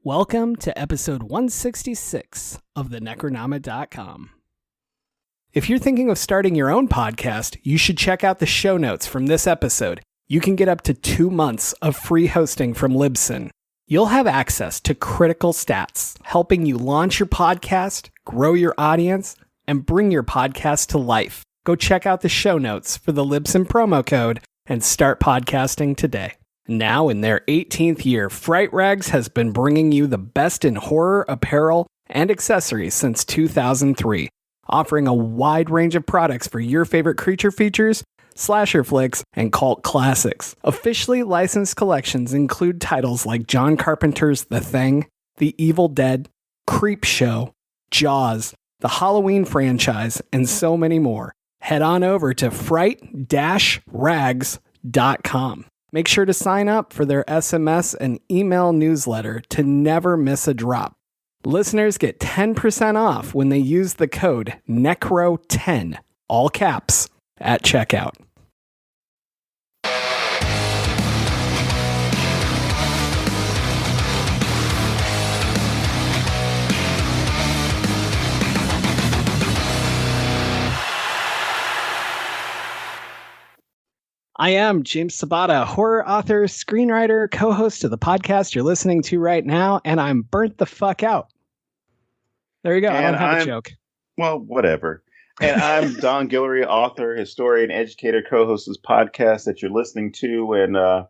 Welcome to episode 166 of the Necronomicon.com. If you're thinking of starting your own podcast, you should check out the show notes from this episode. You can get up to 2 months of free hosting from Libsyn. You'll have access to critical stats, helping you launch your podcast, grow your audience, and bring your podcast to life. Go check out the show notes for the Libsyn promo code and start podcasting today. Now in their 18th year, Fright Rags has been bringing you the best in horror apparel and accessories since 2003, offering a wide range of products for your favorite creature features, slasher flicks, and cult classics. Officially licensed collections include titles like John Carpenter's The Thing, The Evil Dead, Creepshow, Jaws, the Halloween franchise, and so many more. Head on over to fright-rags.com. Make sure to sign up for their SMS and email newsletter to never miss a drop. Listeners get 10% off when they use the code NECRO10, all caps, at checkout. I am James Sabata, horror author, screenwriter, co-host of the podcast you're listening to right now, and I'm burnt the fuck out. There you go. I don't have a joke. Well, whatever. And I'm Don Guillory, author, historian, educator, co-host of this podcast that you're listening to. And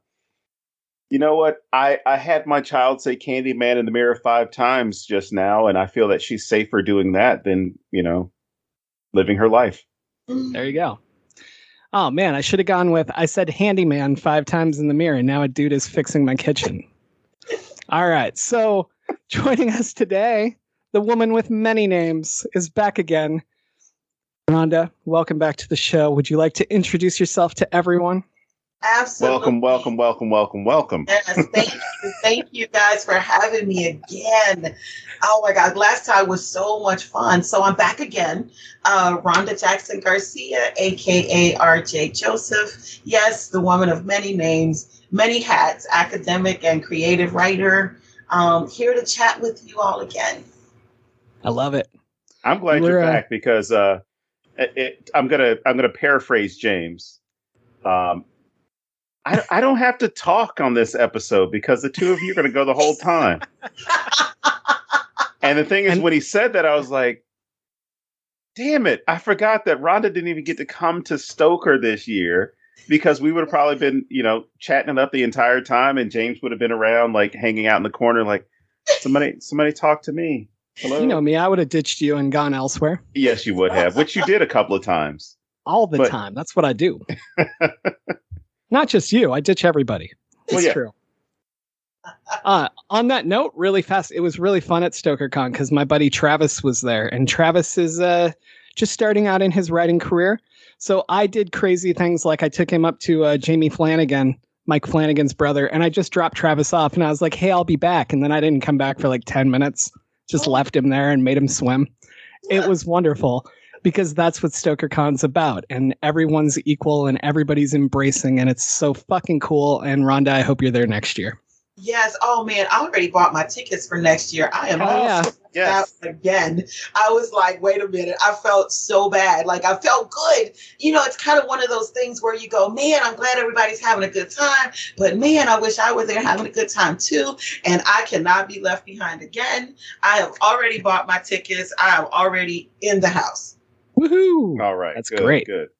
you know what? I had my child say Candyman in the mirror 5 times just now, and I feel that she's safer doing that than, living her life. There you go. Oh, man, I should have gone with, I said handyman 5 times in the mirror, and now a dude is fixing my kitchen. All right, so joining us today, the woman with many names is back again. Rhonda, welcome back to the show. Would you like to introduce yourself to everyone? Absolutely. Welcome. Yes, thank you guys for having me again. Oh my God, last time was so much fun. So I'm back again. Rhonda Jackson Garcia, aka RJ Joseph. Yes, the woman of many names, many hats, academic and creative writer. Here to chat with you all again. I love it. I'm glad you're back because I'm gonna paraphrase James. I don't have to talk on this episode because the two of you are going to go the whole time. And the thing is, when he said that, I was like, damn it. I forgot that Rhonda didn't even get to come to Stoker this year because we would have probably been, chatting it up the entire time. And James would have been around, like hanging out in the corner, like somebody talk to me. Hello? You know me, I would have ditched you and gone elsewhere. Yes, you would have, which you did a couple of times. All the time. That's what I do. Not just you. I ditch everybody. It's true. On that note, really fast, it was really fun at StokerCon because my buddy Travis was there. And Travis is just starting out in his writing career. So I did crazy things like I took him up to Jamie Flanagan, Mike Flanagan's brother, and I just dropped Travis off. And I was like, hey, I'll be back. And then I didn't come back for like 10 minutes. Just left him there and made him swim. It was wonderful. Because that's what StokerCon's about, and everyone's equal and everybody's embracing, and it's so fucking cool. And Rhonda, I hope you're there next year. Yes. Oh man, I already bought my tickets for next year. I am out again. I was like, wait a minute. I felt so bad. Like I felt good. It's kind of one of those things where you go, man, I'm glad everybody's having a good time, but man, I wish I were there having a good time too. And I cannot be left behind again. I have already bought my tickets. I am already in the house. Woohoo! All right. That's great. Good.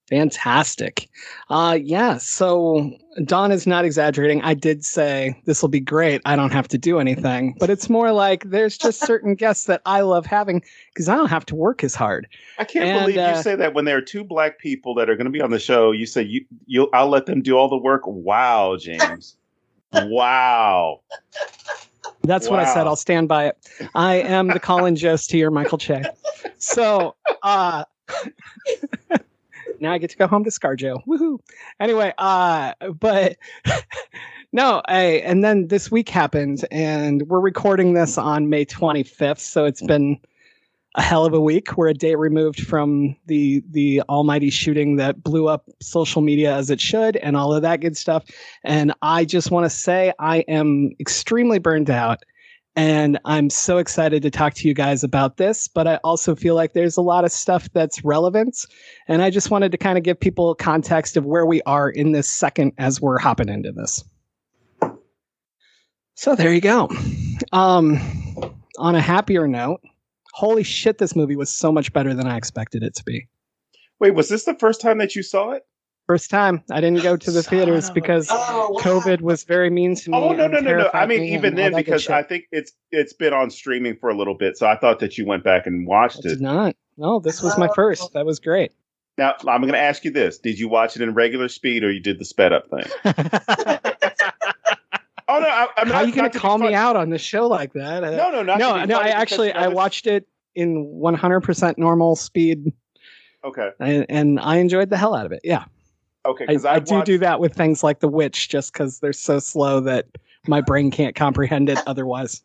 Fantastic. So Don is not exaggerating. I did say this will be great. I don't have to do anything, but it's more like there's just certain guests that I love having because I don't have to work as hard. I can't believe you say that when there are 2 black people that are going to be on the show. You say I'll let them do all the work. Wow, James. Wow. That's what I said. I'll stand by it. I am the Colin Jost to your Michael Che. So now I get to go home to ScarJo. Woohoo. Anyway, but no, and then this week happened and we're recording this on May 25th. So it's been a hell of a week. We're a day removed from the almighty shooting that blew up social media as it should and all of that good stuff. And I just want to say I am extremely burned out. And I'm so excited to talk to you guys about this, but I also feel like there's a lot of stuff that's relevant. And I just wanted to kind of give people context of where we are in this second as we're hopping into this. So there you go. On a happier note, holy shit, this movie was so much better than I expected it to be. Wait, was this the first time that you saw it? First time. I didn't go to the theaters because COVID was very mean to me. Oh, no. I mean, even then, because I think it's been on streaming for a little bit. So I thought that you went back and watched it. Did not. No, this was my first. That was great. Now, I'm going to ask you this. Did you watch it in regular speed or you did the sped up thing? Oh, no. How are you going to call me out on the show like that? No. I watched it in 100% normal speed. Okay. And I enjoyed the hell out of it. Yeah. Okay, I do that with things like The Witch just because they're so slow that my brain can't comprehend it otherwise.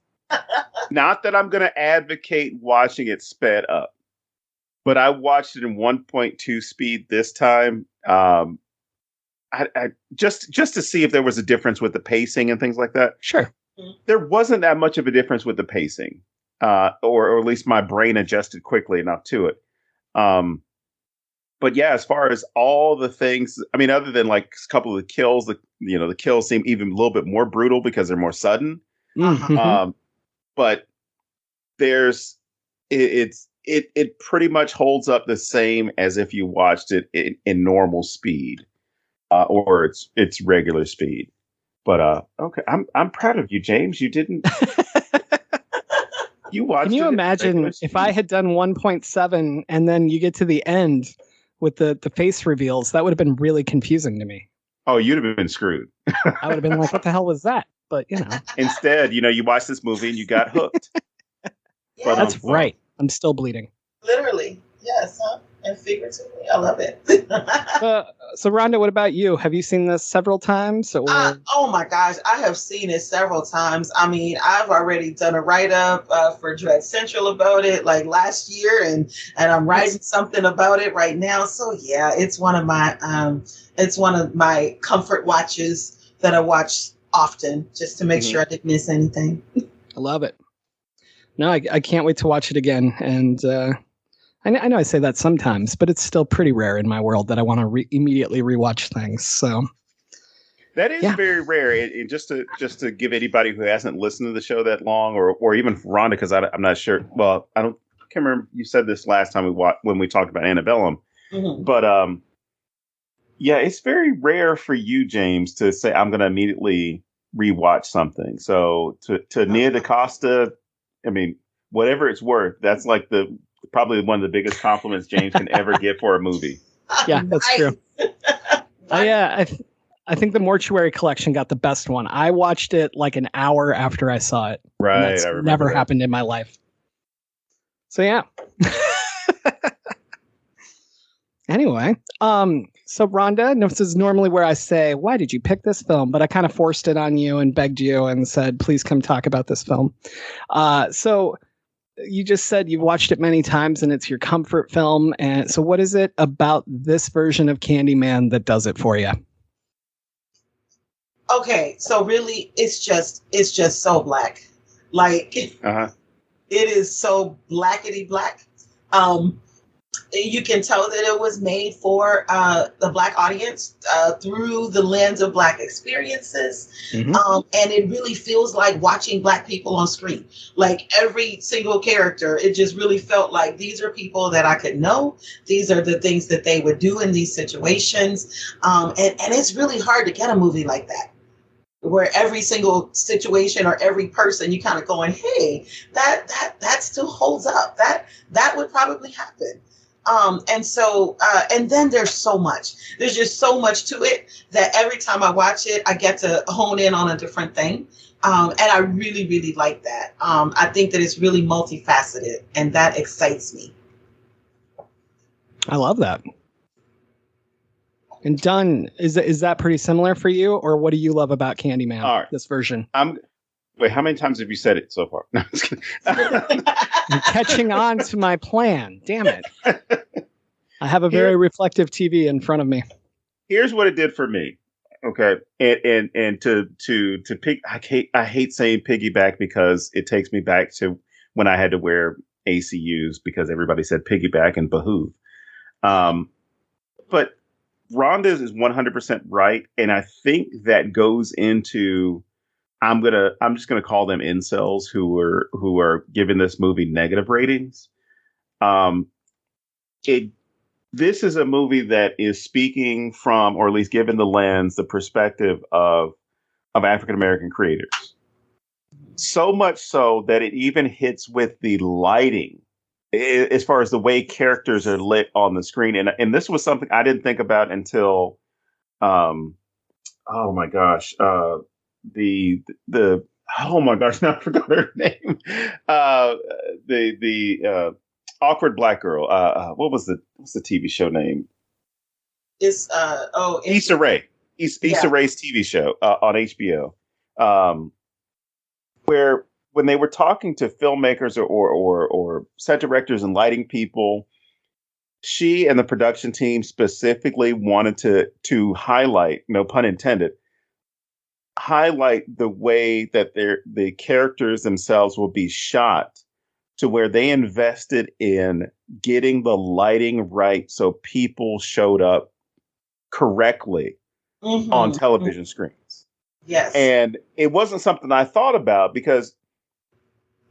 Not that I'm going to advocate watching it sped up, but I watched it in 1.2 speed this time. I just to see if there was a difference with the pacing and things like that. Sure. There wasn't that much of a difference with the pacing, or at least my brain adjusted quickly enough to it. But yeah, as far as all the things, I mean, other than like a couple of the kills, the kills seem even a little bit more brutal because they're more sudden. Mm-hmm. But it pretty much holds up the same as if you watched it in normal speed, or it's regular speed. But okay, I'm proud of you, James. You didn't. You watched. Can you imagine if I had done 1.7 and then you get to the end with the face reveals? That would have been really confusing to me. Oh, you'd have been screwed. I would have been like, what the hell was that? But, Instead, you watched this movie and you got hooked. Yeah. That's right. I'm still bleeding. Literally. Yes. Huh? And figuratively. I love it. So, Rhonda, what about you? Have you seen this several times? Or? Oh, my gosh. I have seen it several times. I mean, I've already done a write-up for Dread Central about it like last year, and I'm writing something about it right now. So, yeah, it's one of my comfort watches that I watch often just to make sure I didn't miss anything. I love it. No, I can't wait to watch it again. And I know I say that sometimes, but it's still pretty rare in my world that I want to immediately rewatch things. So that is very rare. And just to give anybody who hasn't listened to the show that long, or even for Rhonda, because I'm not sure. Well, can't remember. You said this last time when we talked about Antebellum, but yeah, it's very rare for you, James, to say I'm going to immediately rewatch something. So to Nia DaCosta, I mean, whatever it's worth, that's like probably one of the biggest compliments James can ever give for a movie. Yeah, that's true. I think the Mortuary Collection got the best one. I watched it like an hour after I saw it. Right. That's never happened in my life. So yeah. Anyway, so Rhonda, this is normally where I say, why did you pick this film? But I kind of forced it on you and begged you and said, please come talk about this film. So you just said you've watched it many times and it's your comfort film. And so what is it about this version of Candyman that does it for you? Okay, so really it's just so black. Like it is so blackety black. You can tell that it was made for the Black audience through the lens of Black experiences. And it really feels like watching Black people on screen. Like every single character, it just really felt like these are people that I could know. These are the things that they would do in these situations. And it's really hard to get a movie like that, where every single situation or every person you kind of going, hey, that still holds up. That would probably happen. And then there's just so much to it that every time I watch it, I get to hone in on a different thing. And I really, really like that. I think that it's really multifaceted and that excites me. I love that. And Dunn, is that pretty similar for you, or what do you love about Candyman, this version? I'm Wait, how many times have you said it so far? No, I'm just kidding. You're catching on to my plan. Damn it. I have a very reflective TV in front of me. Here's what it did for me. Okay. And to pick, I hate saying piggyback because it takes me back to when I had to wear ACUs because everybody said piggyback and behoove. But Rhonda is 100% right. And I think that goes into, I'm just gonna call them incels who are giving this movie negative ratings. This is a movie that is speaking from, or at least given the lens, the perspective of African American creators. So much so that it even hits with the lighting, as far as the way characters are lit on the screen. And this was something I didn't think about until, oh my gosh, oh my gosh, now I forgot her name. The awkward black girl. What's the TV show name? It's Issa Rae. Issa Rae's TV show on HBO. Where when they were talking to filmmakers or set directors and lighting people, she and the production team specifically wanted to highlight, no pun intended, highlight the way that the characters themselves will be shot, to where they invested in getting the lighting right so people showed up correctly on television screens. Yes. And it wasn't something I thought about because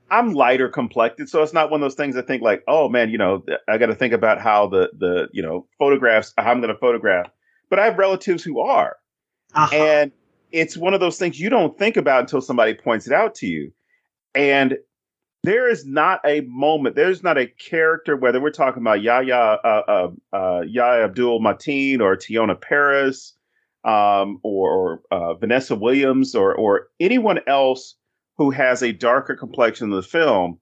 I'm lighter complected. So it's not one of those things I think like, oh man, I got to think about how the photographs, how I'm going to photograph. But I have relatives who are. And it's one of those things you don't think about until somebody points it out to you. And there is not a moment, there's not a character, whether we're talking about Yahya Abdul-Mateen or Teyonah Parris, or Vanessa Williams or anyone else who has a darker complexion in the film.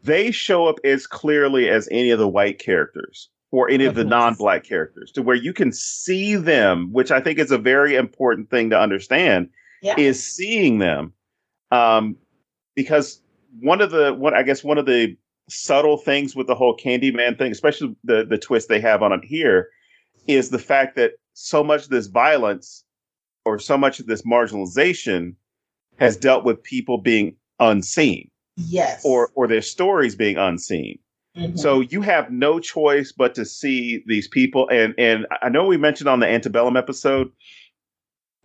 They show up as clearly as any of the white characters or any of the non-black characters, to where you can see them, which I think is a very important thing to understand, is seeing them. Because one of the subtle things with the whole Candyman thing, especially the twist they have on it here, is the fact that so much of this violence or so much of this marginalization has dealt with people being unseen. Yes. Or their stories being unseen. Mm-hmm. So you have no choice but to see these people. And I know we mentioned on the Antebellum episode,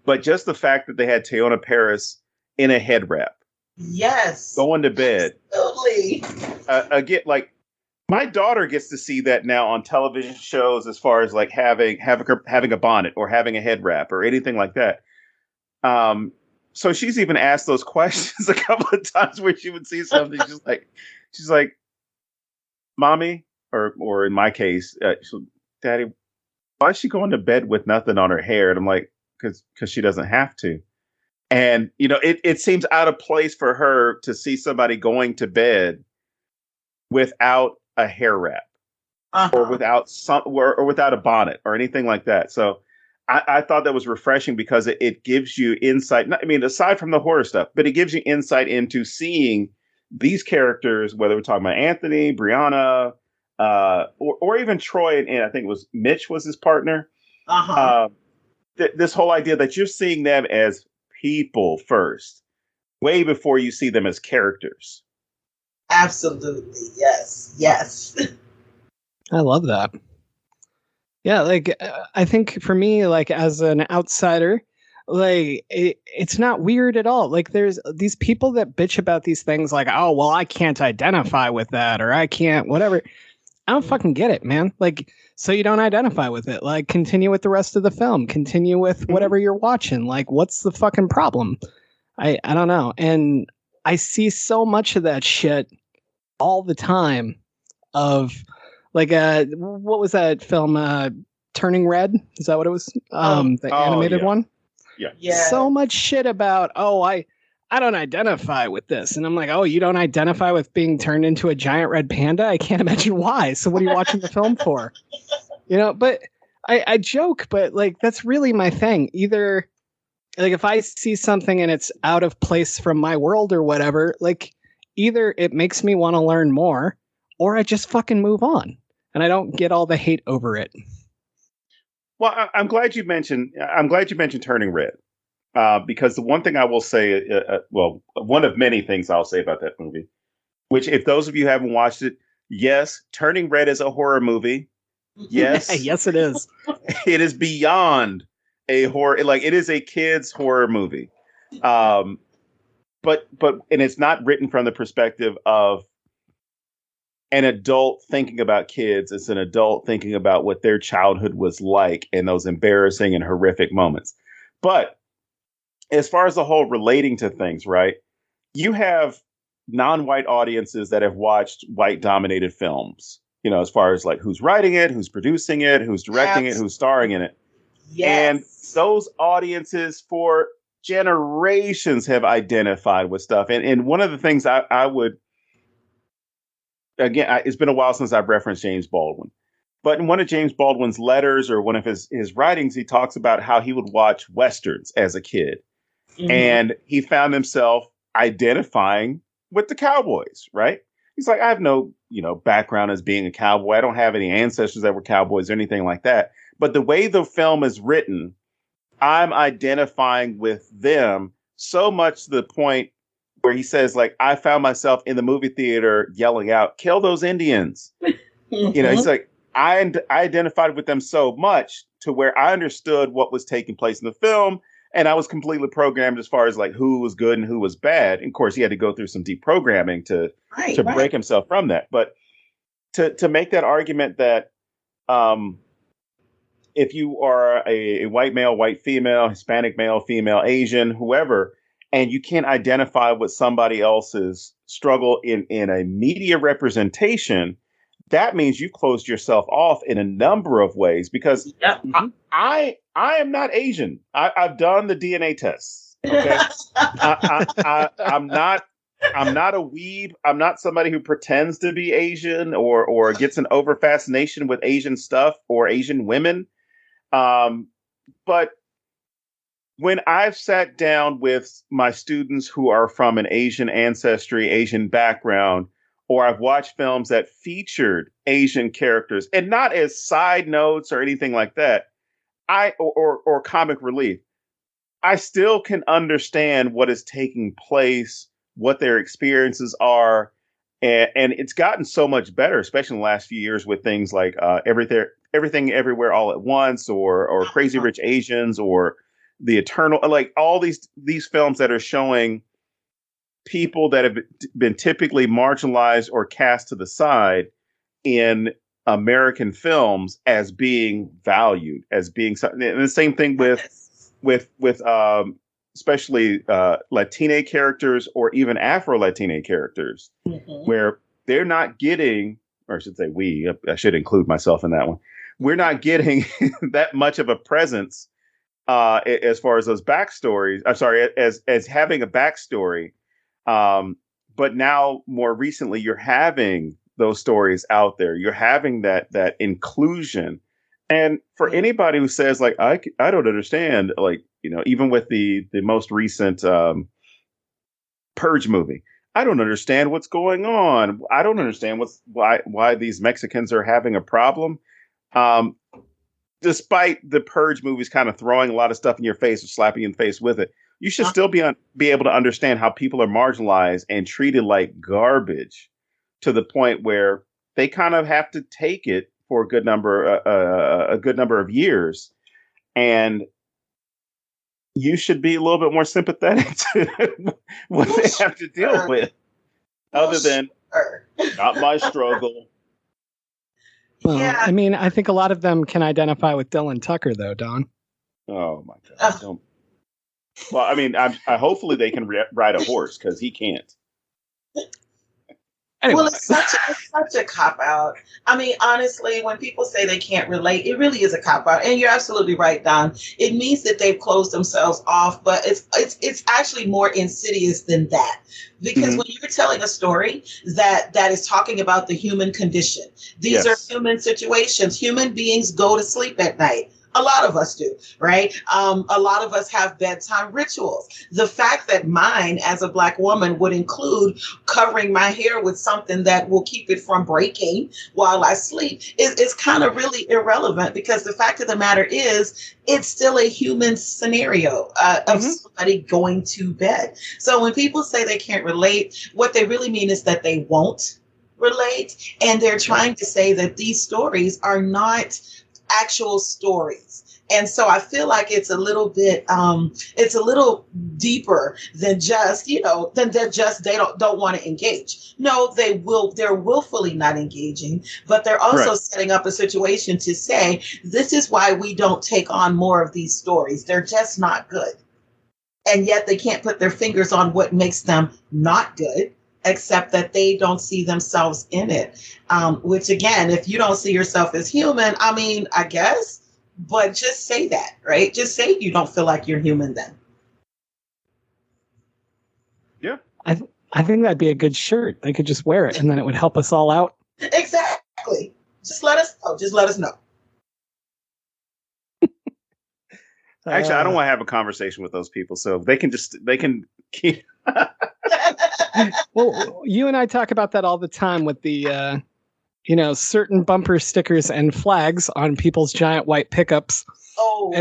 but just the fact that they had Teyonah Parris in a head wrap. Yes. Going to bed. Absolutely. Again, like my daughter gets to see that now on television shows, as far as like having a bonnet or having a head wrap or anything like that. So she's even asked those questions a couple of times where she would see something. She's like, Mommy, or in my case, Daddy, why is she going to bed with nothing on her hair? And I'm like, because she doesn't have to. And, it seems out of place for her to see somebody going to bed without a hair wrap or without or without a bonnet or anything like that. So I thought that was refreshing because it gives you insight. Aside from the horror stuff, but it gives you insight into seeing these characters, whether we're talking about Anthony, Brianna, or even Troy, and I think it was Mitch was his partner. This whole idea that you're seeing them as people first, way before you see them as characters. Absolutely. Yes. I love that. Yeah, like I think for me, like as an outsider, like it's not weird at all. Like there's these people that bitch about these things like, oh, well, I can't identify with that or I can't whatever. I don't fucking get it, man. Like, so you don't identify with it. Like, continue with the rest of the film. Continue with whatever you're watching. Like, what's the fucking problem? I don't know. And I see so much of that shit all the time of like, what was that film? Turning Red? Is that what it was? The animated one? Yeah. So much shit about, I don't identify with this. And I'm like, oh, you don't identify with being turned into a giant red panda? I can't imagine why. So what are you watching the film for? But I joke, but like, that's really my thing. Either Like if I see something and it's out of place from my world or whatever, like either it makes me want to learn more or I just fucking move on and I don't get all the hate over it. Well, I'm glad you mentioned Turning Red. Because the one thing I will say, one of many things I'll say about that movie, which if those of you haven't watched it, yes, Turning Red is a horror movie. Yes. Yes, it is. It is beyond a horror. Like it is a kid's horror movie. But it's not written from the perspective of an adult thinking about kids. It's an adult thinking about what their childhood was like and those embarrassing and horrific moments. But as far as the whole relating to things, right? You have non-white audiences that have watched white-dominated films, as far as like who's writing it, who's producing it, who's directing it, who's starring in it. Yes. And those audiences for generations have identified with stuff. And one of the things I would, again, it's been a while since I've referenced James Baldwin. But in one of James Baldwin's letters or one of his writings, he talks about how he would watch Westerns as a kid. Mm-hmm. And he found himself identifying with the cowboys, right? He's like, I have no, background as being a cowboy. I don't have any ancestors that were cowboys or anything like that. But the way the film is written, I'm identifying with them so much to the point where he says, like, I found myself in the movie theater yelling out, kill those Indians. Mm-hmm. He's like, I identified with them so much to where I understood what was taking place in the film. And I was completely programmed as far as like who was good and who was bad. And of course, he had to go through some deprogramming to break himself from that. But to make that argument that if you are a white male, white female, Hispanic male, female, Asian, whoever, and you can't identify with somebody else's struggle in a media representation, that means you've closed yourself off in a number of ways because I am not Asian. I've done the DNA tests. Okay, I'm not a weeb. I'm not somebody who pretends to be Asian or gets an over fascination with Asian stuff or Asian women. But when I've sat down with my students who are from an Asian ancestry, Asian background, or I've watched films that featured Asian characters and not as side notes or anything like that, or comic relief, I still can understand what is taking place, what their experiences are. And it's gotten so much better, especially in the last few years with things like Everything Everywhere All at Once or Crazy Rich Asians or The Eternal, like all these films that are showing people that have been typically marginalized or cast to the side in American films as being valued, as being something. And the same thing with especially Latina characters or even Afro-Latina characters, where they're not getting, or I should say I should include myself in that one. We're not getting that much of a presence as far as those backstories. I'm sorry, as having a backstory. But now more recently, you're having those stories out there. You're having that inclusion. And for anybody who says like, I don't understand, like, even with the most recent Purge movie, I don't understand what's going on. I don't understand why these Mexicans are having a problem. Despite the Purge movies kind of throwing a lot of stuff in your face or slapping you in the face with it, you should still be able to understand how people are marginalized and treated like garbage to the point where they kind of have to take it for a good number of years. And you should be a little bit more sympathetic to what they have to deal with, other than not my struggle. Well, yeah. I mean, I think a lot of them can identify with Dylan Tucker, though, Don. Oh my God! Don't. Well, I mean, I hopefully they can ride a horse because he can't. Anyway. Well, it's such a cop-out. I mean, honestly, when people say they can't relate, it really is a cop-out. And you're absolutely right, Don. It means that they've closed themselves off, but it's actually more insidious than that. Because when you're telling a story that is talking about the human condition, these are human situations. Human beings go to sleep at night. A lot of us do, right? A lot of us have bedtime rituals. The fact that mine as a Black woman would include covering my hair with something that will keep it from breaking while I sleep is kind of really irrelevant, because the fact of the matter is it's still a human scenario of somebody going to bed. So when people say they can't relate, what they really mean is that they won't relate. And they're trying to say that these stories are not actual stories. And so I feel like it's a little bit, it's a little deeper than just, they don't want to engage. No, they're willfully not engaging, but they're also setting up a situation to say, this is why we don't take on more of these stories. They're just not good. And yet they can't put their fingers on what makes them not good, except that they don't see themselves in it. Which again, if you don't see yourself as human, I mean, I guess, but just say that, right? Just say you don't feel like you're human then. Yeah. I think that'd be a good shirt. They could just wear it and then it would help us all out. Exactly. Just let us know. Just let us know. Actually, I don't want to have a conversation with those people, so they can keep. Well, you and I talk about that all the time with the, certain bumper stickers and flags on people's giant white pickups. Oh.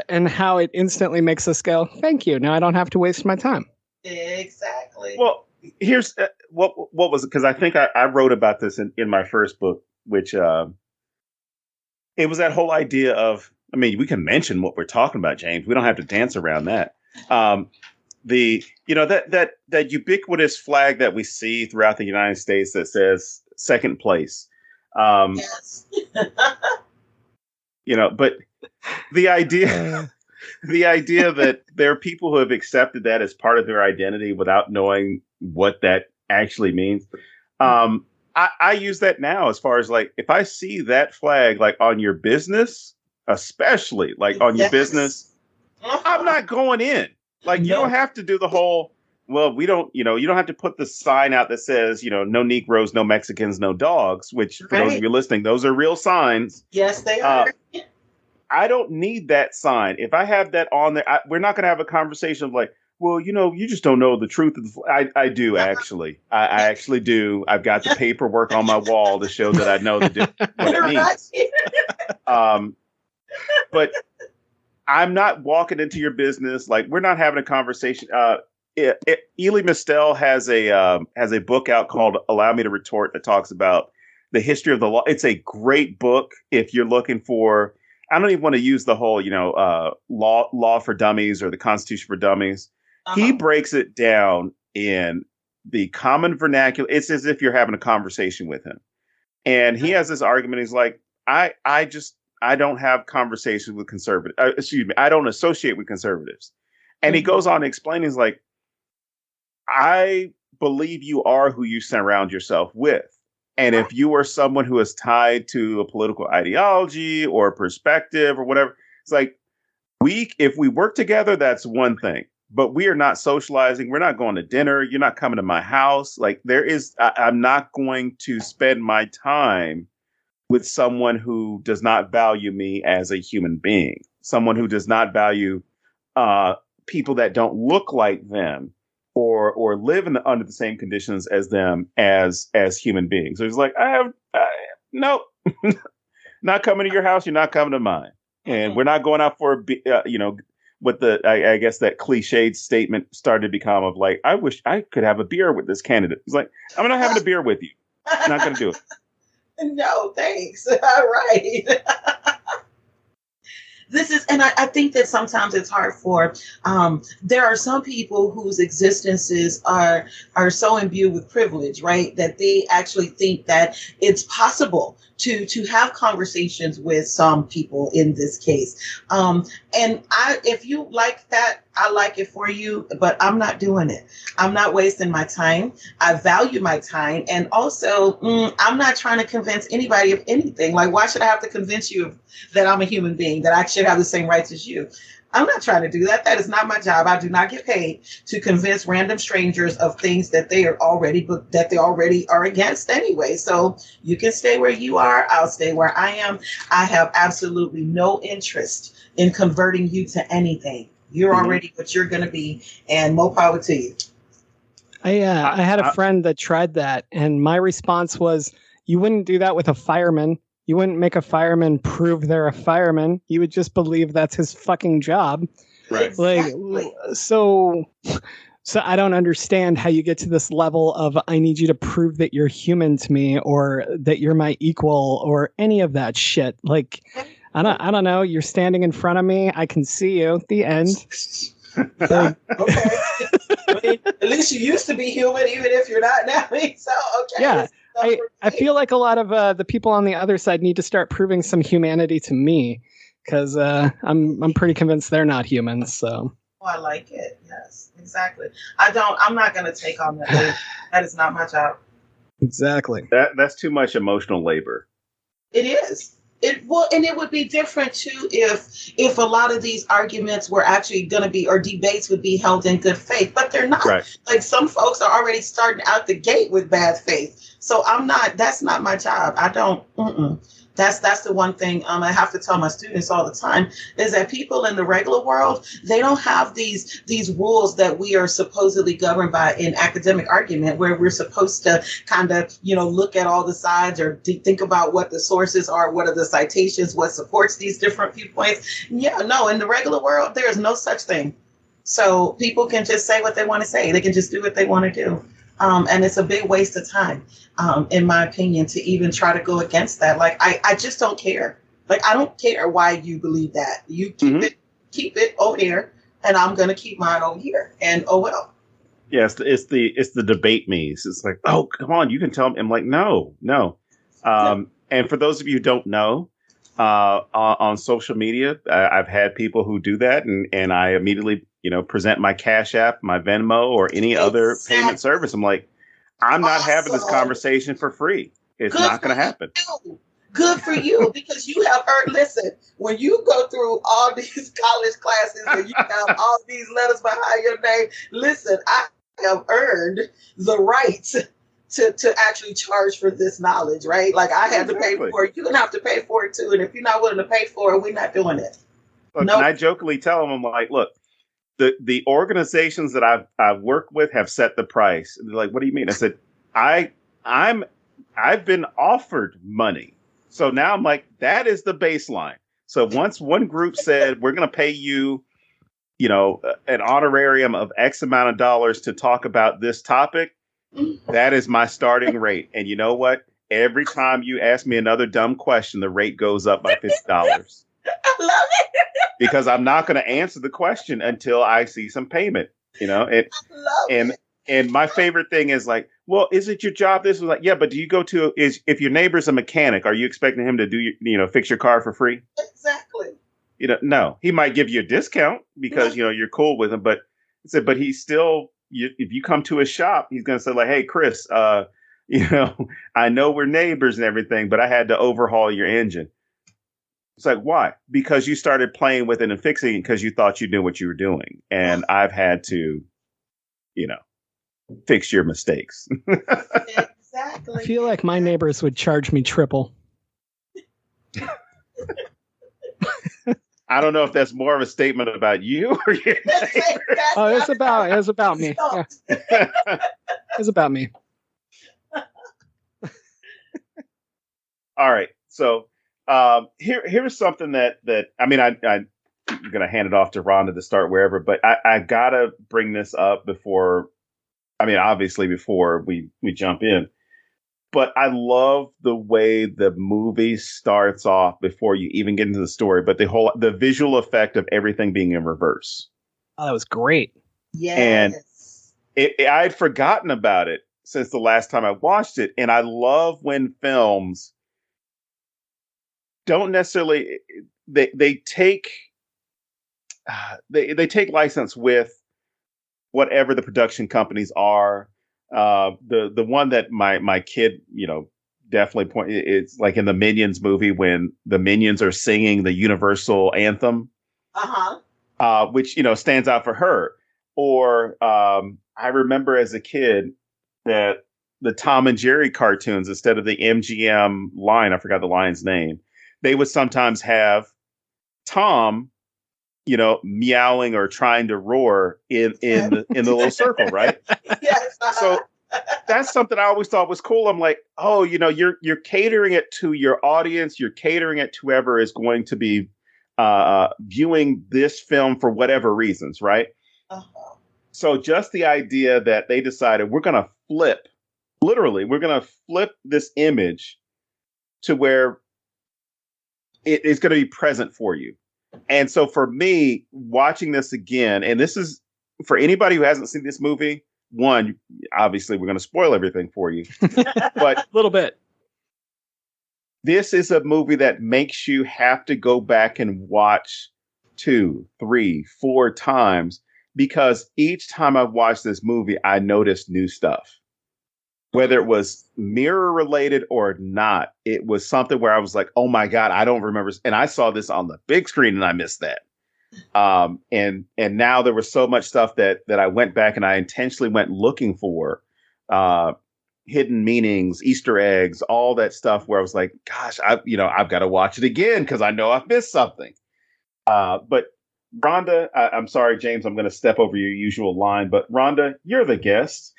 And how it instantly makes us go, thank you. Now I don't have to waste my time. Exactly. Well, here's what was it? Because I think I wrote about this in my first book, which it was that whole idea of, I mean, we can mention what we're talking about, James. We don't have to dance around that. That ubiquitous flag that we see throughout the United States that says second place. Yes. But the idea that there are people who have accepted that as part of their identity without knowing what that actually means. I use that now as far as like, if I see that flag, like on your business, especially like on your business, I'm not going in. Like, you don't have to do the whole, well, you don't have to put the sign out that says, no Negroes, no Mexicans, no dogs, which for those of you listening, those are real signs. Yes, they are. I don't need that sign. If I have that on there, we're not going to have a conversation of like, well, you just don't know the truth of the I do actually. I actually do. I've got the paperwork on my wall to show that I know what it means. But I'm not walking into your business. Like, we're not having a conversation. Elie Mystel has a book out called Allow Me to Retort that talks about the history of the law. It's a great book if you're looking for, I don't even want to use the whole, law for dummies or the Constitution for Dummies. He breaks it down in the common vernacular. It's as if you're having a conversation with him. And he has this argument. He's like, I don't have conversations with conservatives. I don't associate with conservatives. And he goes on explaining, he's like, I believe you are who you surround yourself with. And if you are someone who is tied to a political ideology or a perspective or whatever, it's like, if we work together, that's one thing. But we are not socializing. We're not going to dinner. You're not coming to my house. Like, I'm not going to spend my time with someone who does not value me as a human being, someone who does not value people that don't look like them or live under the same conditions as them as human beings. So it's like, no, not coming to your house. You're not coming to mine. And we're not going out for, what I guess that cliched statement started to become of like, I wish I could have a beer with this candidate. It's like, I'm not having a beer with you. I'm not going to do it. No, thanks. All right. And I think that sometimes it's hard for, there are some people whose existences are so imbued with privilege, right? That they actually think that it's possible to have conversations with some people in this case. And if you like that, I like it for you, but I'm not doing it. I'm not wasting my time. I value my time. And also, I'm not trying to convince anybody of anything. Like, why should I have to convince you that I'm a human being, that I should have the same rights as you? I'm not trying to do that. That is not my job. I do not get paid to convince random strangers of things that they already are against anyway. So you can stay where you are. I'll stay where I am. I have absolutely no interest in converting you to anything. You're already what you're going to be, and more power to you. I had a friend that tried that, and my response was, you wouldn't do that with a fireman. You wouldn't make a fireman prove they're a fireman. You would just believe that's his fucking job. Right. Exactly. So I don't understand how you get to this level of, I need you to prove that you're human to me, or that you're my equal, or any of that shit. Like, I don't know. You're standing in front of me. I can see you. The end. Okay. I mean, at least you used to be human, even if you're not now. So, okay. Yeah. I feel like a lot of the people on the other side need to start proving some humanity to me, because I'm pretty convinced they're not humans. So. Oh, I like it. Yes, exactly. I'm not going to take on that. That is not my job. Exactly. That's too much emotional labor. It is. And it would be different too if a lot of these arguments were actually going to be, or debates would be held in good faith, but they're not. Right. Like, some folks are already starting out the gate with bad faith. So that's not my job. I don't. That's the one thing I have to tell my students all the time, is that people in the regular world, they don't have these rules that we are supposedly governed by in academic argument, where we're supposed to kind of, look at all the sides, or think about what the sources are, what are the citations, what supports these different viewpoints. Yeah, no, in the regular world, there is no such thing. So people can just say what they want to say. They can just do what they want to do. And it's a big waste of time, in my opinion, to even try to go against that. Like, I just don't care. Like, I don't care why you believe that. You keep it over there, and I'm going to keep mine over here. And oh well. Yes, it's the debate me's. It's like, oh, come on, you can tell me. I'm like, no. And for those of you who don't know, on social media, I've had people who do that, and I immediately, present my Cash App, my Venmo, or any other payment service. I'm like, I'm not having this conversation for free. It's not going to happen. Good for you, because you have heard. Listen, when you go through all these college classes and you have all these letters behind your name, listen, I have earned the right to actually charge for this knowledge, right? Like, I had to pay for it. You're going to have to pay for it too. And if you're not willing to pay for it, we're not doing it. Look, nope. And I jokingly tell them, I'm like, look, the organizations that I've worked with have set the price. And they're like, what do you mean? I said, I've been offered money. So now I'm like, that is the baseline. So once one group said, we're going to pay you, an honorarium of X amount of dollars to talk about this topic, that is my starting rate. And you know what? Every time you ask me another dumb question, the rate goes up by $50. I love it. Because I'm not going to answer the question until I see some payment, And my favorite thing is like, well, is it your job? This was like, yeah, but do you go to, if your neighbor's a mechanic, are you expecting him to do, fix your car for free? Exactly. No, he might give you a discount because, you're cool with him, but he's still, if you come to his shop, he's going to say like, hey, Chris, I know we're neighbors and everything, but I had to overhaul your engine. It's like, why? Because you started playing with it and fixing it because you thought you knew what you were doing. And I've had to, fix your mistakes. Exactly. I feel like my neighbors would charge me triple. I don't know if that's more of a statement about you or your neighbor. It's about me. Yeah. It's about me. All right. So here's something that I mean, I'm going to hand it off to Rhonda to start wherever, but I got to bring this up before we jump in. But I love the way the movie starts off before you even get into the story, but the visual effect of everything being in reverse. Oh, that was great. Yes. And I'd forgotten about it since the last time I watched it. And I love when films don't necessarily, they take license with whatever the production companies are. The one that my kid, definitely it's like in the Minions movie when the Minions are singing the Universal anthem. Uh-huh. which, stands out for her. Or I remember as a kid that the Tom and Jerry cartoons, instead of the MGM line, I forgot the line's name, they would sometimes have Tom, meowing or trying to roar in the little circle, right? Yes. So that's something I always thought was cool. I'm like, oh, you're catering it to your audience. You're catering it to whoever is going to be viewing this film for whatever reasons, right? Uh-huh. So just the idea that they decided we're going to flip this image to where it is going to be present for you. And so for me, watching this again, and this is for anybody who hasn't seen this movie, one, obviously we're going to spoil everything for you, but a little bit. This is a movie that makes you have to go back and watch 2, 3, 4 times, because each time I've watched this movie, I noticed new stuff. Whether it was mirror related or not, it was something where I was like, oh my God, I don't remember. And I saw this on the big screen and I missed that. And now there was so much stuff that I went back and I intentionally went looking for hidden meanings, Easter eggs, all that stuff where I was like, gosh, I've got to watch it again because I know I've missed something. But Rhonda, I'm sorry, James, I'm going to step over your usual line, but Rhonda, you're the guest.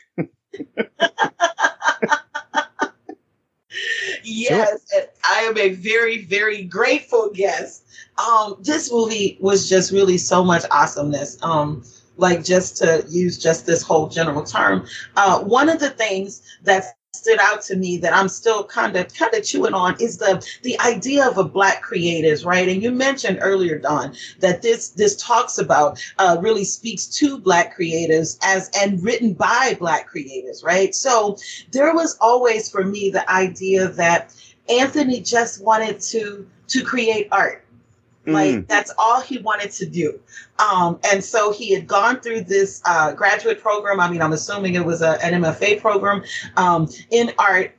Yes, and I am a very, very grateful guest. This movie was just really so much awesomeness. Like, just to use just this whole general term, one of the things that stood out to me that I'm still kind of chewing on is the idea of a Black creatives, right? And you mentioned earlier, Dawn, that this talks about really speaks to Black creatives and written by Black creatives, right? So there was always for me the idea that Anthony just wanted to create art. Like, that's all he wanted to do. And so he had gone through this graduate program. I mean, I'm assuming it was an MFA program in art.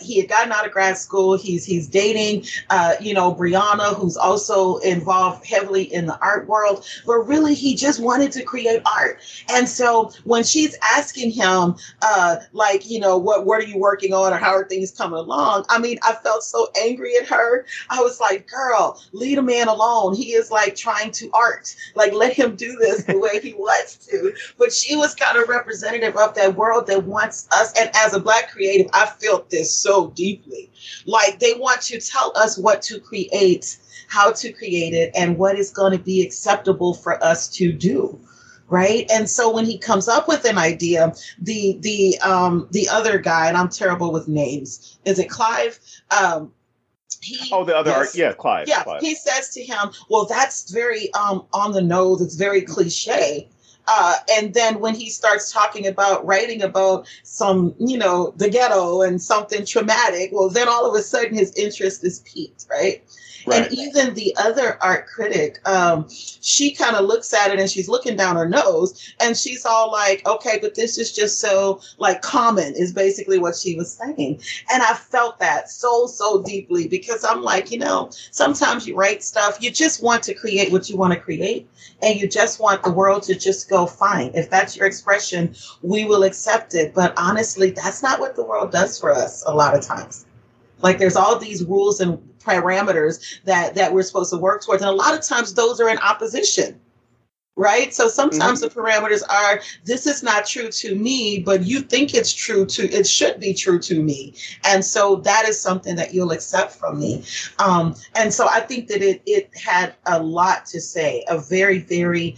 He had gotten out of grad school. He's dating, Brianna, who's also involved heavily in the art world. But really, he just wanted to create art. And so when she's asking him, what are you working on, or how are things coming along? I mean, I felt so angry at her. I was like, girl, leave a man alone. He is like trying to art. Like, let him do this the way he wants to. But she was kind of representative of that world that wants us. And as a Black creative, I feel this so deeply. Like, they want to tell us what to create, how to create it, and what is going to be acceptable for us to do. Right. And so when he comes up with an idea, the other guy, and I'm terrible with names, is it Clive? Clive. Yeah. Clive. He says to him, well, that's very on the nose. It's very cliche. And then when he starts writing about some, the ghetto and something traumatic, well, then all of a sudden his interest is piqued, right? And even the other art critic, she kind of looks at it and she's looking down her nose and she's all like, okay, but this is just so like common, is basically what she was saying. And I felt that so, so deeply, because I'm like, sometimes you write stuff, you just want to create what you want to create. And you just want the world to just go, fine. If that's your expression, we will accept it. But honestly, that's not what the world does for us a lot of times. Like, there's all these rules and parameters that we're supposed to work towards. And a lot of times those are in opposition, right? So sometimes the parameters are, this is not true to me, but you think it should be true to me. And so that is something that you'll accept from me. And so I think that it had a lot to say, a very, very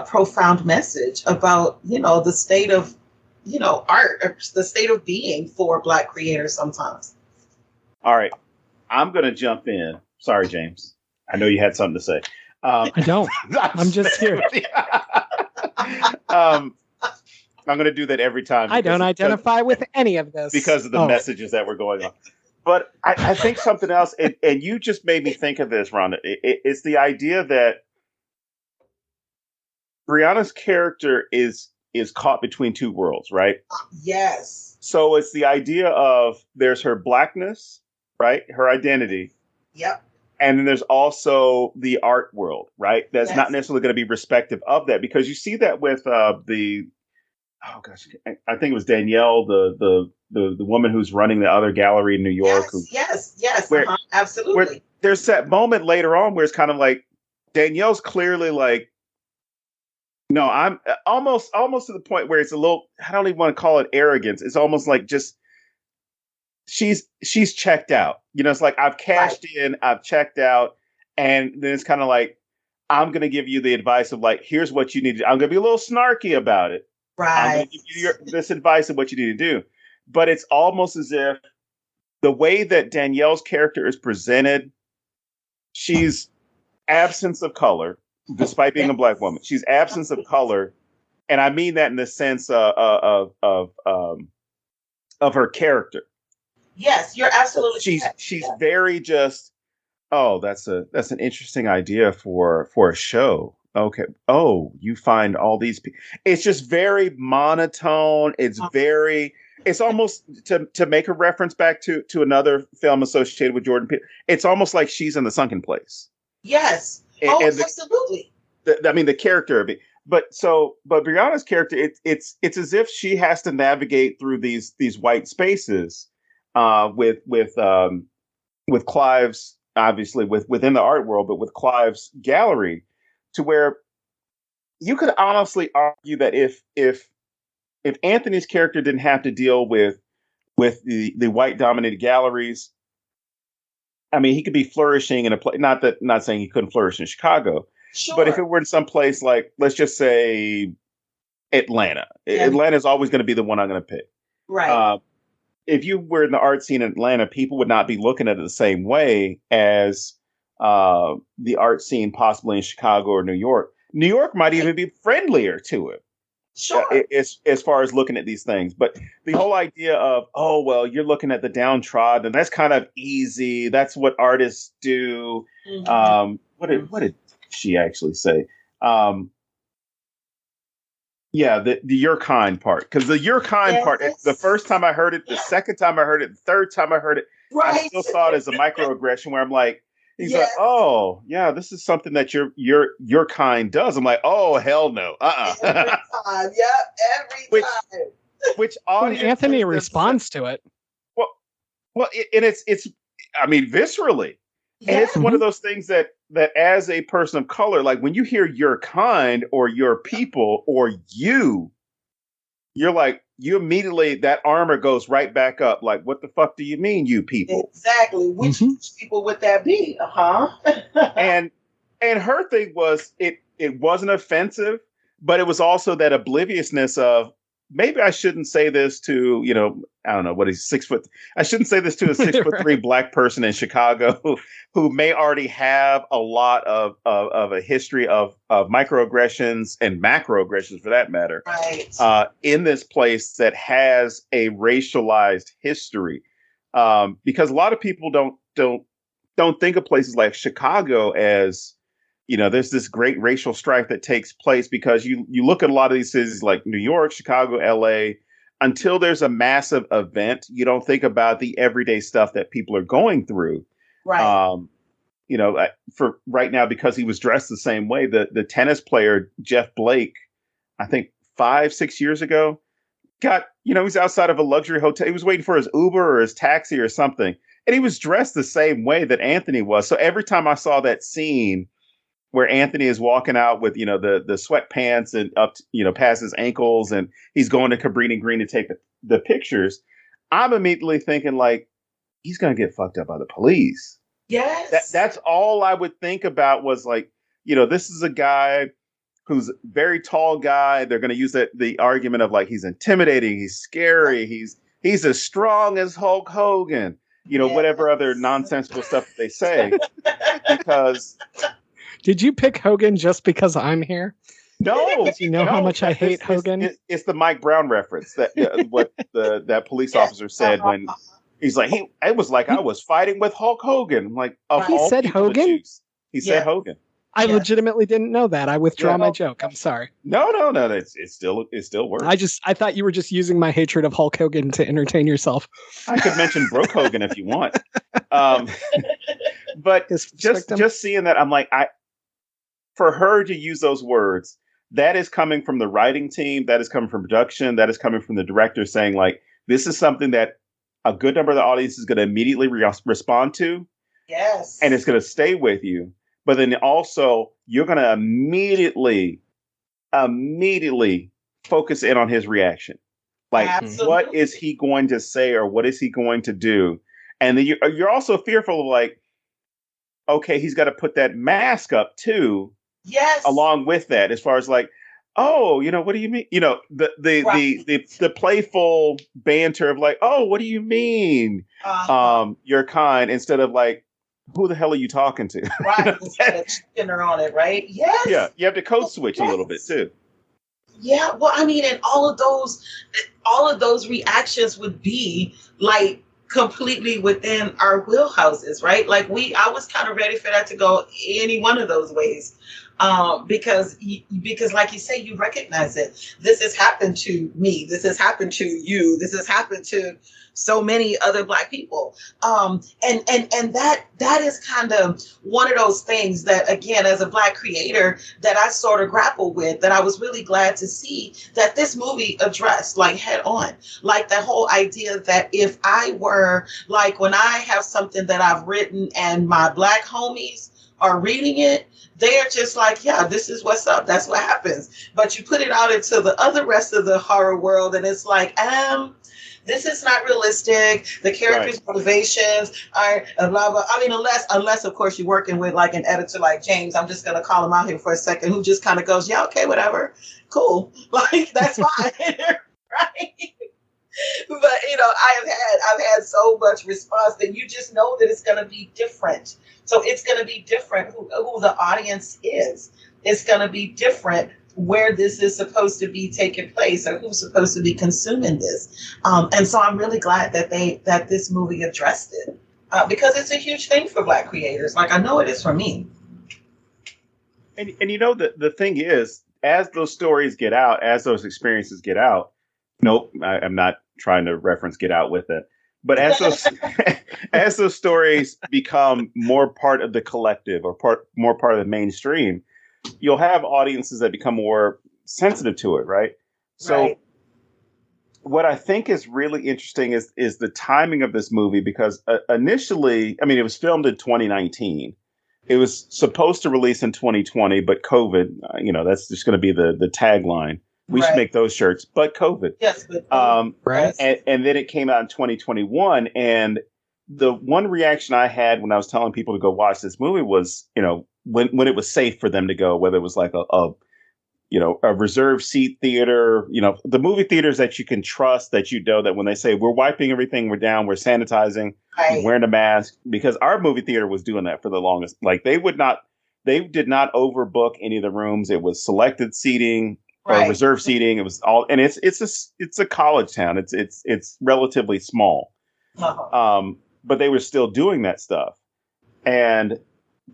profound message about, the state of, art, or the state of being for Black creators sometimes. All right. I'm going to jump in. Sorry, James. I know you had something to say. I don't. I'm just here. I'm going to do that every time. I don't identify with any of this. Because of the messages that were going on. But I think something else, and you just made me think of this, Rhonda. It's the idea that Brianna's character is caught between two worlds, right? Yes. So it's the idea of there's her Blackness, right? Her identity. Yep. And then there's also the art world, right? That's not necessarily going to be respective of that, because you see that with I think it was Danielle, the woman who's running the other gallery in New York. Yes, absolutely. Where there's that moment later on where it's kind of like Danielle's clearly like, no, I'm almost to the point where it's a little, I don't even want to call it arrogance. It's almost like just she's checked out. It's like I've cashed in, I've checked out, and then it's kind of like I'm going to give you the advice of like, here's what you need to do. I'm going to be a little snarky about it. Right. I'm going to give you this advice of what you need to do. But it's almost as if the way that Danielle's character is presented, she's absence of color, despite being a Black woman. She's absence of color. And I mean that in the sense of her character. Yes, you're absolutely she's very just, oh, that's an interesting idea for a show. Okay. Oh, you find all these people. It's just very monotone. It's almost to make a reference back to another film associated with Jordan Peele. It's almost like she's in The Sunken Place. Yes. Absolutely. The character of it. But Brianna's character, it's as if she has to navigate through these white spaces, with Clive's, obviously within the art world, but with Clive's gallery, to where you could honestly argue that if Anthony's character didn't have to deal with the white dominated galleries, I mean, he could be flourishing in a place. Not saying he couldn't flourish in Chicago, sure. But if it were in some place like, let's just say, Atlanta, Atlanta is always going to be the one I'm going to pick. Right. If you were in the art scene in Atlanta, people would not be looking at it the same way as the art scene possibly in Chicago or New York. New York might even be friendlier to it. Sure. As far as looking at these things. But the whole idea of, oh, well, you're looking at the downtrodden, and that's kind of easy. That's what artists do. Mm-hmm. What did she actually say? The your kind part. Because the your kind part, the first time I heard it, the second time I heard it, the third time I heard it, I still saw it as a microaggression where I'm like, he's like, oh, yeah, this is something that your kind does. I'm like, oh, hell no. Every time. Yeah, every time. Which Anthony responds to it. Well, it's I mean, viscerally. Yeah. And it's one of those things that as a person of color, like when you hear your kind or your people or you're like, you immediately, that armor goes right back up. Like, what the fuck do you mean, you people? Exactly. Which people would that be? And her thing was, it wasn't offensive, but it was also that obliviousness of, maybe I shouldn't say this to, I don't know, what he's 6 foot. I shouldn't say this to a 6'3" Black person in Chicago who may already have a lot of a history of microaggressions and macroaggressions, for that matter, right. In this place that has a racialized history, because a lot of people don't think of places like Chicago as, there's this great racial strife that takes place, because you look at a lot of these cities like New York, Chicago, LA, until there's a massive event, you don't think about the everyday stuff that people are going through. Right. For right now, because he was dressed the same way, the tennis player, Jeff Blake, I think 5-6 years ago, got, he's outside of a luxury hotel. He was waiting for his Uber or his taxi or something. And he was dressed the same way that Anthony was. So every time I saw that scene where Anthony is walking out with, the sweatpants and up, past his ankles, and he's going to Cabrini Green to take the pictures, I'm immediately thinking like, he's going to get fucked up by the police. Yes. That's all I would think about was like, this is a guy who's a very tall guy. They're going to use the argument of like, he's intimidating, he's scary, he's as strong as Hulk Hogan, whatever other nonsensical stuff that they say, because... Did you pick Hogan just because I'm here? No. You know how much I hate Hogan? It's the Mike Brown reference that what that police officer said when he's like, it was like I was fighting with Hulk Hogan. I'm like, he said Hogan? He said Hogan. I legitimately didn't know that. I withdraw my joke. I'm sorry. No. It still works. I thought you were just using my hatred of Hulk Hogan to entertain yourself. I could mention Brooke Hogan if you want. But just seeing that, I'm like, for her to use those words, that is coming from the writing team, that is coming from production, that is coming from the director saying, like, this is something that a good number of the audience is going to immediately respond to. Yes. And it's going to stay with you. But then also, you're going to immediately focus in on his reaction. Like, Absolutely. What is he going to say or what is he going to do? And then you're also fearful of, like, okay, he's got to put that mask up too. Yes. Along with that, as far as like, oh, what do you mean? The playful banter of like, oh, what do you mean? You're kind, instead of like, who the hell are you talking to? Right. Instead of checking her on it, right? Yes. Yeah. You have to code switch a little bit too. Yeah. Well, I mean, and all of those reactions would be like completely within our wheelhouses, right? Like I was kind of ready for that to go any one of those ways. Because like you say, you recognize it. This has happened to me. This has happened to you. This has happened to so many other Black people. And that is kind of one of those things that, again, as a Black creator, that I sort of grapple with, that I was really glad to see that this movie addressed, like, head on. Like that whole idea that if I were, like, when I have something that I've written and my Black homies are reading it, they're just like, yeah, this is what's up. That's what happens. But you put it out into the other rest of the horror world, and it's like, this is not realistic. The characters' motivations are blah, blah. I mean, unless of course you're working with like an editor like James, I'm just gonna call him out here for a second, who just kind of goes, yeah, okay, whatever, cool, like that's fine, right? But I've had so much response that you just know that it's gonna be different. So it's gonna be different who the audience is. It's gonna be different where this is supposed to be taking place or who's supposed to be consuming this. And so I'm really glad that this movie addressed it because it's a huge thing for Black creators. Like I know it is for me. And the thing is, as those stories get out, as those experiences get out, nope, I'm not trying to reference Get Out with it. But as those stories become more part of the collective or more part of the mainstream, you'll have audiences that become more sensitive to it, right? So what I think is really interesting is the timing of this movie, because initially, I mean, it was filmed in 2019. It was supposed to release in 2020, but COVID, that's just going to be the tagline. We should make those shirts, but COVID. Yes, but COVID. Right. And then it came out in 2021. And the one reaction I had when I was telling people to go watch this movie was, when it was safe for them to go, whether it was like a reserved seat theater, the movie theaters that you can trust, that that when they say we're wiping everything, we're down, we're sanitizing, we're wearing a mask, because our movie theater was doing that for the longest. Like they did not overbook any of the rooms. It was selected seating. Or reserve seating. It was all, and it's a college town. It's relatively small, but they were still doing that stuff. And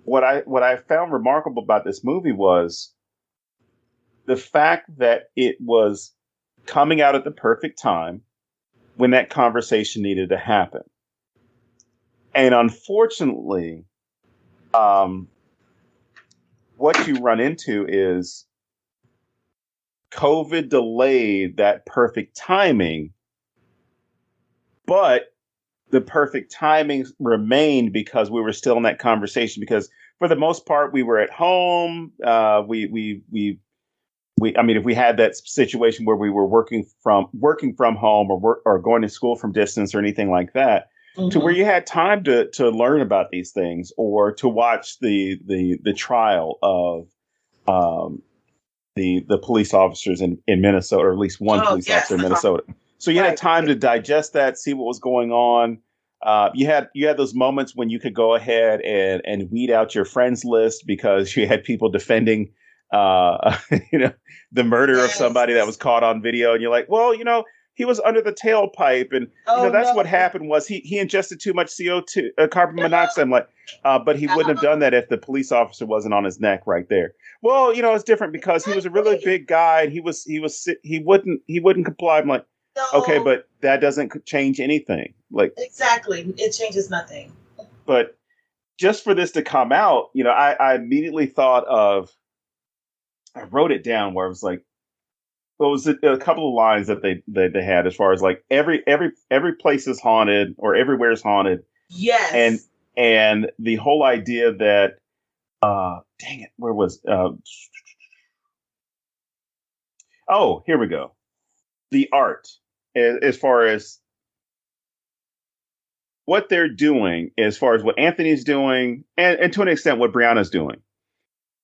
what I found remarkable about this movie was the fact that it was coming out at the perfect time when that conversation needed to happen. And unfortunately, what you run into is COVID delayed that perfect timing, but the perfect timing remained because we were still in that conversation. Because for the most part, we were at home. I mean, if we had that situation where we were working from home or going to school from distance or anything like that, to where you had time to learn about these things or to watch the trial of the police officers in Minnesota, or at least one police officer in Minnesota. So you had time to digest that, see what was going on. You had those moments when you could go ahead and weed out your friends list because you had people defending, the murder of somebody that was caught on video. And you're like, well, he was under the tailpipe, and that's what happened was he ingested too much CO2, carbon monoxide. I'm like, but he wouldn't have done that if the police officer wasn't on his neck right there. Well, it's different because he was a really big guy and he wouldn't comply. I'm like, okay, but that doesn't change anything. Like exactly, it changes nothing. But just for this to come out, I immediately thought of, I wrote it down where it was like, well, it was a couple of lines that they had as far as like every place is haunted or everywhere is haunted. Yes. And the whole idea that, dang it, where was, oh, here we go. The art, as far as what they're doing, as far as what Anthony's doing, and to an extent what Brianna's doing.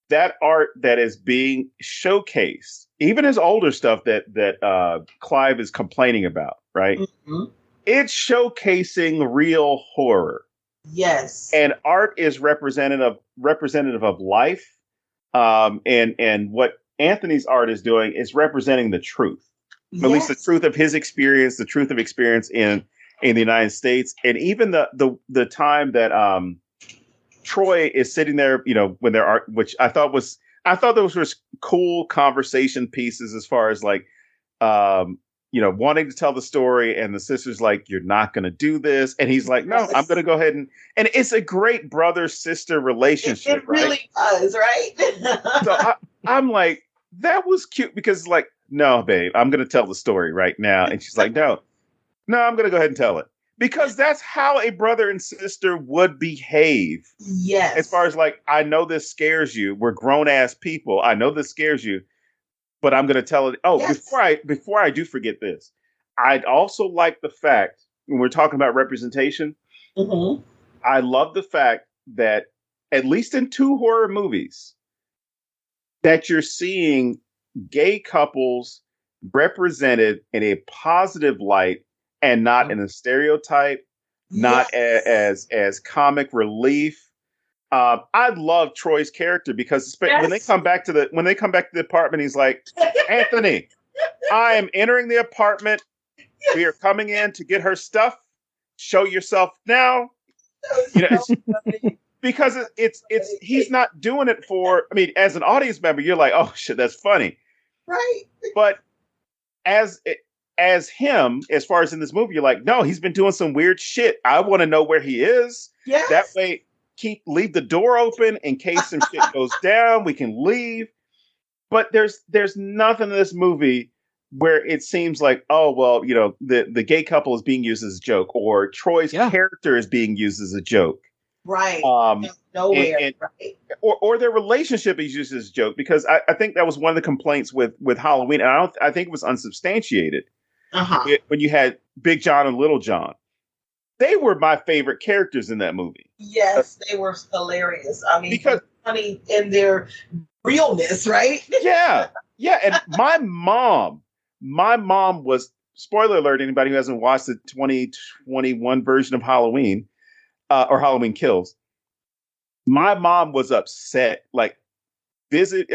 That art that is being showcased, even his older stuff that Clive is complaining about, right? Mm-hmm. It's showcasing real horror. Yes. And art is representative of life. And what Anthony's art is doing is representing the truth. Yes. At least the truth of his experience, the truth of experience in the United States. And even the time that Troy is sitting there, when there are, which I thought those were cool conversation pieces as far as like, wanting to tell the story, and the sister's like, "You're not going to do this," and he's like, "No, yes. I'm going to go ahead and it's a great brother-sister relationship." It really does, right? So I'm like, that was cute because like, no, babe, I'm going to tell the story right now, and she's like, no, I'm going to go ahead and tell it. Because that's how a brother and sister would behave. Yes. As far as like, I know this scares you. We're grown ass people. I know this scares you, but I'm going to tell it. Oh, yes. Before I do forget this, I'd also like the fact when we're talking about representation. Mm-hmm. I love the fact that at least in 2 horror movies that you're seeing gay couples represented in a positive light. And not in a stereotype, not as comic relief. I love Troy's character because when they come back to the apartment, he's like, "Anthony, I am entering the apartment. We are coming in to get her stuff. Show yourself now." Because it's he's not doing it for. I mean, as an audience member, you're like, "Oh shit, that's funny," right? But as him, as far as in this movie, you're like, no, he's been doing some weird shit. I want to know where he is. Yes. That way, leave the door open in case some shit goes down. We can leave. But there's nothing in this movie where it seems like, oh, well, the gay couple is being used as a joke, or Troy's character is being used as a joke. Right. Nowhere. Right. Or their relationship is used as a joke, because I think that was one of the complaints with Halloween, and I think it was unsubstantiated. Uh-huh. When you had Big John and Little John, they were my favorite characters in that movie. Yes, they were hilarious. I mean, because funny in their realness, right? Yeah. And my mom was, spoiler alert, anybody who hasn't watched the 2021 version of Halloween or Halloween Kills, my mom was upset, like physically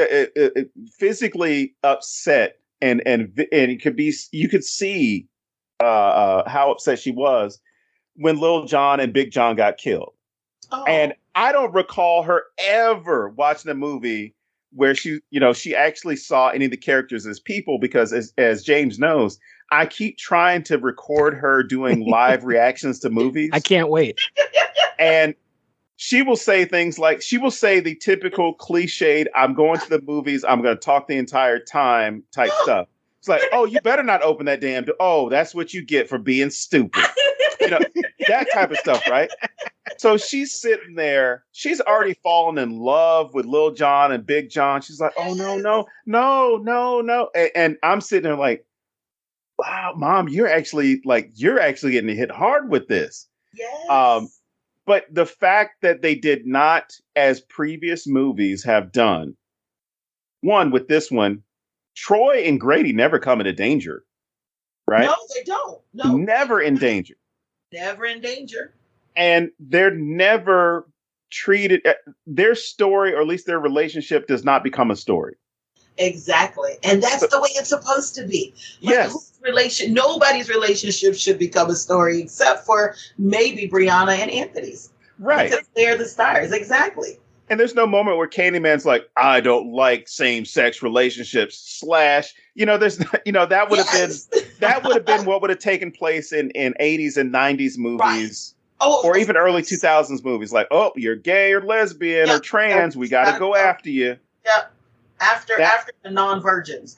upset. And it could be, you could see how upset she was when Little John and Big John got killed. Oh. And I don't recall her ever watching a movie where she actually saw any of the characters as people, because as James knows, I keep trying to record her doing live reactions to movies. I can't wait. And she will say things like, she will say the typical cliched, I'm going to the movies, I'm going to talk the entire time type stuff. It's like, oh, you better not open that damn door. Oh, that's what you get for being stupid. That type of stuff, right? So she's sitting there. She's already fallen in love with Lil John and Big John. She's like, oh, no. And I'm sitting there like, wow, Mom, you're actually getting hit hard with this. Yes. But the fact that they did not, as previous movies have done, one, with this one, Troy and Grady never come into danger, right? No, they don't. No. Never in danger. Never in danger. And they're never treated, their story, or at least their relationship, does not become a story. Exactly. And that's the way it's supposed to be. Yes. Nobody's relationship should become a story except for maybe Brianna and Anthony's. Right. Because they're the stars. Exactly. And there's no moment where Candyman's like, I don't like same-sex relationships / there's, that would have been what would have taken place in 80s and 90s movies. or even early 2000s movies like, oh, you're gay or lesbian or trans, we got to go after you. Yep. After the non-virgins.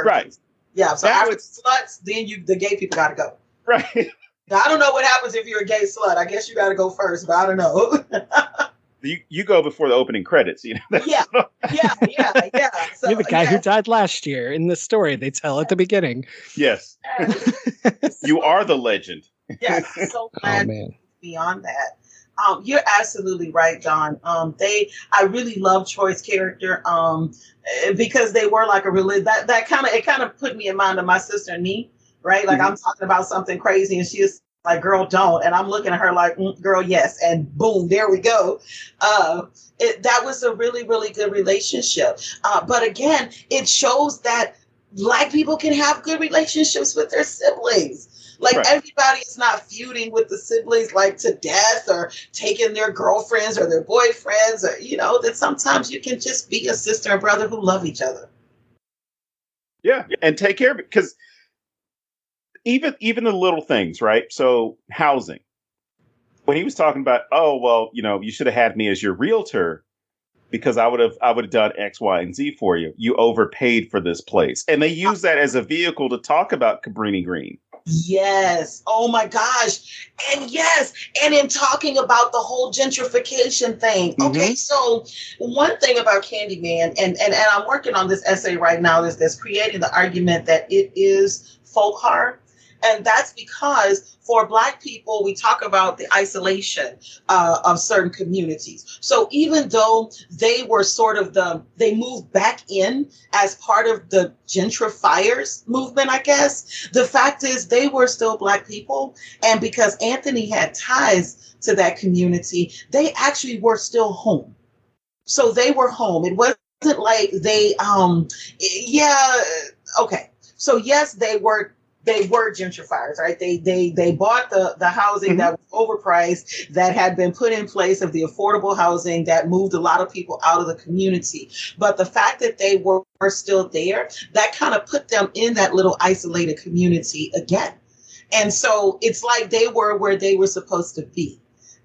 Right. Yeah. So after the sluts, then the gay people got to go. Right. Now, I don't know what happens if you're a gay slut. I guess you got to go first, but I don't know. You go before the opening credits, you know. Yeah. So, you're the guy who died last year in the story they tell at the beginning. Yes. You are the legend. Yes. So glad beyond that. You're absolutely right, John. I really love Troy's character because they were like a religion. That kind of put me in mind of my sister and me, right? Like I'm talking about something crazy, and she's like, "Girl, don't," and I'm looking at her like, "Girl, yes," and boom, there we go. That was a really, really good relationship. But again, it shows that Black people can have good relationships with their siblings. Like everybody is not feuding with the siblings like to death or taking their girlfriends or their boyfriends, or that sometimes you can just be a sister and brother who love each other. Yeah, and take care of it, because even the little things, right? So housing. When he was talking about, oh well, you should have had me as your realtor because I would have done X, Y, and Z for you. You overpaid for this place, and they use that as a vehicle to talk about Cabrini Green. Yes. Oh my gosh. And yes. And in talking about the whole gentrification thing. Okay. So one thing about Candyman, and I'm working on this essay right now, that's creating the argument that it is folk horror. And that's because for Black people, we talk about the isolation of certain communities. So even though they were they moved back in as part of the gentrifiers movement, I guess, the fact is they were still Black people. And because Anthony had ties to that community, they actually were still home. So they were home. It wasn't like they, okay. So yes, they were gentrifiers, right? They bought the housing that was overpriced, that had been put in place of the affordable housing that moved a lot of people out of the community. But the fact that they were still there, that kind of put them in that little isolated community again. And so it's like they were where they were supposed to be.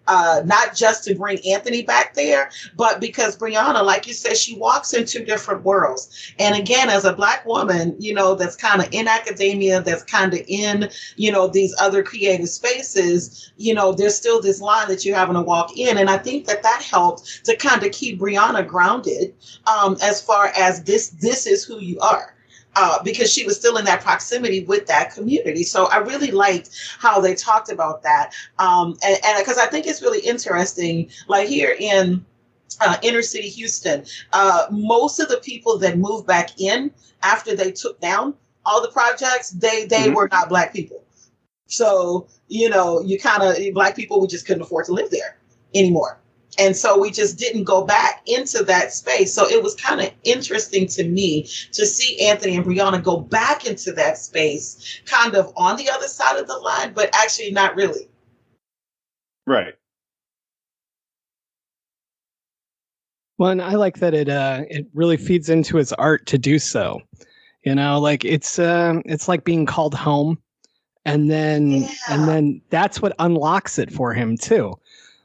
Not just to bring Anthony back there, but because Brianna, like you said, she walks in two different worlds. And again, as a Black woman, that's kind of in academia, that's kind of in, these other creative spaces, there's still this line that you're having to walk in. And I think that helped to kind of keep Brianna grounded as far as this is who you are. Because she was still in that proximity with that community. So I really liked how they talked about that. And because I think it's really interesting, like here in inner city Houston, most of the people that moved back in after they took down all the projects, they were not Black people. So, you kind of, Black people, we just couldn't afford to live there anymore. And so we just didn't go back into that space. So it was kind of interesting to me to see Anthony and Brianna go back into that space, kind of on the other side of the line, but actually not really. Right. Well, and I like that it really feeds into his art to do so. Like it's like being called home, and then that's what unlocks it for him too.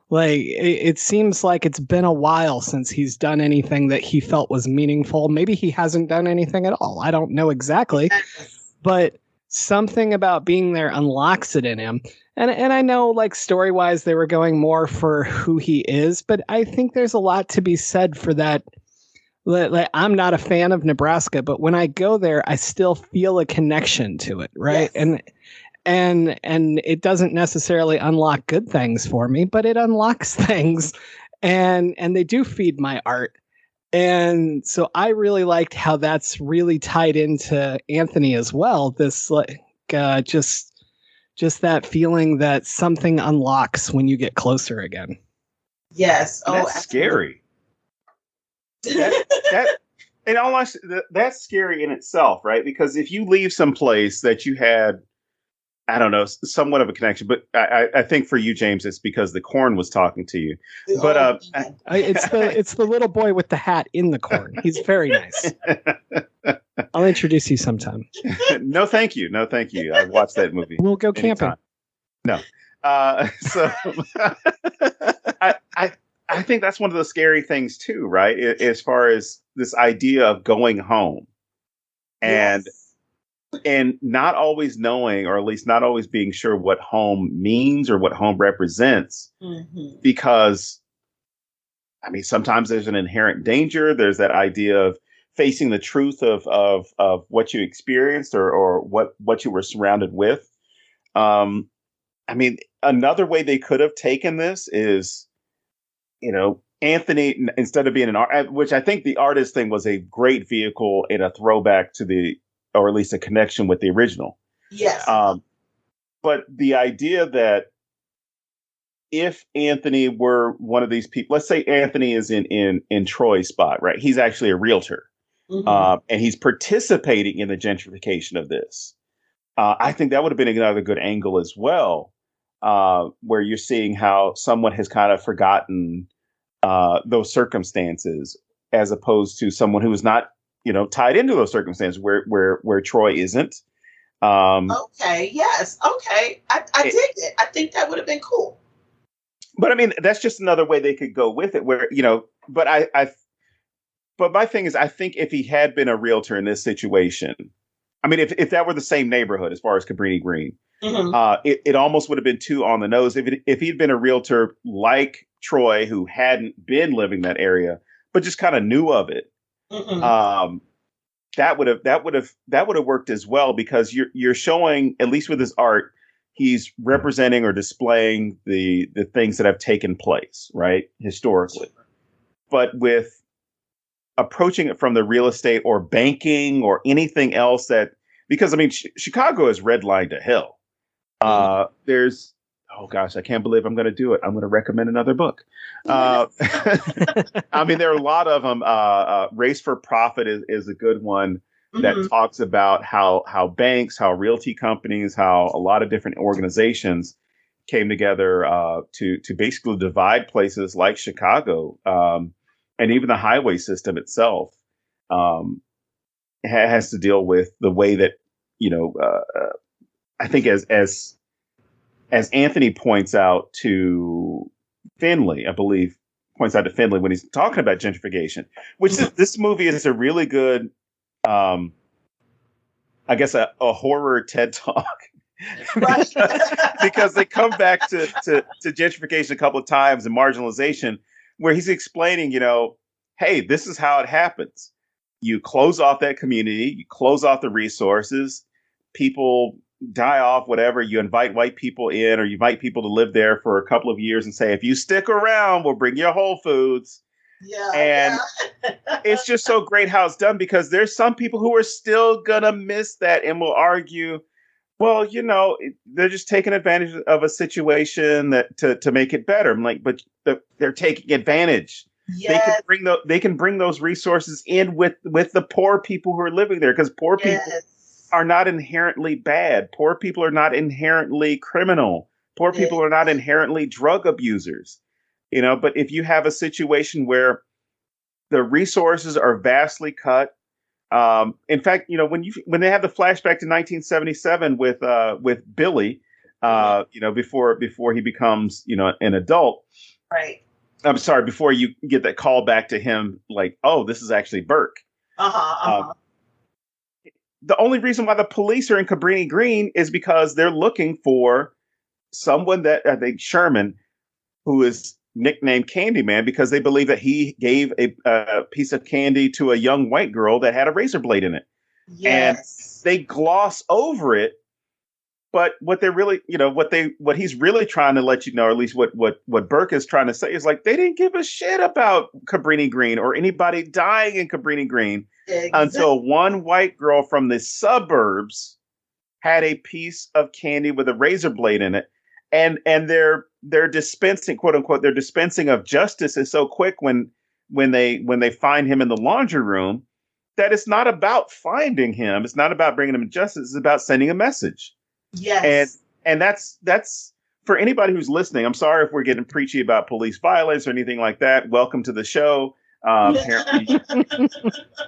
Like, it seems like it's been a while since he's done anything that he felt was meaningful. Maybe he hasn't done anything at all. I don't know exactly. But something about being there unlocks it in him. And I know, like, story-wise, they were going more for who he is. But I think there's a lot to be said for that. Like, I'm not a fan of Nebraska, but when I go there, I still feel a connection to it, right? Yes. And it doesn't necessarily unlock good things for me, but it unlocks things, and they do feed my art. And so I really liked how that's really tied into Anthony as well. This just that feeling that something unlocks when you get closer again. Yes. That's scary. That in all honesty, that's scary in itself, right? Because if you leave some place that you had, I don't know, somewhat of a connection, but I think for you, James, it's because the corn was talking to you. But it's the little boy with the hat in the corn. He's very nice. I'll introduce you sometime. No, thank you. I watched that movie. We'll go camping. No, So I think that's one of the scary things too, right? As far as this idea of going home and Yes. and not always knowing, or at least not always being sure what home means or what home represents, Mm-hmm. because I mean, sometimes there's an inherent danger. There's that idea of facing the truth of what you experienced or what you were surrounded with. Um, I mean, another way they could have taken this is, Anthony, instead of being an art, which I think the artist thing was a great vehicle and a throwback to or at least a connection with the original. Yes. But the idea that if Anthony were one of these people, let's say Anthony is in Troy's spot, right? He's actually a realtor, and he's participating in the gentrification of this. I think that would have been another good angle as well, where you're seeing how someone has kind of forgotten those circumstances, as opposed to someone who is not, tied into those circumstances where Troy isn't. Okay. Yes. Okay. I dig it. I think that would have been cool. But I mean, that's just another way they could go with it where, but but my thing is, I think if he had been a realtor in this situation, I mean, if that were the same neighborhood as far as Cabrini Green, it almost would have been too on the nose. If he'd been a realtor like Troy, who hadn't been living that area, but just kind of knew of it, that would have worked as well, because you're showing, at least with his art, he's representing or displaying the things that have taken place, right, historically. But with approaching it from the real estate or banking or anything else because I mean, Chicago is redlined to hell. There's, oh gosh, I can't believe I'm going to do it. I'm going to recommend another book. I mean, there are a lot of them. Race for Profit is a good one that talks about how banks, how realty companies, how a lot of different organizations came together to basically divide places like Chicago, and even the highway system itself has to deal with the way that I think as Anthony points out to Finley, I believe points out to Finley when he's talking about gentrification, which this movie is a really good. I guess a horror TED talk, because they come back to gentrification a couple of times and marginalization, where he's explaining, hey, this is how it happens. You close off that community, you close off the resources, people die off, whatever. You invite white people in, or you invite people to live there for a couple of years and say, if you stick around, we'll bring you Whole Foods. Yeah, and it's just so great how it's done, because there's some people who are still gonna miss that and will argue, well, they're just taking advantage of a situation that to make it better. I'm like, but they're taking advantage. Yes. They can bring those resources in with the poor people who are living there, because poor people are not inherently bad. Poor people are not inherently criminal. Poor people are not inherently drug abusers. But if you have a situation where the resources are vastly cut, in fact, when they have the flashback to 1977 with Billy, before he becomes, an adult, right? I'm sorry, before you get that call back to him, like, oh, this is actually Burke. The only reason why the police are in Cabrini Green is because they're looking for someone that I think Sherman, who is nicknamed Candyman, because they believe that he gave a piece of candy to a young white girl that had a razor blade in it. Yes. And they gloss over it. But what they're really, what he's really trying to let you know, or at least what Burke is trying to say, is like, they didn't give a shit about Cabrini Green or anybody dying in Cabrini Green until one white girl from the suburbs had a piece of candy with a razor blade in it. And their dispensing, quote unquote, their dispensing of justice is so quick when they find him in the laundry room, that it's not about finding him. It's not about bringing him to justice. It's about sending a message. Yes. And that's for anybody who's listening. I'm sorry if we're getting preachy about police violence or anything like that. Welcome to the show. Apparently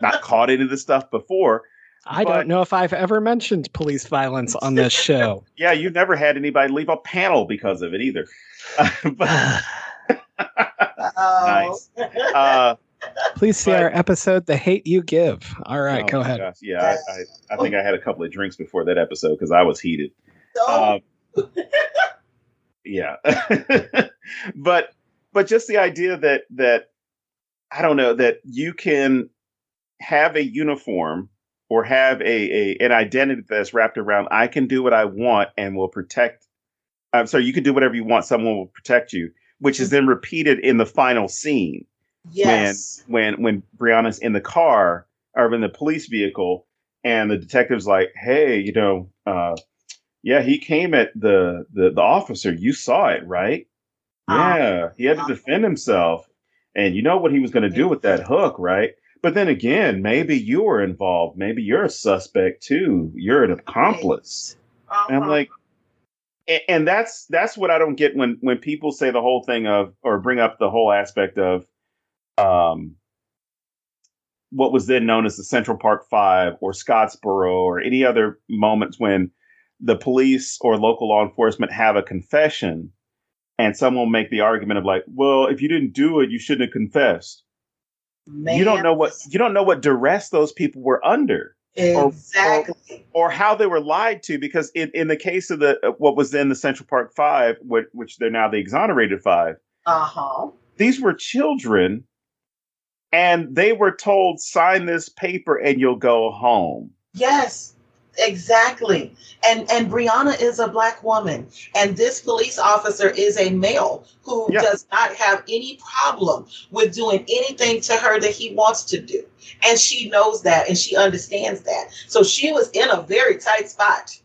not caught into this stuff before. I don't know if I've ever mentioned police violence on this show. Yeah, you've never had anybody leave a panel because of it either. Nice. Please see our episode, The Hate You Give. All right, go ahead. Gosh. Yeah, I think I had a couple of drinks before that episode because I was heated. Yeah. But just the idea that I don't know, that you can have a uniform or have an identity that's wrapped around, I can do what I want and will protect. I'm sorry, you can do whatever you want, someone will protect you, which is then repeated in the final scene. Yes. When Brianna's in the car or in the police vehicle and the detective's like, hey, yeah, he came at the officer. You saw it, right? Yeah, he had to defend himself. And you know what he was going to do with that hook, right? But then again, maybe you were involved. Maybe you're a suspect too. You're an accomplice. And I'm like, and that's what I don't get when people say the whole thing of, or bring up the whole aspect of what was then known as the Central Park Five or Scottsboro or any other moments when the police or local law enforcement have a confession and someone will make the argument of like, well, if you didn't do it, you shouldn't have confessed. Man. You don't know what duress those people were under. Exactly. Or how they were lied to, because in the case of what was then the Central Park Five, which they're now the Exonerated Five, these were children, and they were told, sign this paper and you'll go home. Yes, exactly. And Brianna is a Black woman, and this police officer is a male who does not have any problem with doing anything to her that he wants to do. And she knows that, and she understands that. So she was in a very tight spot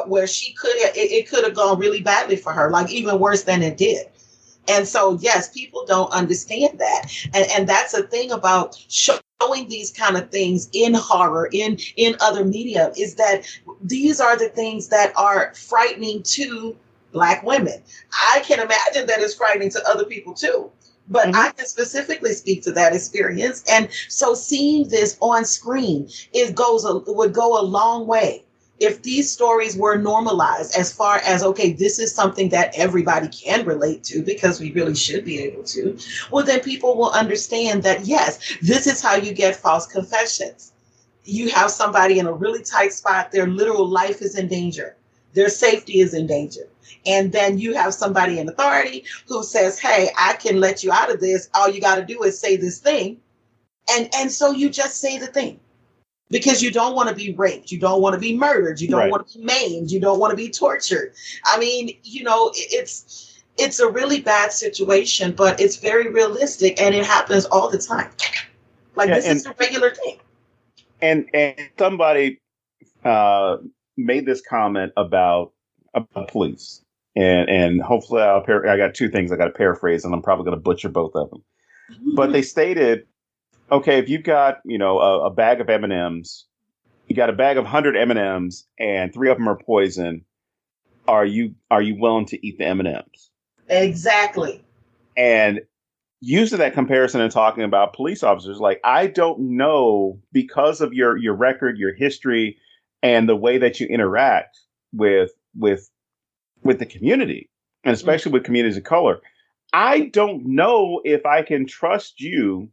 where it could have gone really badly for her, like even worse than it did. And so, yes, people don't understand that. And that's a thing about showing these kind of things in horror, in other media, is that these are the things that are frightening to Black women. I can imagine that it's frightening to other people too. But I can specifically speak to that experience. And so seeing this on screen would go a long way. If these stories were normalized as far as, okay, this is something that everybody can relate to, because we really should be able to, well, then people will understand that, yes, this is how you get false confessions. You have somebody in a really tight spot, their literal life is in danger. Their safety is in danger. And then you have somebody in authority who says, hey, I can let you out of this. All you got to do is say this thing. And so you just say the thing. Because you don't want to be raped. You don't want to be murdered. You don't want to be maimed. You don't want to be tortured. I mean, it's a really bad situation, but it's very realistic, and it happens all the time. This is a regular thing. And somebody made this comment about police, and hopefully I got two things I got to paraphrase, and I'm probably going to butcher both of them. But they stated, okay, if you've got, a bag of M&Ms, you got a bag of 100 M&Ms and 3 of them are poison, are you willing to eat the M&Ms? Exactly. And using that comparison and talking about police officers, like, I don't know, because of your record, your history, and the way that you interact with the community, and especially with communities of color, I don't know if I can trust you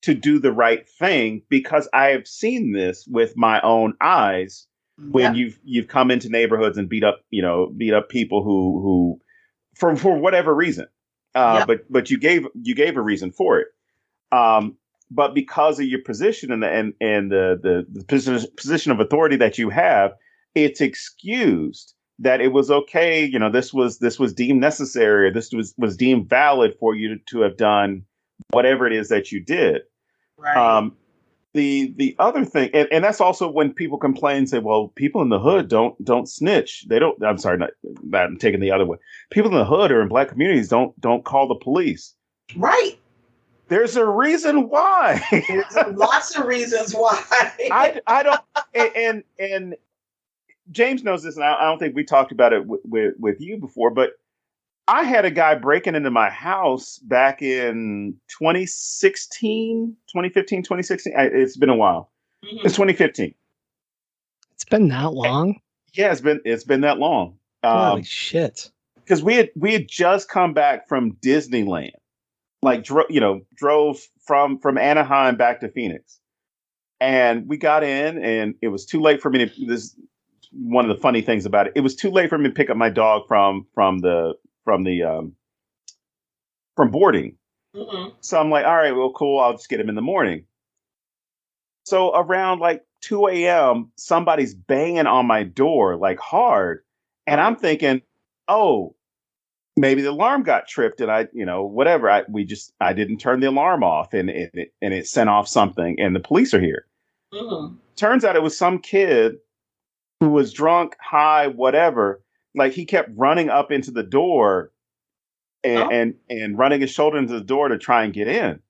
to do the right thing, because I have seen this with my own eyes when you've come into neighborhoods and beat up people who for whatever reason. But you gave a reason for it. But because of your position and the position of authority that you have, it's excused that it was okay. This was deemed necessary. Or this was deemed valid for you to have done whatever it is that you did. Right. The other thing, and that's also when people complain, say, well, people in the hood don't snitch. They don't. I'm sorry, I'm taking the other way. People in the hood or in Black communities don't call the police. Right. There's a reason why. There's lots of reasons why. I don't. And James knows this, and I don't think we talked about it with you before, but I had a guy breaking into my house back in 2015, 2016. It's been a while. Mm-hmm. It's 2015. It's been that long? Yeah, it's been that long. Holy shit. Because we had just come back from Disneyland. Like drove from Anaheim back to Phoenix. And we got in and it was too late for me to this one of the funny things about it. It was too late for me to pick up my dog from boarding. Mm-hmm. So I'm like, all right, well, cool. I'll just get him in the morning. So around like 2 a.m., somebody's banging on my door like hard. And I'm thinking, oh, maybe the alarm got tripped and whatever. I didn't turn the alarm off and it sent off something and the police are here. Mm-hmm. Turns out it was some kid who was drunk, high, whatever. Like he kept running up into the door and running his shoulder into the door to try and get in.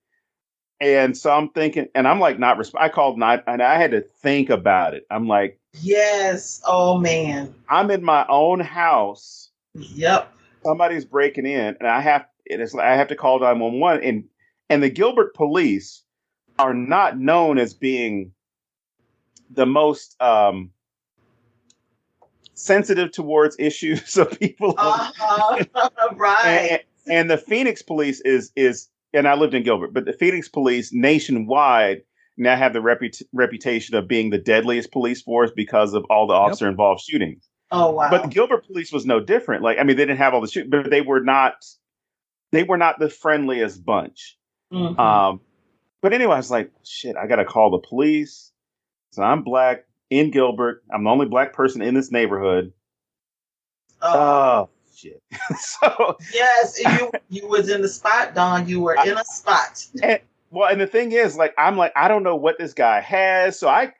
And so I'm thinking, and I'm like, I called and I had to think about it. I'm like, yes. Oh man. I'm in my own house. Yep. Somebody's breaking in and I have to call 911 and the Gilbert police are not known as being the most sensitive towards issues of people. Right. And the Phoenix police is and I lived in Gilbert, but the Phoenix police nationwide now have the reputation of being the deadliest police force because of all the officer involved shootings. Oh wow! But the Gilbert police was no different. Like, I mean, they didn't have all the shoot, but they were not the friendliest bunch. Mm-hmm. But anyway, I was like, shit, I got to call the police. So I'm black in Gilbert. I'm the only black person in this neighborhood. Oh shit! So yes, you was in the spot, Don. You were in a spot. And the thing is, like, I'm like, I don't know what this guy has. So I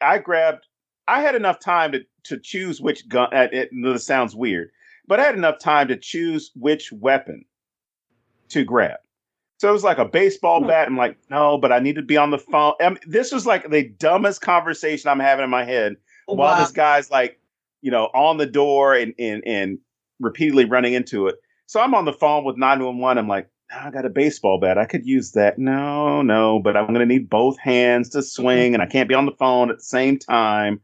had enough time to choose which gun. This sounds weird, but I had enough time to choose which weapon to grab. So it was like a baseball bat. I'm like, no, but I need to be on the phone. This was like the dumbest conversation I'm having in my head while this guy's like, on the door and repeatedly running into it. So I'm on the phone with 911. I'm like, I got a baseball bat. I could use that. No, but I'm going to need both hands to swing and I can't be on the phone at the same time.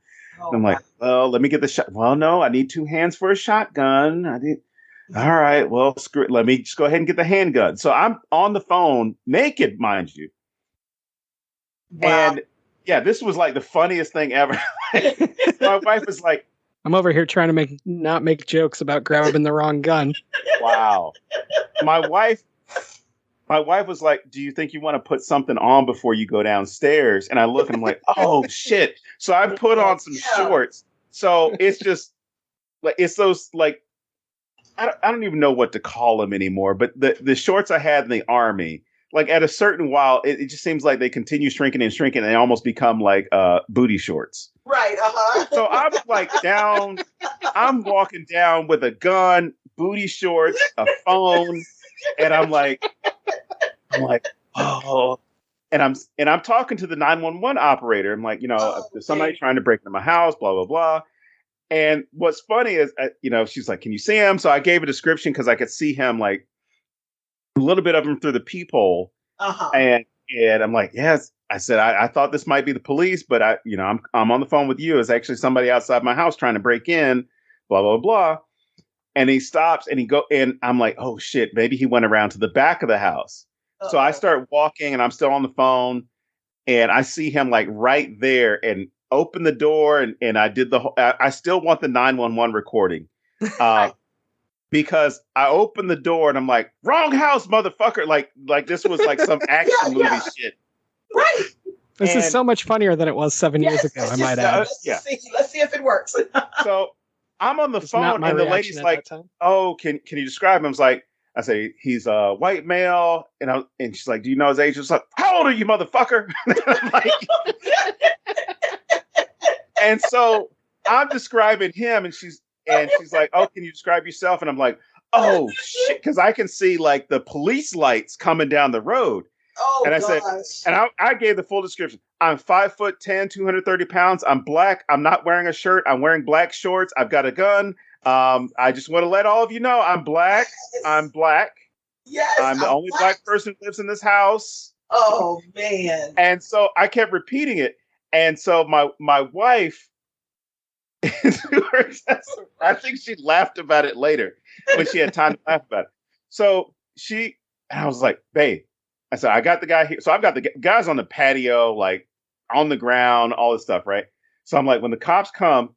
I'm like, well, let me get the shot. Well, no, I need two hands for a shotgun. All right, well, screw it. Let me just go ahead and get the handgun. So I'm on the phone, naked, mind you. Wow. And yeah, this was like the funniest thing ever. My wife was like, I'm over here trying to not make jokes about grabbing the wrong gun. Wow. My wife was like, do you think you want to put something on before you go downstairs? And I look and I'm like, oh shit. So I put on some shorts. So it's just like, it's those like, I don't even know what to call them anymore, but the shorts I had in the Army, like at a certain while, it just seems like they continue shrinking and shrinking and they almost become like booty shorts. Right. Uh-huh. So I'm like I'm walking down with a gun, booty shorts, a phone, and I'm like, oh, and I'm talking to the 911 operator. I'm like, there's somebody trying to break into my house, blah, blah, blah. And what's funny is, she's like, can you see him? So I gave a description because I could see him, like a little bit of him through the peephole. Uh-huh. And I'm like, yes. I said, I thought this might be the police, but I'm on the phone with you. It's actually somebody outside my house trying to break in, blah, blah, blah. And he stops and I'm like, oh shit, maybe he went around to the back of the house. Uh-oh. So I start walking and I'm still on the phone and I see him like right there and open the door and I did I still want the 911 recording because I opened the door and I'm like, wrong house, motherfucker. Like this was like some action movie shit. Right. This is so much funnier than it was 7 years ago, I might add. Let's see if it works. So I'm on the phone and the lady's like, oh, can you describe him? I say, he's a white male. And she's like, do you know his age? She's like, how old are you, motherfucker? I'm like, and so I'm describing him and she's like, oh, can you describe yourself? And I'm like, oh shit. Cause I can see like the police lights coming down the road. Oh, and I gosh. said, and I gave the full description. I'm 5'10", 230 pounds. I'm black. I'm not wearing a shirt. I'm wearing black shorts. I've got a gun. I just want to let all of you know I'm black. Yes. I'm black. Yes. I'm the only black person who lives in this house. Oh man. And so I kept repeating it. And so my wife I think she laughed about it later when she had time to laugh about it. So I was like, babe, I said, I got the guy here. So I've got the guys on the patio, like on the ground, all this stuff, right? So I'm like, when the cops come,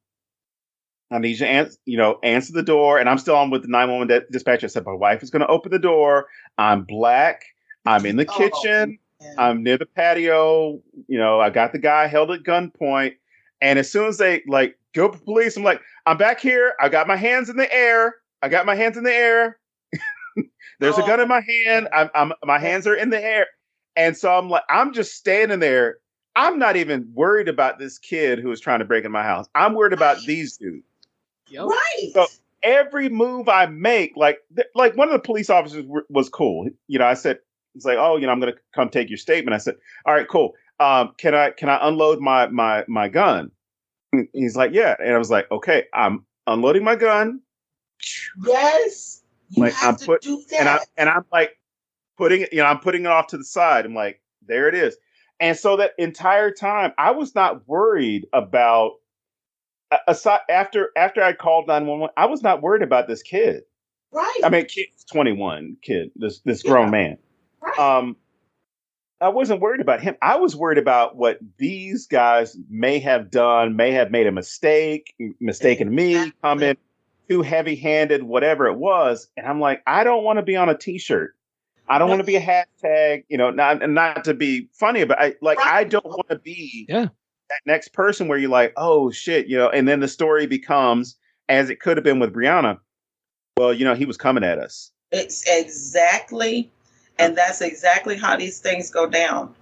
I need you to answer the door. And I'm still on with the 911 dispatcher. I said, my wife is going to open the door. I'm black. I'm in the kitchen. I'm near the patio. I got the guy held at gunpoint. And as soon as they like go to police, I'm like, I'm back here. I got my hands in the air. There's a gun in my hand. My hands are in the air. And so I'm like, I'm just standing there. I'm not even worried about this kid who was trying to break in my house. I'm worried about these dudes. Yep. Right. So every move I make, like one of the police officers was cool. I said, it's like, oh, I'm going to come take your statement. I said, all right, cool. Can I unload my gun? And he's like, yeah. And I was like, okay, I'm unloading my gun. Yes. You have to do that. And I'm like putting it, I'm putting it off to the side. I'm like, there it is. And so that entire time I was not worried about aside after I called 911, I was not worried about this kid. Right. I mean, kid's 21, this grown man. Right. I wasn't worried about him. I was worried about what these guys may have done, may have made a mistaken me, come in too heavy-handed, whatever it was. And I'm like, I don't want to be on a T-shirt. I don't want to be a hashtag, not to be funny, but I don't want to be that next person where you're like, oh shit, and then the story becomes, as it could have been with Brianna, well, he was coming at us. It's exactly. And that's exactly how these things go down.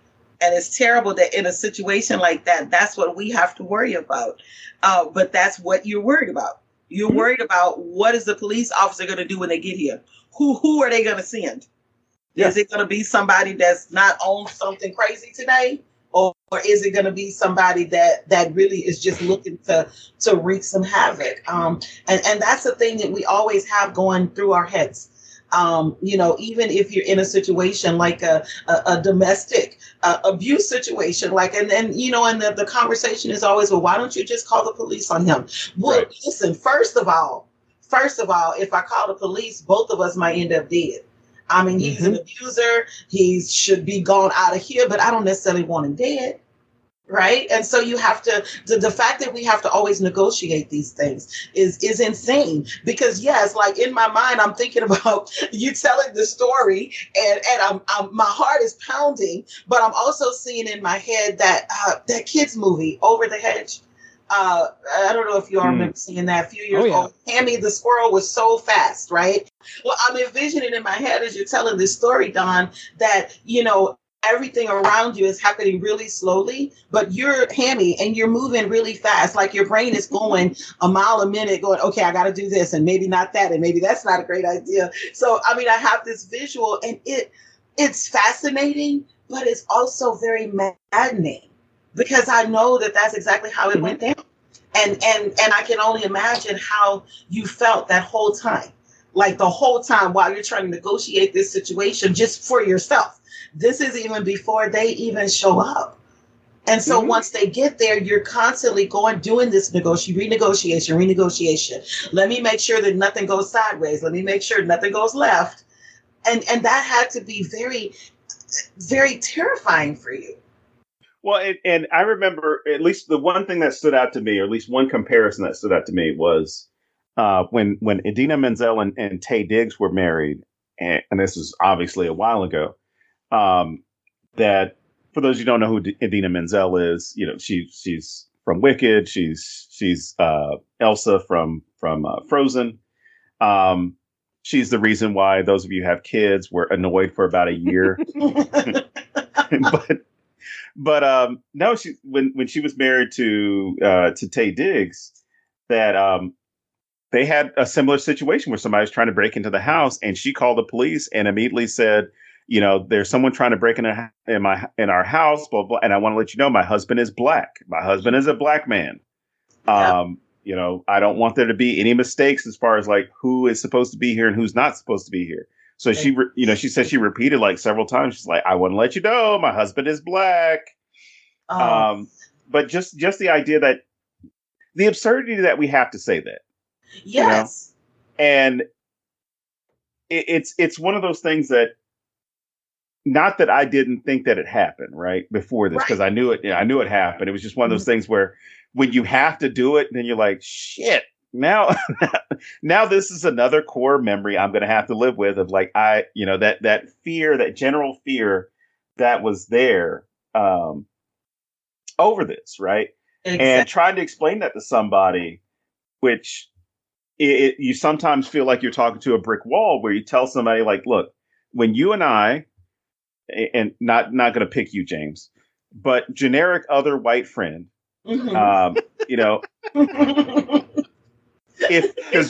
And it's terrible that in a situation like that, that's what we have to worry about. But that's what you're worried about. You're worried about what is the police officer going to do when they get here? Who are they going to send? Yeah. Is it going to be somebody that's not on something crazy today? Or is it going to be somebody that really is just looking to wreak some havoc? And that's the thing that we always have going through our heads. Even if you're in a situation like a domestic abuse situation, and the conversation is always, well, why don't you just call the police on him? Well, right. Listen, first of all, if I call the police, both of us might end up dead. I mean, he's an abuser. He should be gone out of here, but I don't necessarily want him dead. Right. And so you have to, the fact that we have to always negotiate these things is insane, because yes, like in my mind, I'm thinking about you telling the story and I'm my heart is pounding, but I'm also seeing in my head that kids movie Over the Hedge. I don't know if you all remember seeing that a few years ago. Hammy the squirrel was so fast, right? Well, I'm envisioning in my head as you're telling this story, Don, that, everything around you is happening really slowly, but you're Hammy and you're moving really fast. Like your brain is going a mile a minute going, okay, I got to do this and maybe not that. And maybe that's not a great idea. So, I mean, I have this visual and it's fascinating, but it's also very maddening because I know that that's exactly how it went down. And I can only imagine how you felt that whole time, like the whole time while you're trying to negotiate this situation just for yourself. This is even before they even show up. And so once they get there, you're constantly doing this renegotiation. Let me make sure that nothing goes sideways. Let me make sure nothing goes left. And that had to be very, very terrifying for you. Well, and I remember at least the one thing that stood out to me, or at least one comparison that stood out to me was when Idina Menzel and Taye Diggs were married. And this was obviously a while ago. That for those who don't know who Idina Menzel is, she's from Wicked. She's Elsa from Frozen. She's the reason why those of you who have kids were annoyed for about a year. but no, when she was married to Taye Diggs, that they had a similar situation where somebody was trying to break into the house, and she called the police and immediately said, there's someone trying to break in our house, blah, blah, and I want to let you know my husband is black. My husband is a black man. Yeah. I don't want there to be any mistakes as far as like who is supposed to be here and who's not supposed to be here. So she said she repeated like several times. She's like, I want to let you know my husband is black. But just the idea that the absurdity that we have to say that. Yes. You know? And it's one of those things that, not that I didn't think that it happened right before this, because I knew it. I knew it happened. It was just one of those things where when you have to do it, then you're like, shit. Now this is another core memory I'm going to have to live with of like, that fear, that general fear that was there over this. Right. Exactly. And trying to explain that to somebody, which you sometimes feel like you're talking to a brick wall, where you tell somebody like, look, when you and I, and not going to pick you, James, but generic other white friend, because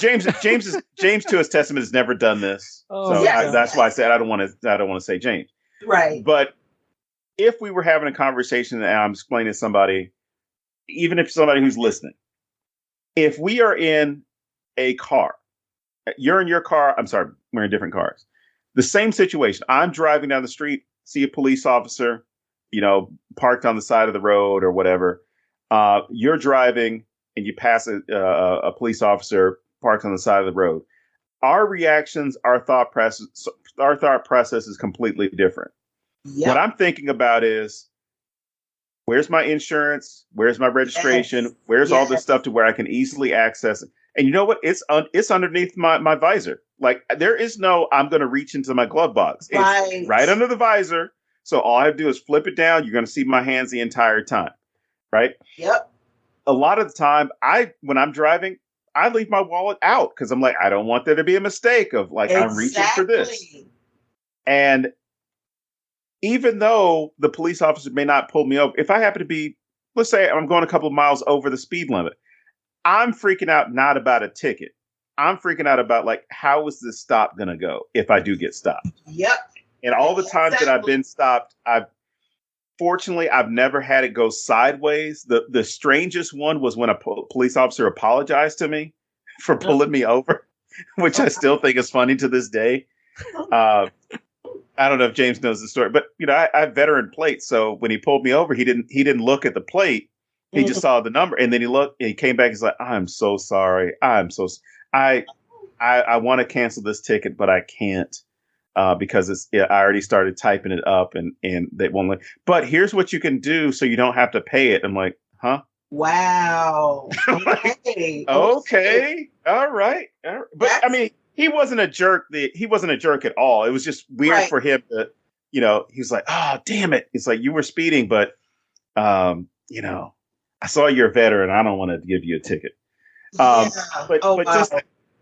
James to his testament has never done this, that's why I said I don't want to say James, right? But if we were having a conversation and I'm explaining to somebody, even if somebody who's listening, if we are in a car, you're in your car, I'm sorry, we're in different cars. The same situation. I'm driving down the street, see a police officer, parked on the side of the road or whatever. You're driving and you pass a police officer parked on the side of the road. Our reactions, our thought process is completely different. Yep. What I'm thinking about is, where's my insurance? Where's my registration? Yes. Where's all this stuff to where I can easily access it? And you know what? It's underneath my visor. Like, there is no, I'm going to reach into my glove box. It's right under the visor. So all I have to do is flip it down. You're going to see my hands the entire time. Right? Yep. A lot of the time, when I'm driving, I leave my wallet out because I'm like, I don't want there to be a mistake of like, I'm reaching for this. And even though the police officer may not pull me over, if I happen to be, let's say I'm going a couple of miles over the speed limit, I'm freaking out not about a ticket. I'm freaking out about like, how is this stop going to go if I do get stopped? Yep. And all the times that I've been stopped, fortunately, I've never had it go sideways. The strangest one was when a police officer apologized to me for pulling me over, which I still think is funny to this day. I don't know if James knows the story, but I have veteran plates. So when he pulled me over, he didn't look at the plate. He just saw the number, and then he looked and he came back. He's like, I'm so sorry. I want to cancel this ticket, but I can't. Because I already started typing it up and they won't let. But here's what you can do so you don't have to pay it. I'm like, huh? Wow. Okay. Okay. All right. But I mean, he wasn't a jerk. He wasn't a jerk at all. It was just weird for him to, he was like, oh, damn it. It's like, you were speeding, but, I saw you're a veteran. I don't want to give you a ticket. But just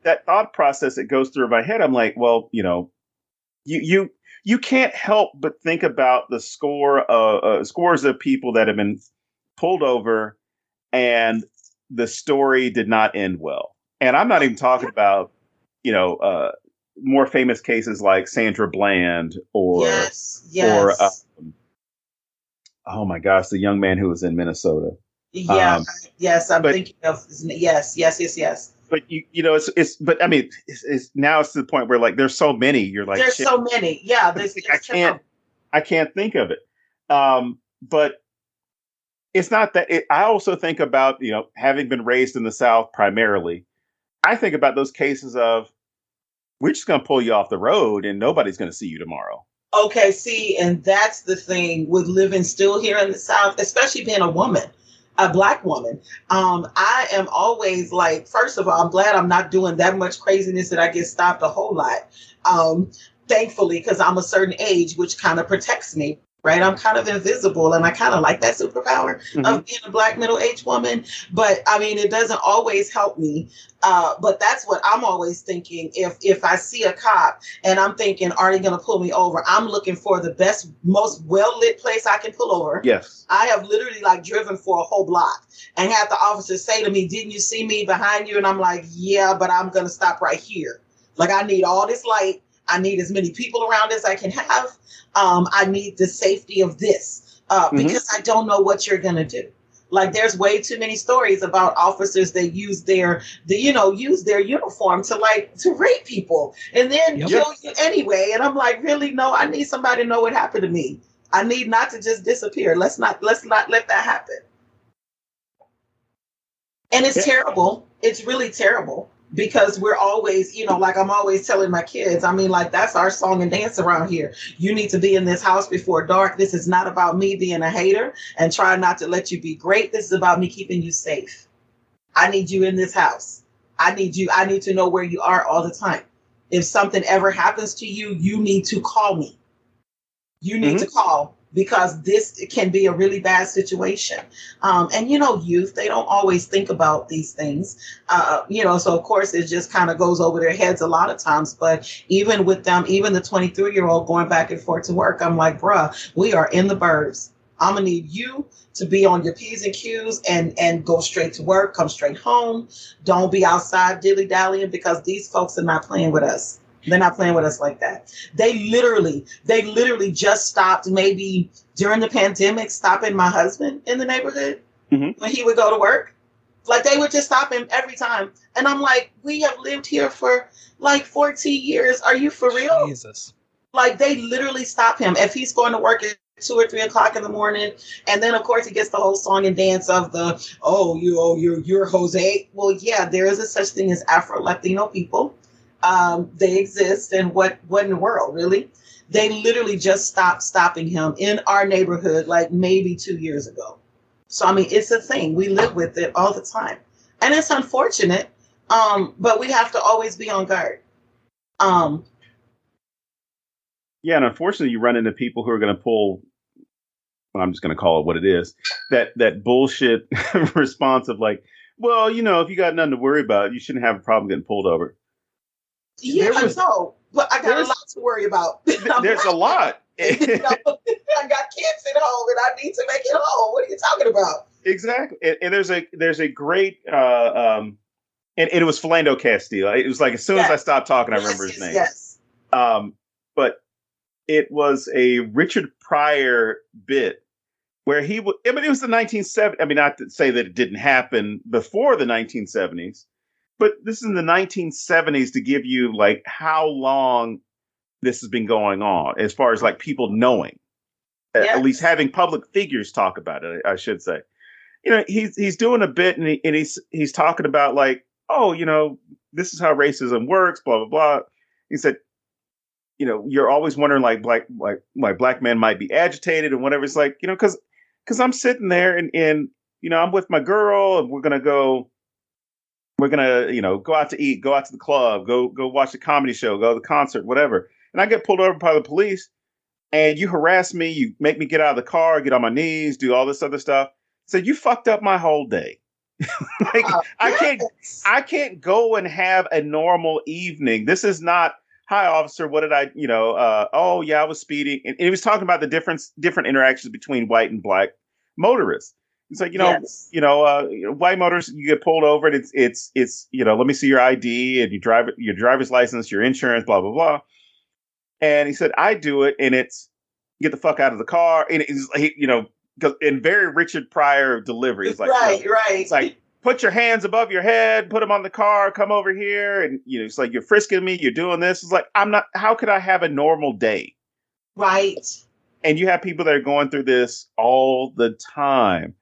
that thought process that goes through my head, I'm like, well, you can't help but think about the scores of people that have been pulled over and the story did not end well. And I'm not even talking about, more famous cases like Sandra Bland or oh my gosh, the young man who was in Minnesota. Yeah. I'm thinking of, yes. But but I mean, it's now it's to the point where like there's so many. You're like, there's so many. Yeah, I can't think of it. But it's not that. I also think about having been raised in the South primarily. I think about those cases of, we're just going to pull you off the road and nobody's going to see you tomorrow. Okay, see, and that's the thing with living still here in the South, especially being a woman. A Black woman. I am always like, first of all, I'm glad I'm not doing that much craziness that I get stopped a whole lot. Thankfully, because I'm a certain age, which kind of protects me, right? I'm kind of invisible, and I kind of like that superpower of being a Black middle-aged woman. But I mean, it doesn't always help me. But that's what I'm always thinking. If I see a cop and I'm thinking, are they going to pull me over? I'm looking for the best, most well-lit place I can pull over. Yes. I have literally driven for a whole block and had the officer say to me, didn't you see me behind you? And I'm like, yeah, but I'm going to stop right here. Like, I need all this light. I need as many people around as I can have. I need the safety of this because I don't know what you're going to do. Like, there's way too many stories about officers that use their uniform to rape people and then kill you anyway. And I'm like, really? No, I need somebody to know what happened to me. I need not to just disappear. Let's not let that happen. And it's terrible. It's really terrible because we're always, like I'm always telling my kids, I mean, like that's our song and dance around here. You need to be in this house before dark. This is not about me being a hater and trying not to let you be great. This is about me keeping you safe. I need you in this house. I need to know where you are all the time. If something ever happens to you, you need to call me. You need to call because this can be a really bad situation. And, youth, they don't always think about these things, so of course it just kind of goes over their heads a lot of times. But even with them, even the 23-year-old going back and forth to work, I'm like, bruh, we are in the burbs. I'm going to need you to be on your P's and Q's and go straight to work, come straight home. Don't be outside dilly-dallying because these folks are not playing with us. They're not playing with us like that. They literally just stopped maybe during the pandemic, stopping my husband in the neighborhood when he would go to work. Like they would just stop him every time. And I'm like, we have lived here for like 14 years. Are you for real? Jesus. Like they literally stop him if he's going to work at 2 or 3 o'clock in the morning. And then of course he gets the whole song and dance of you're Jose. Well, yeah, there is a such thing as Afro-Latino people. They exist, and what in the world, really? They literally just stopping him in our neighborhood like maybe 2 years ago. So, I mean, it's a thing. We live with it all the time. And it's unfortunate, but we have to always be on guard. Yeah, and unfortunately, you run into people who are going to pull, well, I'm just going to call it what it is, that bullshit response of like, well, if you got nothing to worry about, you shouldn't have a problem getting pulled over. Yeah, I know, but I got a lot to worry about. There's a lot. I got kids at home, and I need to make it home. What are you talking about? Exactly, and there's a great and it was Philando Castile. It was like as soon as I stopped talking, I remember his name. Yes. But it was a Richard Pryor bit where he would. I mean, it was the 1970s. I mean, not to say that it didn't happen before the 1970s. But this is in the 1970s to give you like how long this has been going on as far as like people knowing, at least having public figures talk about it, I should say. He's doing a bit and he's talking about like, this is how racism works, blah, blah, blah. He said, you're always wondering like black men might be agitated and whatever. It's like, because I'm sitting there and I'm with my girl and we're going to, go out to eat, go out to the club, go watch the comedy show, go to the concert, whatever. And I get pulled over by the police and you harass me. You make me get out of the car, get on my knees, do all this other stuff. So you fucked up my whole day. I can't go and have a normal evening. This is not, hi officer, what did I, I was speeding. And he was talking about the different interactions between white and black motorists. It's like, white motorists, you get pulled over and it's let me see your ID and your driver's license, your insurance, blah, blah, blah. And he said, I do it. And it's get the fuck out of the car. And it's because in very Richard Pryor delivery, it's like, right. It's like, put your hands above your head, put them on the car, come over here. And, it's like, you're frisking me. You're doing this. It's like, how could I have a normal day? Right. And you have people that are going through this all the time.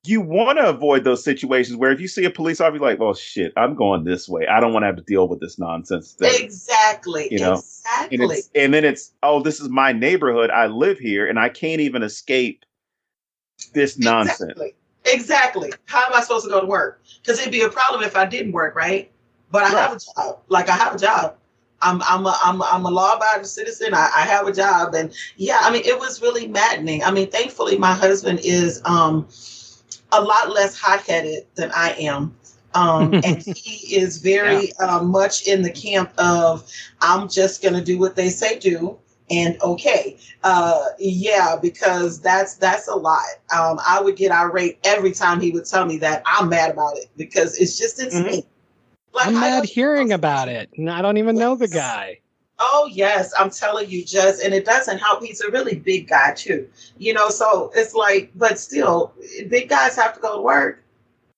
You want to avoid those situations where if you see a police officer, you're like, oh shit, I'm going this way. I don't want to have to deal with this nonsense thing. Exactly. Exactly. And then it's, oh, this is my neighborhood. I live here and I can't even escape this nonsense. Exactly. How am I supposed to go to work? Because it'd be a problem if I didn't work, right? But I have a job. Like I have a job. I'm a law-abiding citizen. I have a job. And yeah, I mean, it was really maddening. I mean, thankfully, my husband is a lot less hot-headed than I am. And he is very much in the camp of, I'm just going to do what they say do. And okay. Because that's a lot. I would get irate every time he would tell me that. I'm mad about it because it's just insane. Mm-hmm. Like, I'm mad hearing about it. And I don't even know the guy. Oh, yes. I'm telling you, and it doesn't help. He's a really big guy, too. So it's like, but still, big guys have to go to work.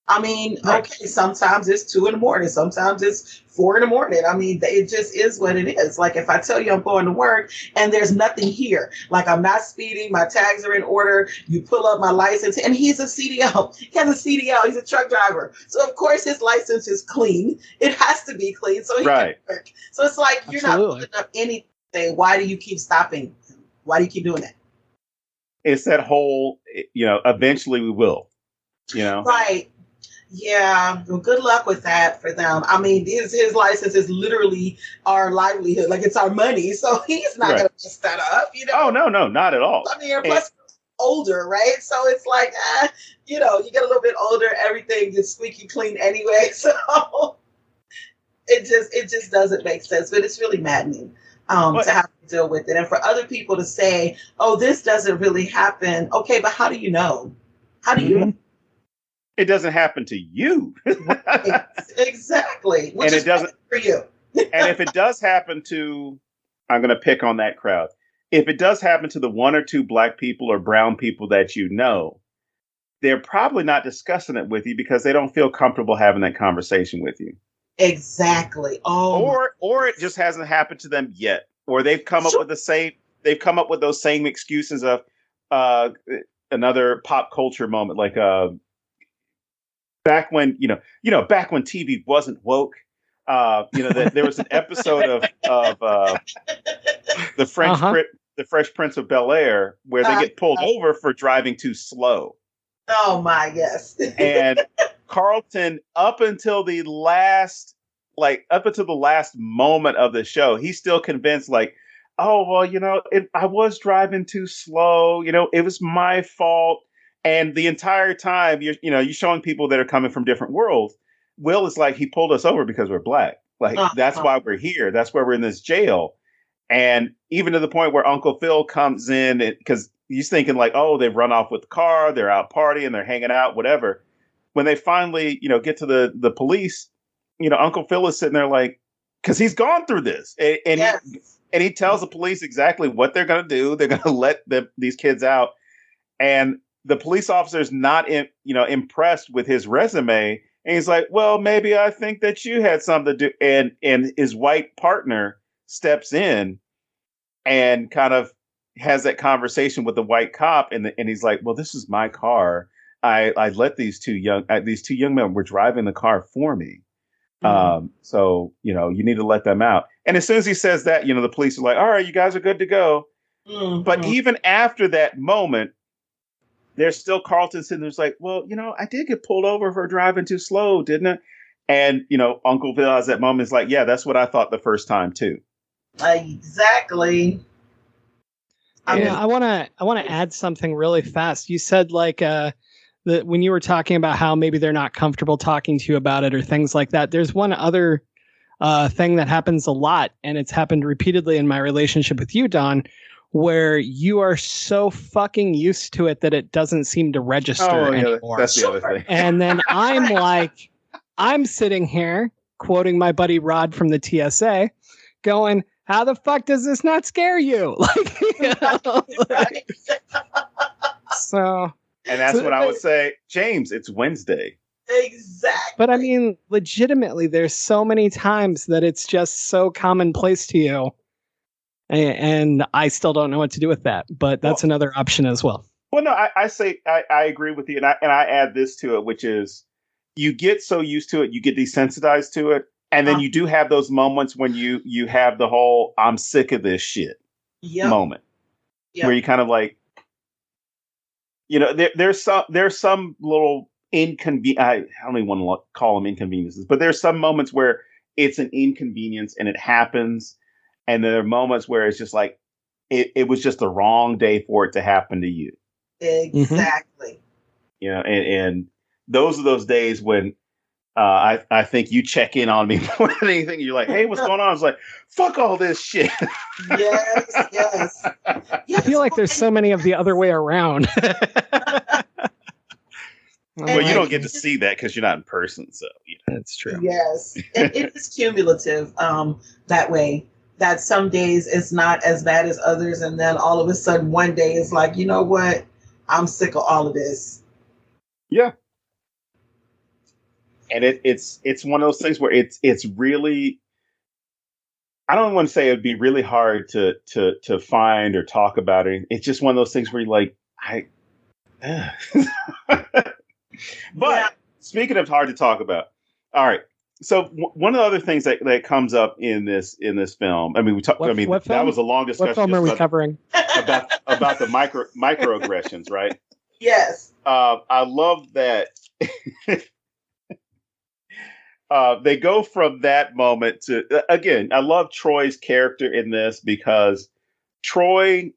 I mean, okay, sometimes it's 2 a.m, sometimes it's 4 a.m. I mean, it just is what it is. Like if I tell you I'm going to work and there's nothing here, like I'm not speeding, my tags are in order, you pull up my license, and he's a CDL. He has a CDL, he's a truck driver. So of course his license is clean. It has to be clean so he can work. So it's like, you're not pulling up anything. Why do you keep stopping? Why do you keep doing that? It's that whole, eventually we will, Right. Yeah, well, good luck with that for them. I mean, his license is literally our livelihood. Like, it's our money. So he's not going to mess that up, Oh, no, not at all. I mean, plus older, right? So it's like, you get a little bit older, everything gets squeaky clean anyway. So it just doesn't make sense. But it's really maddening to have to deal with it. And for other people to say, oh, this doesn't really happen. Okay, but how do you know? How do you know? It doesn't happen to you. Exactly. Which and it doesn't for you. And if it does happen to, I'm going to pick on that crowd. If it does happen to the 1 or 2 black people or brown people that they're probably not discussing it with you because they don't feel comfortable having that conversation with you. Exactly. Oh. Or it just hasn't happened to them yet. Or they've come up with those same excuses of another pop culture moment, like back when back when TV wasn't woke, there was an episode of the Fresh Prince of Bel-Air where they get pulled over for driving too slow. Oh my, yes. And Carlton, up until the last moment of the show, he's still convinced, like, oh well, I was driving too slow. It was my fault. And the entire time you're showing people that are coming from different worlds. Will is like, he pulled us over because we're black. Like, that's why we're here. That's why we're in this jail. And even to the point where Uncle Phil comes in, because he's thinking like, oh, they've run off with the car. They're out partying. They're hanging out, whatever. When they finally, get to the police, Uncle Phil is sitting there like, because he's gone through this. And he tells the police exactly what they're going to do. They're going to let these kids out. And the police officer's not impressed with his resume. And he's like, well, maybe I think that you had something to do. And his white partner steps in and kind of has that conversation with the white cop. And he's like, well, this is my car. I let these two young men were driving the car for me. So, you need to let them out. And as soon as he says that, the police are like, all right, you guys are good to go. Mm-hmm. But even after that moment, there's still Carlton sitting there's like, well, I did get pulled over for driving too slow, didn't I? And, Uncle Phil has that moment. It's like, yeah, that's what I thought the first time too. Exactly. I want to add something really fast. You said like, when you were talking about how maybe they're not comfortable talking to you about it or things like that. There's one other thing that happens a lot, and it's happened repeatedly in my relationship with you, Don, where you are so fucking used to it that it doesn't seem to register anymore. That's the other thing. And then I'm like, I'm sitting here quoting my buddy Rod from the TSA going, how the fuck does this not scare you? So... And that's what I would say, James, it's Wednesday. Exactly. But I mean, legitimately, there's so many times that it's just so commonplace to you. And I still don't know what to do with that. But that's another option as well. Well, no, I agree with you. And I add this to it, which is you get so used to it, you get desensitized to it. And then you do have those moments when you have the whole I'm sick of this shit moment. Where you kind of like, there's some little inconvenience. I don't even want to call them inconveniences, but there's some moments where it's an inconvenience and it happens. And there are moments where it's just like, it was just the wrong day for it to happen to you. Exactly. And those are those days when I think you check in on me more than anything. You're like, hey, what's going on? I was like, fuck all this shit. Yes. I feel like there's so many of the other way around. Well, you don't get to see that because you're not in person. So that's true. Yes. It is cumulative that way. That some days it's not as bad as others. And then all of a sudden one day it's like, you know what? I'm sick of all of this. Yeah. And it's one of those things where it's really, I don't want to say it'd be really hard to find or talk about it. It's just one of those things where you're like, But speaking of hard to talk about, all right. So one of the other things that comes up in this film, I mean, that was a long discussion. What film are we covering? About the microaggressions, right? Yes. I love that. They go from that moment to, again, I love Troy's character in this because Troy,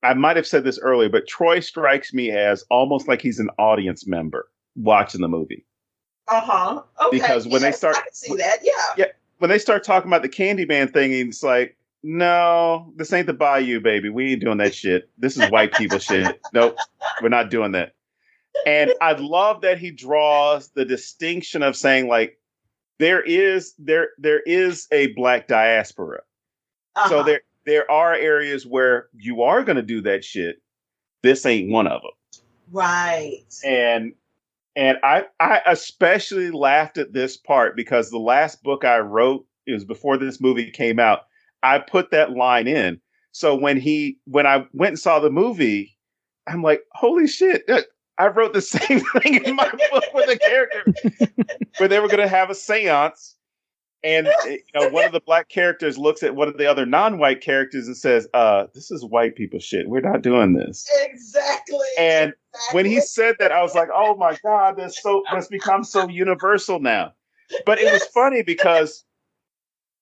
I might have said this earlier, but Troy strikes me as almost like he's an audience member watching the movie. Uh-huh. Okay. Because when they start, I can see that, yeah. When they start talking about the Candyman thing, it's like, no, this ain't the Bayou, baby. We ain't doing that shit. This is white people shit. Nope, we're not doing that. And I love that he draws the distinction of saying, like, there is a Black diaspora. Uh-huh. So there are areas where you are going to do that shit. This ain't one of them. Right. And I especially laughed at this part because the last book I wrote, it was before this movie came out. I put that line in. So when I went and saw the movie, I'm like, holy shit. I wrote the same thing in my book with a character where they were going to have a seance. And one of the Black characters looks at one of the other non-white characters and says, this is white people shit. We're not doing this. Exactly. And when he said that, I was like, oh my God, that's become so universal now. But it was funny because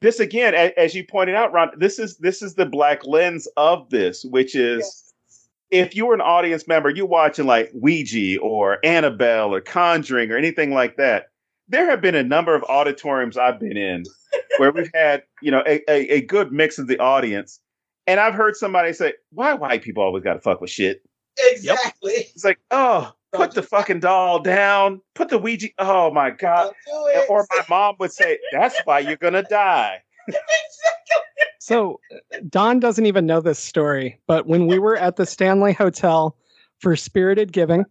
this, again, as you pointed out, Ron, this is the Black lens of this, which is, if you were an audience member, you're watching like Ouija or Annabelle or Conjuring or anything like that. There have been a number of auditoriums I've been in where we've had, a good mix of the audience. And I've heard somebody say, why white people always got to fuck with shit? Exactly. Yep. It's like, put the fucking doll down. Put the Ouija. Oh, my God. Or my mom would say, that's why you're going to die. So Don doesn't even know this story, but when we were at the Stanley Hotel for Spirited Giving,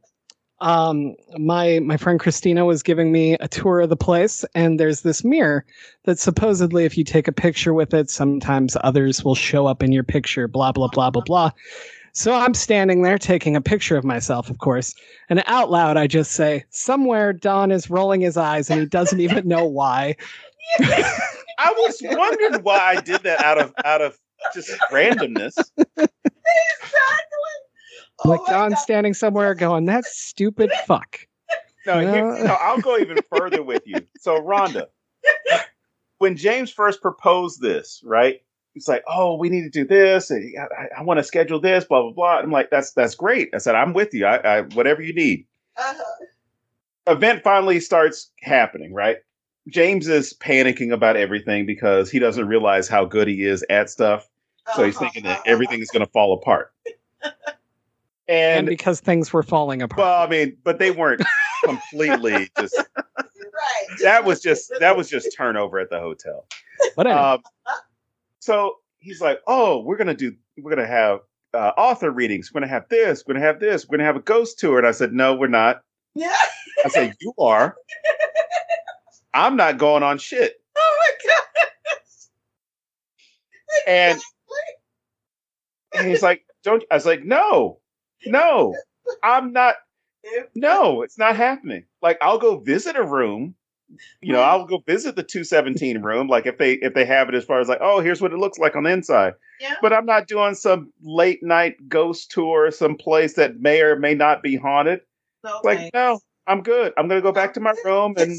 my friend Christina was giving me a tour of the place, and there's this mirror that supposedly if you take a picture with it, sometimes others will show up in your picture, blah, blah, blah, blah, blah. So I'm standing there taking a picture of myself, of course, and out loud I just say, somewhere Don is rolling his eyes and he doesn't even know why. I was wondering why I did that out of just randomness. Exactly. Like Don standing somewhere going, that stupid fuck. No, I'll go even further with you. So, Rhonda, when James first proposed this, right? It's like, oh, we need to do this. And I want to schedule this, blah, blah, blah. I'm like, that's great. I said, I'm with you. I whatever you need. Event finally starts happening, right? James is panicking about everything because he doesn't realize how good he is at stuff. So he's thinking that everything is going to fall apart. And because things were falling apart. Well, I mean, but they weren't completely just. Right. That was just turnover at the hotel. But anyway. So he's like, oh, we're going to have author readings. We're going to have this. We're going to have this. We're going to have a ghost tour. And I said, no, we're not. Yeah. I said, you are. I'm not going on shit. Oh my God. And he's like, I was like, no, I'm not. No, it's not happening. Like, I'll go visit a room. I'll go visit the 217 room. Like if they have it as far as like, oh, here's what it looks like on the inside. Yeah. But I'm not doing some late night ghost tour, some place that may or may not be haunted. No, I'm good. I'm going to go back to my room and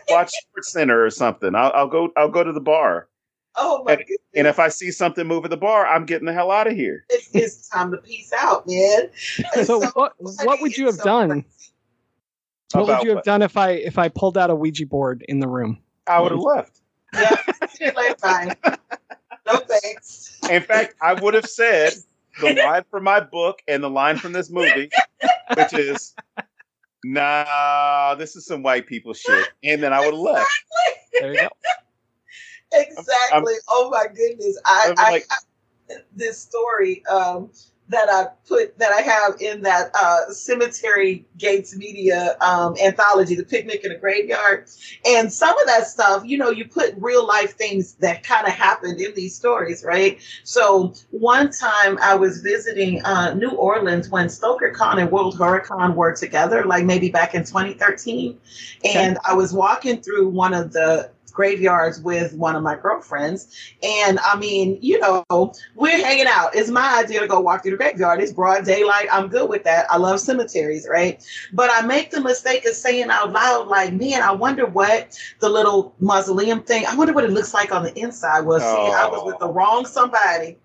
watch SportsCenter or something. I'll go to the bar. Oh my goodness. And if I see something move at the bar, I'm getting the hell out of here. It's time to peace out, man. So what would you have done? What would you have done if I pulled out a Ouija board in the room? I would have left. Yeah, fine. No thanks. In fact, I would have said the line from my book and the line from this movie, which is, nah, this is some white people shit. And then I would have left. There you go. Exactly. Oh my goodness. This story that I have in that Cemetery Gates Media anthology, The Picnic in the Graveyard. And some of that stuff, you put real life things that kind of happened in these stories, right? So one time I was visiting New Orleans when Stoker Con and World Hurricane were together, like maybe back in 2013. And I was walking through one of the graveyards with one of my girlfriends. And I mean, we're hanging out. It's my idea to go walk through the graveyard. It's broad daylight. I'm good with that. I love cemeteries, right? But I make the mistake of saying out loud, like, man, I wonder what the little mausoleum thing, I wonder what it looks like on the inside. Well, see, I was with the wrong somebody,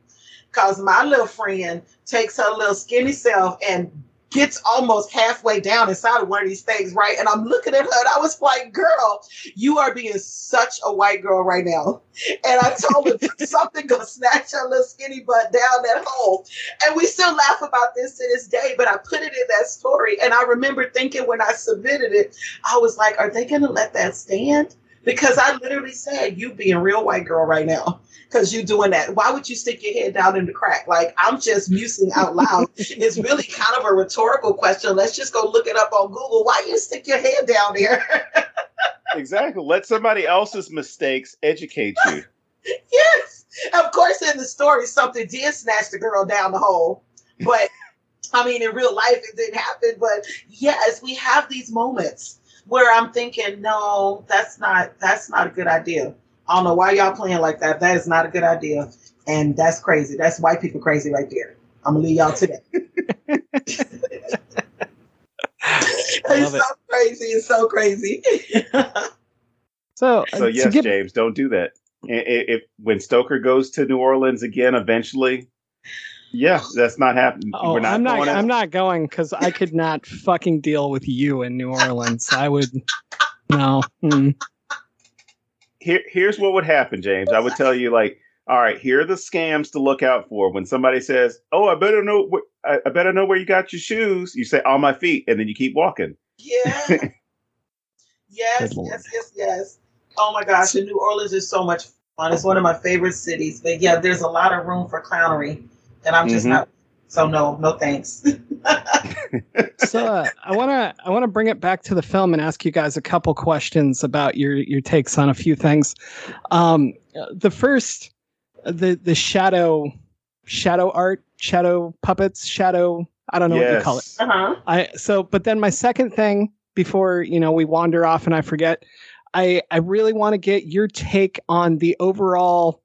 because my little friend takes her little skinny self and gets almost halfway down inside of one of these things, right? And I'm looking at her and I was like, girl, you are being such a white girl right now. And I told her something gonna snatch her little skinny butt down that hole. And we still laugh about this to this day, but I put it in that story. And I remember thinking when I submitted it, I was like, are they gonna let that stand? Because I literally said, you being a real white girl right now, because you're doing that. Why would you stick your head down in the crack? Like, I'm just musing out loud. It's really kind of a rhetorical question. Let's just go look it up on Google. Why you stick your head down there? Exactly. Let somebody else's mistakes educate you. Yes. Of course, in the story, something did snatch the girl down the hole. But, I mean, in real life, it didn't happen. But, yes, we have these moments where I'm thinking, no, that's not a good idea. I don't know why y'all playing like that. That is not a good idea. And that's crazy. That's white people crazy right there. I'm going to leave y'all to that. It's so crazy. It's so crazy. So yes, James, don't do that. If when Stoker goes to New Orleans again, eventually, that's not happening. Oh, I'm not going because I could not fucking deal with you in New Orleans. I would, no. Here's what would happen, James. I would tell you, like, all right, here are the scams to look out for. When somebody says, "Oh, I better know where you got your shoes," you say, "On my feet," and then you keep walking. Yeah. Yes. Oh my gosh, and New Orleans is so much fun. It's one of my favorite cities. But yeah, there's a lot of room for clownery, and I'm just not. So no thanks. So I want to bring it back to the film and ask you guys a couple questions about your takes on a few things. The first, the shadow art, shadow puppets, I don't know what you call it. Uh-huh. But then my second thing before we wander off and I forget, I really want to get your take on the overall.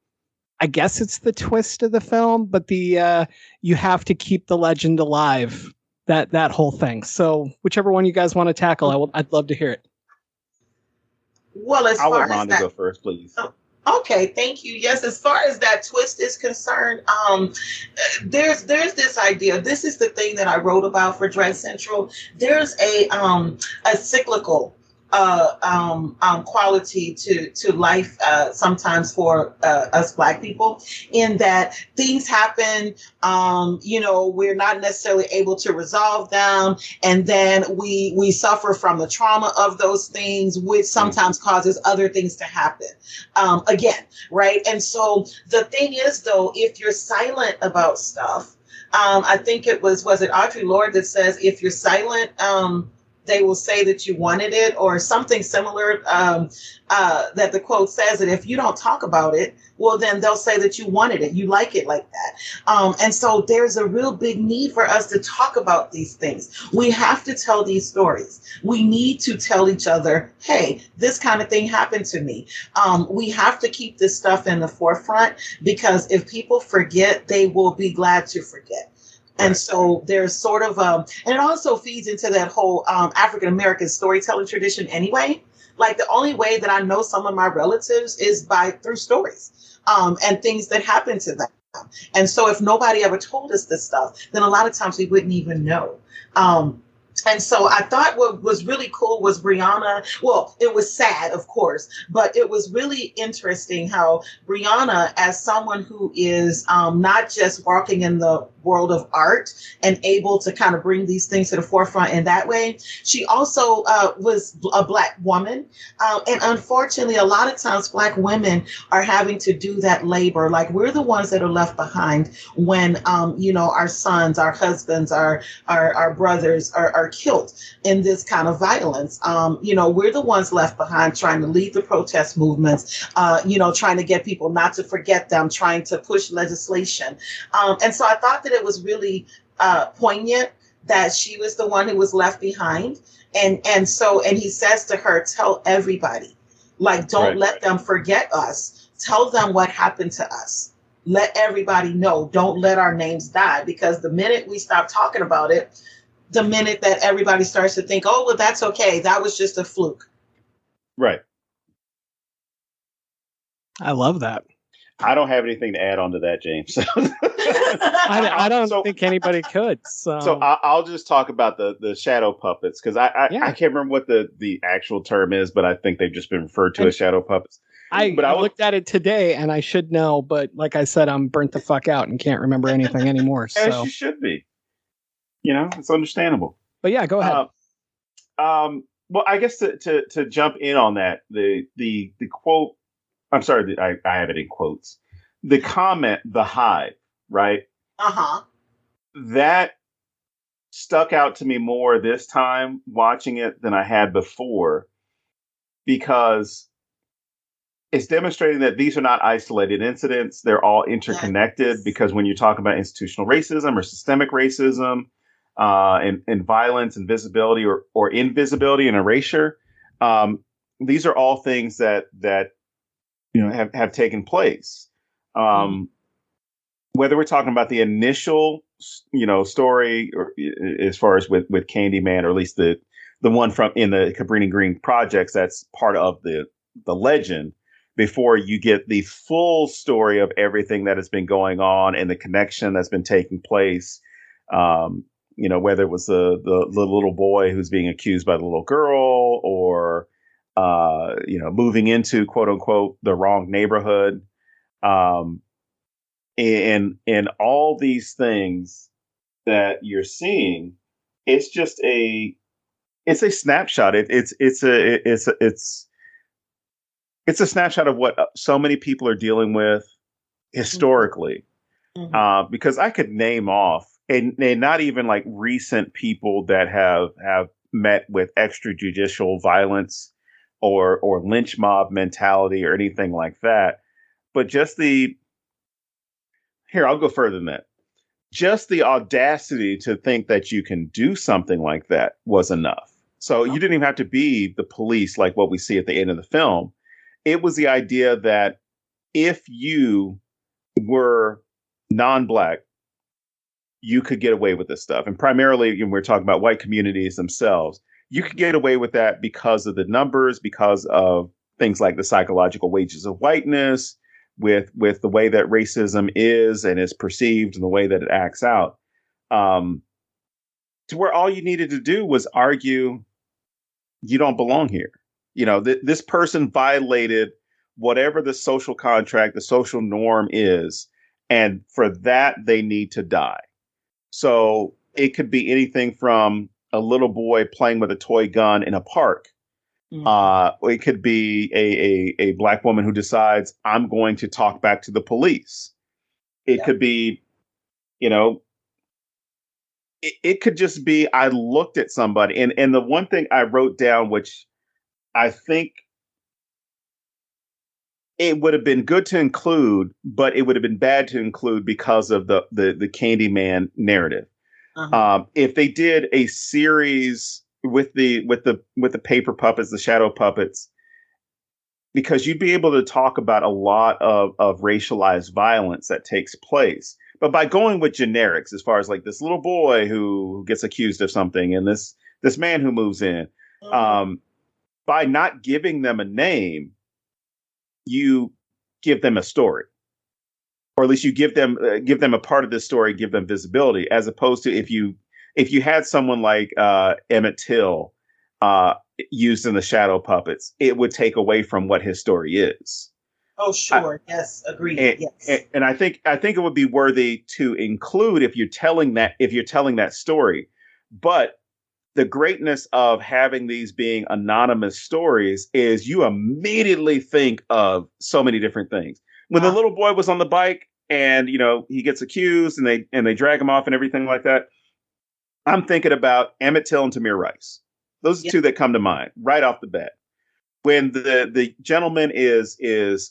I guess it's the twist of the film, but the you have to keep the legend alive. That whole thing. So whichever one you guys want to tackle, I'd love to hear it. Well, I'll let Rhonda go first, please. Okay, thank you. Yes, as far as that twist is concerned, there's this idea. This is the thing that I wrote about for Dread Central. There's a cyclical quality to life sometimes for us Black people, in that things happen, we're not necessarily able to resolve them, and then we suffer from the trauma of those things, which sometimes causes other things to happen again, right? And so the thing is, though, if you're silent about stuff, I think it was it Audre Lorde that says, if you're silent, they will say that you wanted it, or something similar, that the quote says that if you don't talk about it, well, then they'll say that you wanted it. You like it like that. And so there's a real big need for us to talk about these things. We have to tell these stories. We need to tell each other, hey, this kind of thing happened to me. We have to keep this stuff in the forefront, because if people forget, they will be glad to forget. And so there's sort of, and it also feeds into that whole African-American storytelling tradition anyway. Like, the only way that I know some of my relatives is through stories and things that happen to them. And so if nobody ever told us this stuff, then a lot of times we wouldn't even know. And so I thought what was really cool was Brianna. Well, it was sad, of course, but it was really interesting how Brianna, as someone who is not just walking in the world of art and able to kind of bring these things to the forefront in that way. She also was a Black woman. And unfortunately, a lot of times Black women are having to do that labor. Like, we're the ones that are left behind when, our sons, our husbands, our brothers are killed in this kind of violence. We're the ones left behind trying to lead the protest movements, trying to get people not to forget them, trying to push legislation. And so I thought that it was really poignant that she was the one who was left behind. And he says to her, tell everybody, like, don't let them forget us. Tell them what happened to us. Let everybody know. Don't let our names die, because the minute we stop talking about it, the minute that everybody starts to think, oh, well, that's okay, that was just a fluke. Right. I love that. I don't have anything to add on to that, James. I don't think anybody could. So I'll just talk about the shadow puppets, because I can't remember what the actual term is, but I think they've just been referred to as shadow puppets. I looked at it today, and I should know, but like I said, I'm burnt the fuck out and can't remember anything anymore. So. As you should be. It's understandable. But yeah, go ahead. Well, I guess to jump in on that, the quote. I'm sorry, I have it in quotes. The comment, the hive, right? Uh-huh. That stuck out to me more this time watching it than I had before, because it's demonstrating that these are not isolated incidents. They're all interconnected, because when you talk about institutional racism or systemic racism, and violence and visibility or invisibility and erasure, these are all things that have taken place. Whether we're talking about the initial, story, or as far as with Candyman, or at least the one from in the Cabrini Green projects, that's part of the legend, before you get the full story of everything that has been going on and the connection that's been taking place. Whether it was the little boy who's being accused by the little girl, or moving into quote unquote the wrong neighborhood, and all these things that you're seeing, it's just a snapshot. It's a snapshot of what so many people are dealing with historically. Mm-hmm. Because I could name off, and not even like recent people that have met with extrajudicial violence or lynch mob mentality or anything like that. But just I'll go further than that. Just the audacity to think that you can do something like that was enough. So you didn't even have to be the police like what we see at the end of the film. It was the idea that if you were non-Black, you could get away with this stuff. And primarily, when we're talking about white communities themselves, you could get away with that because of the numbers, because of things like the psychological wages of whiteness, with the way that racism is and is perceived and the way that it acts out. To where all you needed to do was argue, you don't belong here. This person violated whatever the social contract, the social norm is, and for that, they need to die. So it could be anything from a little boy playing with a toy gun in a park. Mm-hmm. It could be a Black woman who decides, I'm going to talk back to the police. It could be, it could just be, I looked at somebody. And the one thing I wrote down, which I think it would have been good to include, but it would have been bad to include because of the Candyman narrative. Uh-huh. If they did a series with the paper puppets, the shadow puppets, because you'd be able to talk about a lot of racialized violence that takes place. But by going with generics, as far as like this little boy who gets accused of something and this man who moves in, by not giving them a name, you give them a story, or at least you give them a part of this story, give them visibility, as opposed to if you had someone like Emmett Till used in the shadow puppets, it would take away from what his story is. Oh, sure. Yes, agreed. Yes. And I think it would be worthy to include if you're telling that story. But the greatness of having these being anonymous stories is you immediately think of so many different things. When the little boy was on the bike and, he gets accused and they drag him off and everything like that, I'm thinking about Emmett Till and Tamir Rice. Those are two that come to mind right off the bat. When the gentleman is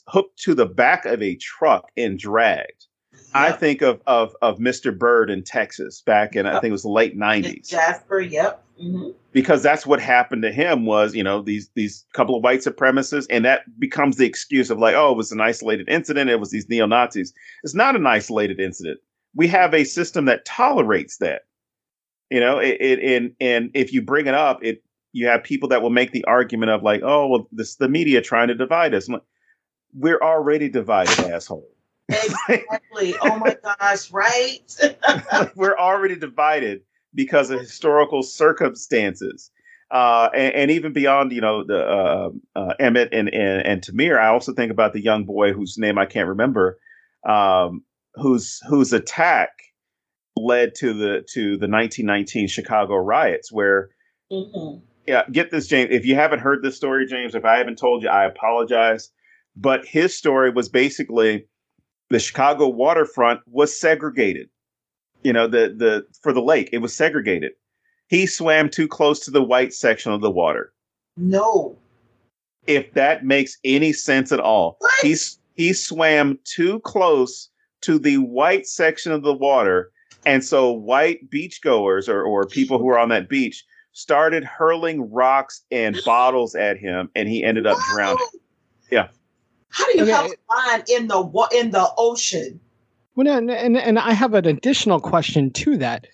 hooked to the back of a truck and dragged, I think of Mr. Bird in Texas back in, I think it was the late 90s. Jasper, yep. Mm-hmm. Because that's what happened to him was, these couple of white supremacists, and that becomes the excuse of like, oh, it was an isolated incident. It was these neo-Nazis. It's not an isolated incident. We have a system that tolerates that. And if you bring it up, you have people that will make the argument of like, oh, well, this the media trying to divide us. I'm like, we're already divided, asshole. Exactly. Oh my gosh, right? We're already divided because of historical circumstances. And even beyond, the Emmett and Tamir, I also think about the young boy whose name I can't remember, whose attack led to the 1919 Chicago riots, where, get this, James. If you haven't heard this story, James, if I haven't told you, I apologize. But his story was basically the Chicago waterfront was segregated. For the lake, it was segregated. He swam too close to the white section of the water. No. If that makes any sense at all. What? He swam too close to the white section of the water. And so white beachgoers or people who were on that beach started hurling rocks and bottles at him, and he ended up drowning. Yeah. How do you have a line in the ocean? Well, and I have an additional question to that.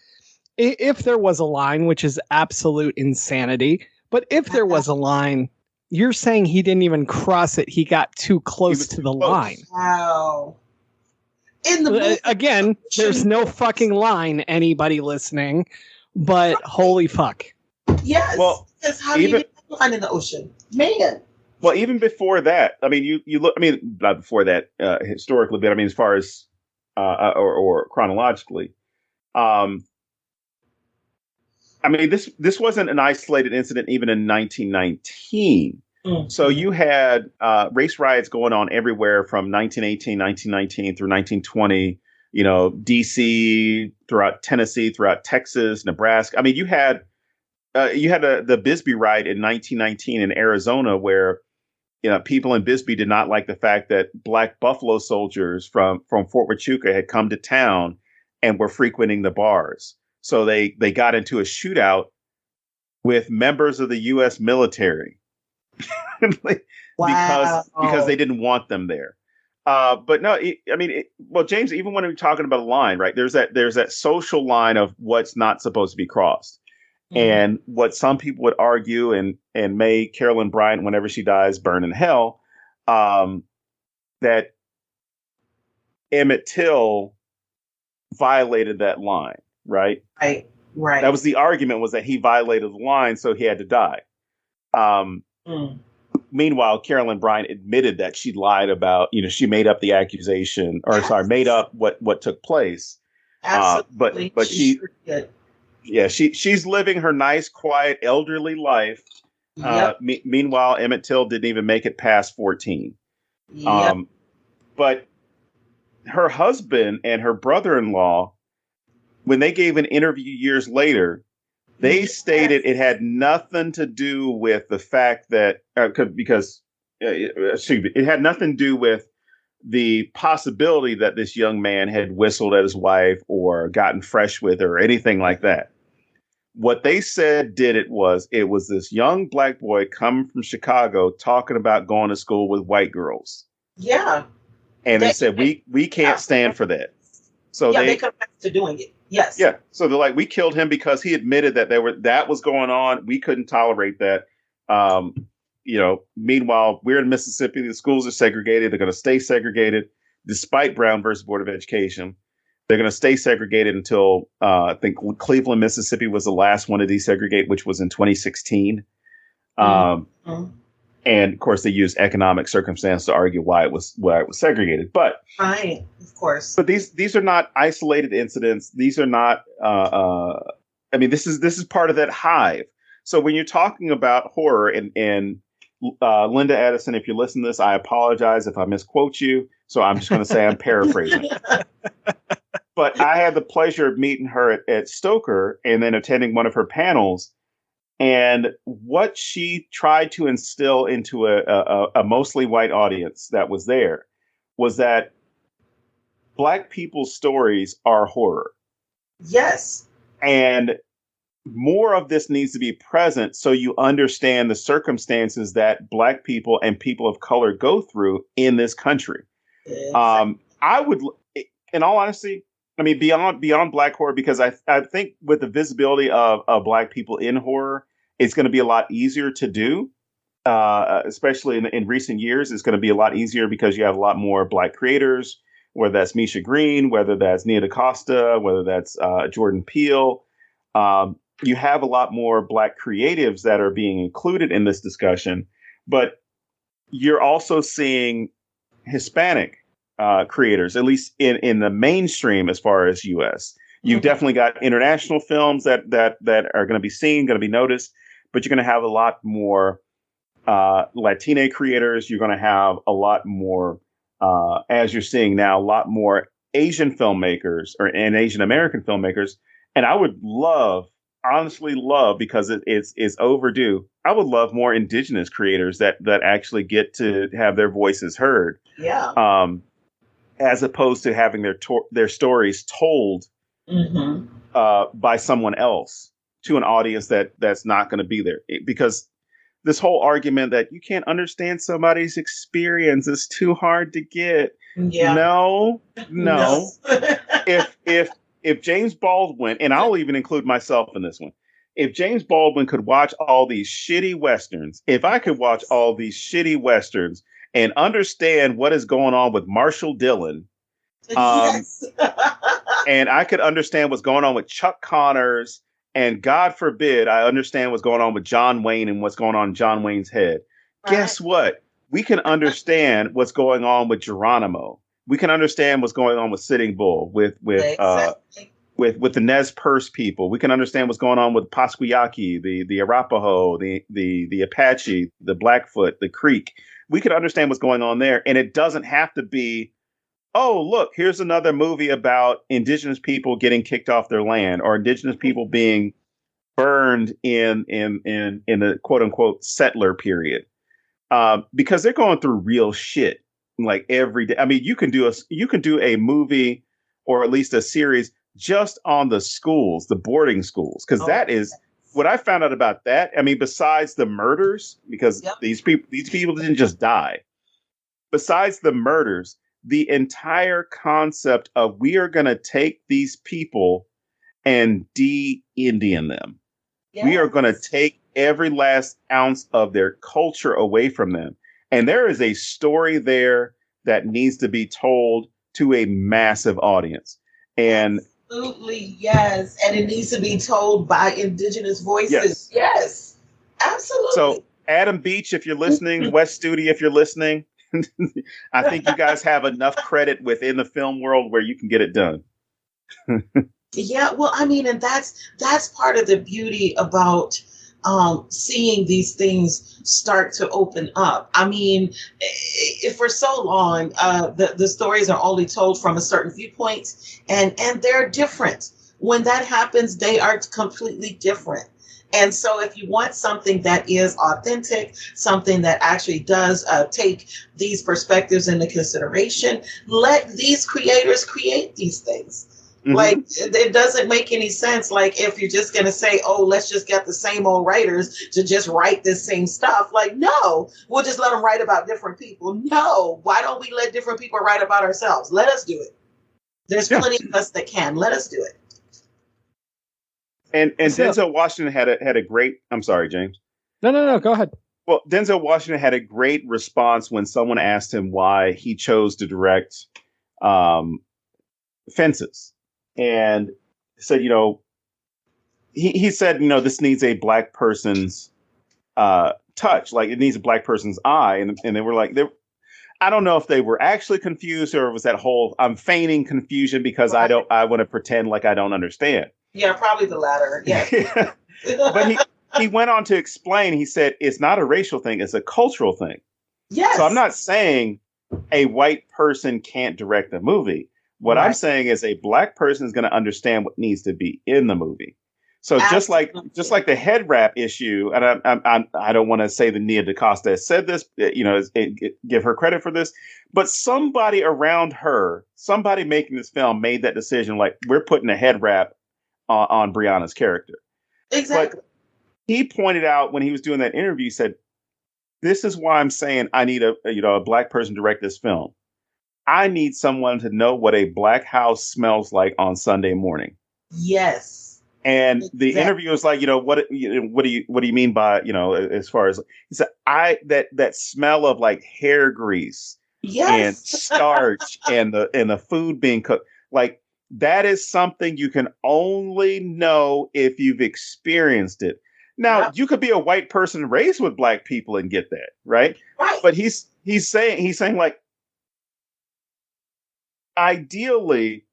If there was a line, which is absolute insanity, but if there was a line, you're saying he didn't even cross it. He got too close to the line. Wow. Again, there's no fucking line, anybody listening, but holy fuck. Yes. Well, how do you get a line in the ocean? Man. Well, even before that, I mean, you look, I mean, not before that, historically, but I mean, as far as, or chronologically, I mean, this wasn't an isolated incident even in 1919. So you had race riots going on everywhere from 1918, 1919 through 1920, D.C., throughout Tennessee, throughout Texas, Nebraska. I mean, you had the Bisbee riot in 1919 in Arizona, where people in Bisbee did not like the fact that Black Buffalo soldiers from Fort Huachuca had come to town and were frequenting the bars. So they got into a shootout with members of the U.S. military because they didn't want them there. But no, James, even when we're talking about a line, right? There's that social line of what's not supposed to be crossed. Mm-hmm. And what some people would argue, and may Carolyn Bryant, whenever she dies, burn in hell, that Emmett Till violated that line, right? Right. That was the argument, was that he violated the line, so he had to die. Meanwhile, Carolyn Bryant admitted that she lied about, she made up the accusation, made up what took place. Absolutely. But she sure did. Yeah, she's living her nice, quiet, elderly life. Yep. Meanwhile, Emmett Till didn't even make it past 14. Yep. But her husband and her brother-in-law, when they gave an interview years later, they stated it had nothing to do with the fact that it had nothing to do with the possibility that this young man had whistled at his wife or gotten fresh with her or anything like that. What they said was this young black boy coming from Chicago talking about going to school with white girls. Yeah. And they said, we can't stand for that. So they confessed to doing it. Yes. Yeah. So they're like, we killed him because he admitted that that was going on. We couldn't tolerate that. Meanwhile, we're in Mississippi. The schools are segregated. They're going to stay segregated despite Brown versus Board of Education. They're going to stay segregated until I think Cleveland, Mississippi was the last one to desegregate, which was in 2016. And And of course, they used economic circumstance to argue why it was segregated. But right, of course. But these are not isolated incidents. These are not. I mean, this is part of that hive. So when you're talking about horror, and Linda Addison, if you're listening to this, I apologize if I misquote you. So I'm just going to say I'm paraphrasing. But I had the pleasure of meeting her at Stoker and then attending one of her panels. And what she tried to instill into a mostly white audience that was there was that Black people's stories are horror. Yes. And more of this needs to be present so you understand the circumstances that Black people and people of color go through in this country. Exactly. I would, in all honesty, I mean, beyond Black horror, because I think with the visibility of Black people in horror, it's going to be a lot easier to do, especially in recent years. It's going to be a lot easier because you have a lot more Black creators, whether that's Misha Green, whether that's Nia DaCosta, whether that's Jordan Peele. You have a lot more Black creatives that are being included in this discussion, but you're also seeing Hispanic creators, at least in the mainstream as far as U.S. You've definitely got international films that are going to be seen, going to be noticed, but you're going to have a lot more Latina creators. You're going to have a lot more, as you're seeing now, a lot more Asian filmmakers and Asian American filmmakers. And I would honestly love, because it's overdue, I would love more indigenous creators that actually get to have their voices heard. Yeah. As opposed to having their stories told by someone else to an audience that's not going to be there. Because this whole argument that you can't understand somebody's experience is too hard to get. Yeah. No. If James Baldwin, and I'll even include myself in this one, if James Baldwin could watch all these shitty Westerns, if I could watch all these shitty Westerns and understand what is going on with Marshall Dillon, yes. and I could understand what's going on with Chuck Connors, and God forbid I understand what's going on with John Wayne and what's going on in John Wayne's head. Right. Guess what? We can understand what's going on with Geronimo. We can understand what's going on with Sitting Bull, with the Nez Perce people. We can understand what's going on with Pasquiyaki, the Arapaho, the Apache, the Blackfoot, the Creek. We can understand what's going on there, and it doesn't have to be, oh, look, here's another movie about indigenous people getting kicked off their land, or indigenous people being burned in the quote unquote settler period, because they're going through real shit like every day. I mean, you can do a movie or at least a series just on the schools, the boarding schools, because that is what I found out about that. I mean, besides the murders, because these people didn't just die. Besides the murders, the entire concept of we are going to take these people and de-Indian them. Yes. We are going to take every last ounce of their culture away from them. And there is a story there that needs to be told to a massive audience. And absolutely, yes. And it needs to be told by indigenous voices. Yes, absolutely. So Adam Beach, if you're listening, West Studi, if you're listening, I think you guys have enough credit within the film world where you can get it done. Yeah, well, I mean, and that's part of the beauty about seeing these things start to open up. I mean, if for so long, the stories are only told from a certain viewpoint, and they're different. When that happens, they are completely different. And so if you want something that is authentic, something that actually does take these perspectives into consideration, let these creators create these things. Mm-hmm. Like, it doesn't make any sense. Like, if you're just going to say, oh, let's just get the same old writers to just write this same stuff. Like, no, we'll just let them write about different people. No, why don't we let different people write about ourselves? Let us do it. There's plenty of us that can. Let us do it. And Denzel Washington had a great, I'm sorry, James. No, go ahead. Well, Denzel Washington had a great response when someone asked him why he chose to direct Fences. And said, he said, this needs a Black person's touch. Like it needs a black person's eye. And they were like, I don't know if they were actually confused or it was that whole I'm feigning confusion because I want to pretend like I don't understand. Yeah, probably the latter. Yeah. But he went on to explain, he said, it's not a racial thing, it's a cultural thing. Yes. So I'm not saying a white person can't direct a movie. What I'm saying is a black person is going to understand what needs to be in the movie. So just like the head wrap issue, and I don't want to say that Nia DaCosta said this, give her credit for this, but somebody around her, somebody making this film made that decision. Like we're putting a head wrap on Brianna's character. Exactly. But he pointed out when he was doing that interview, he said, "This is why I'm saying I need a black person to direct this film. I need someone to know what a black house smells like on Sunday morning." Yes. And the interview was like, what do you mean by, as far as he said, that smell of like hair grease and starch and the food being cooked, like that is something you can only know if you've experienced it. Now, you could be a white person raised with black people and get that, right? Right. But he's saying like, ideally,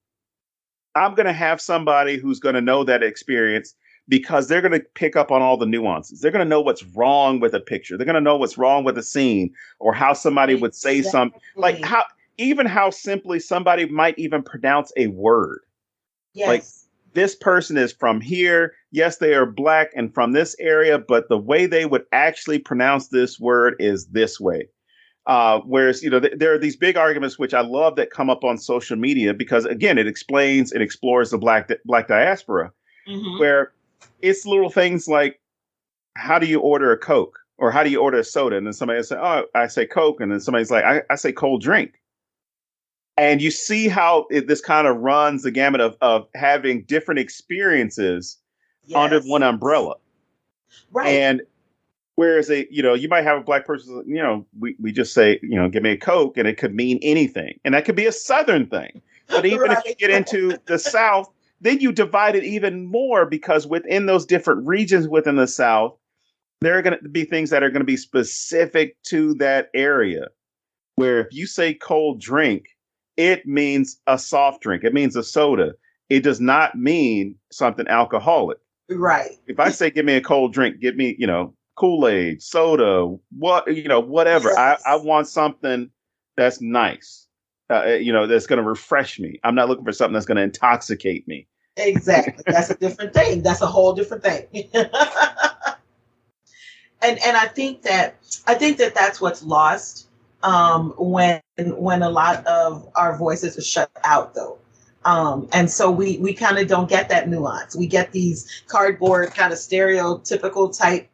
I'm going to have somebody who's going to know that experience because they're going to pick up on all the nuances. They're going to know what's wrong with a picture. They're going to know what's wrong with a scene or how somebody would say something, like how simply somebody might even pronounce a word. Yes. Like this person is from here. Yes, they are black and from this area, but the way they would actually pronounce this word is this way. Whereas, there are these big arguments, which I love, that come up on social media because, again, it explores the black diaspora, where it's little things like, how do you order a Coke or how do you order a soda? And then somebody will say, oh, I say Coke. And then somebody's like, I say cold drink. And you see how this kind of runs the gamut of having different experiences under one umbrella. Right. And whereas you might have a black person, we just say, give me a Coke, and it could mean anything. And that could be a Southern thing. But even if you get into the South, then you divide it even more because within those different regions within the South, there are going to be things that are going to be specific to that area. Where if you say cold drink, it means a soft drink. It means a soda. It does not mean something alcoholic. Right. If I say, give me a cold drink, give me, Kool-Aid, soda, whatever. Yes. I want something that's nice, that's going to refresh me. I'm not looking for something that's going to intoxicate me. Exactly. That's a different thing. That's a whole different thing. And I think that that's what's lost when a lot of our voices are shut out, though. And so we kind of don't get that nuance. We get these cardboard kind of stereotypical type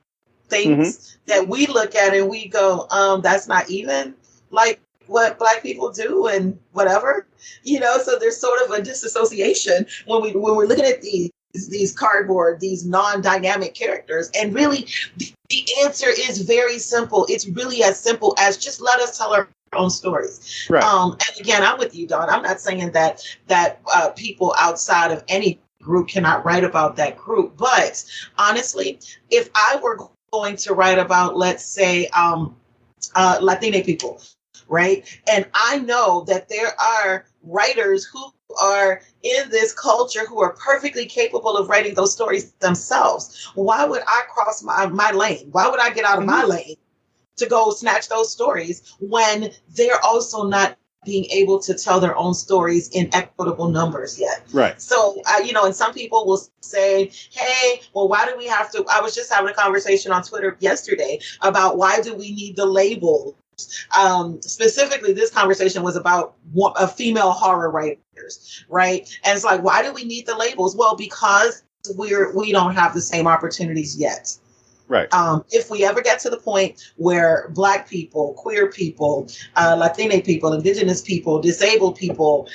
things that we look at and we go, that's not even like what Black people do and whatever, so there's sort of a disassociation when we're looking at these cardboard, these non-dynamic characters. And really the answer is very simple. It's really as simple as just let us tell our own stories. Right. And again, I'm with you, Dawn. I'm not saying that people outside of any group cannot write about that group. But honestly, if I were going to write about, let's say, Latina people, right? And I know that there are writers who are in this culture who are perfectly capable of writing those stories themselves. Why would I cross my lane? Why would I get out of my lane to go snatch those stories when they're also not being able to tell their own stories in equitable numbers yet? Right. So, and some people will say, hey, well, why do we have to? I was just having a conversation on Twitter yesterday about why do we need the labels? Specifically, this conversation was about female horror writers, right? And it's like, why do we need the labels? Well, because we don't have the same opportunities yet. Right. If we ever get to the point where Black people, queer people, Latina people, Indigenous people, disabled people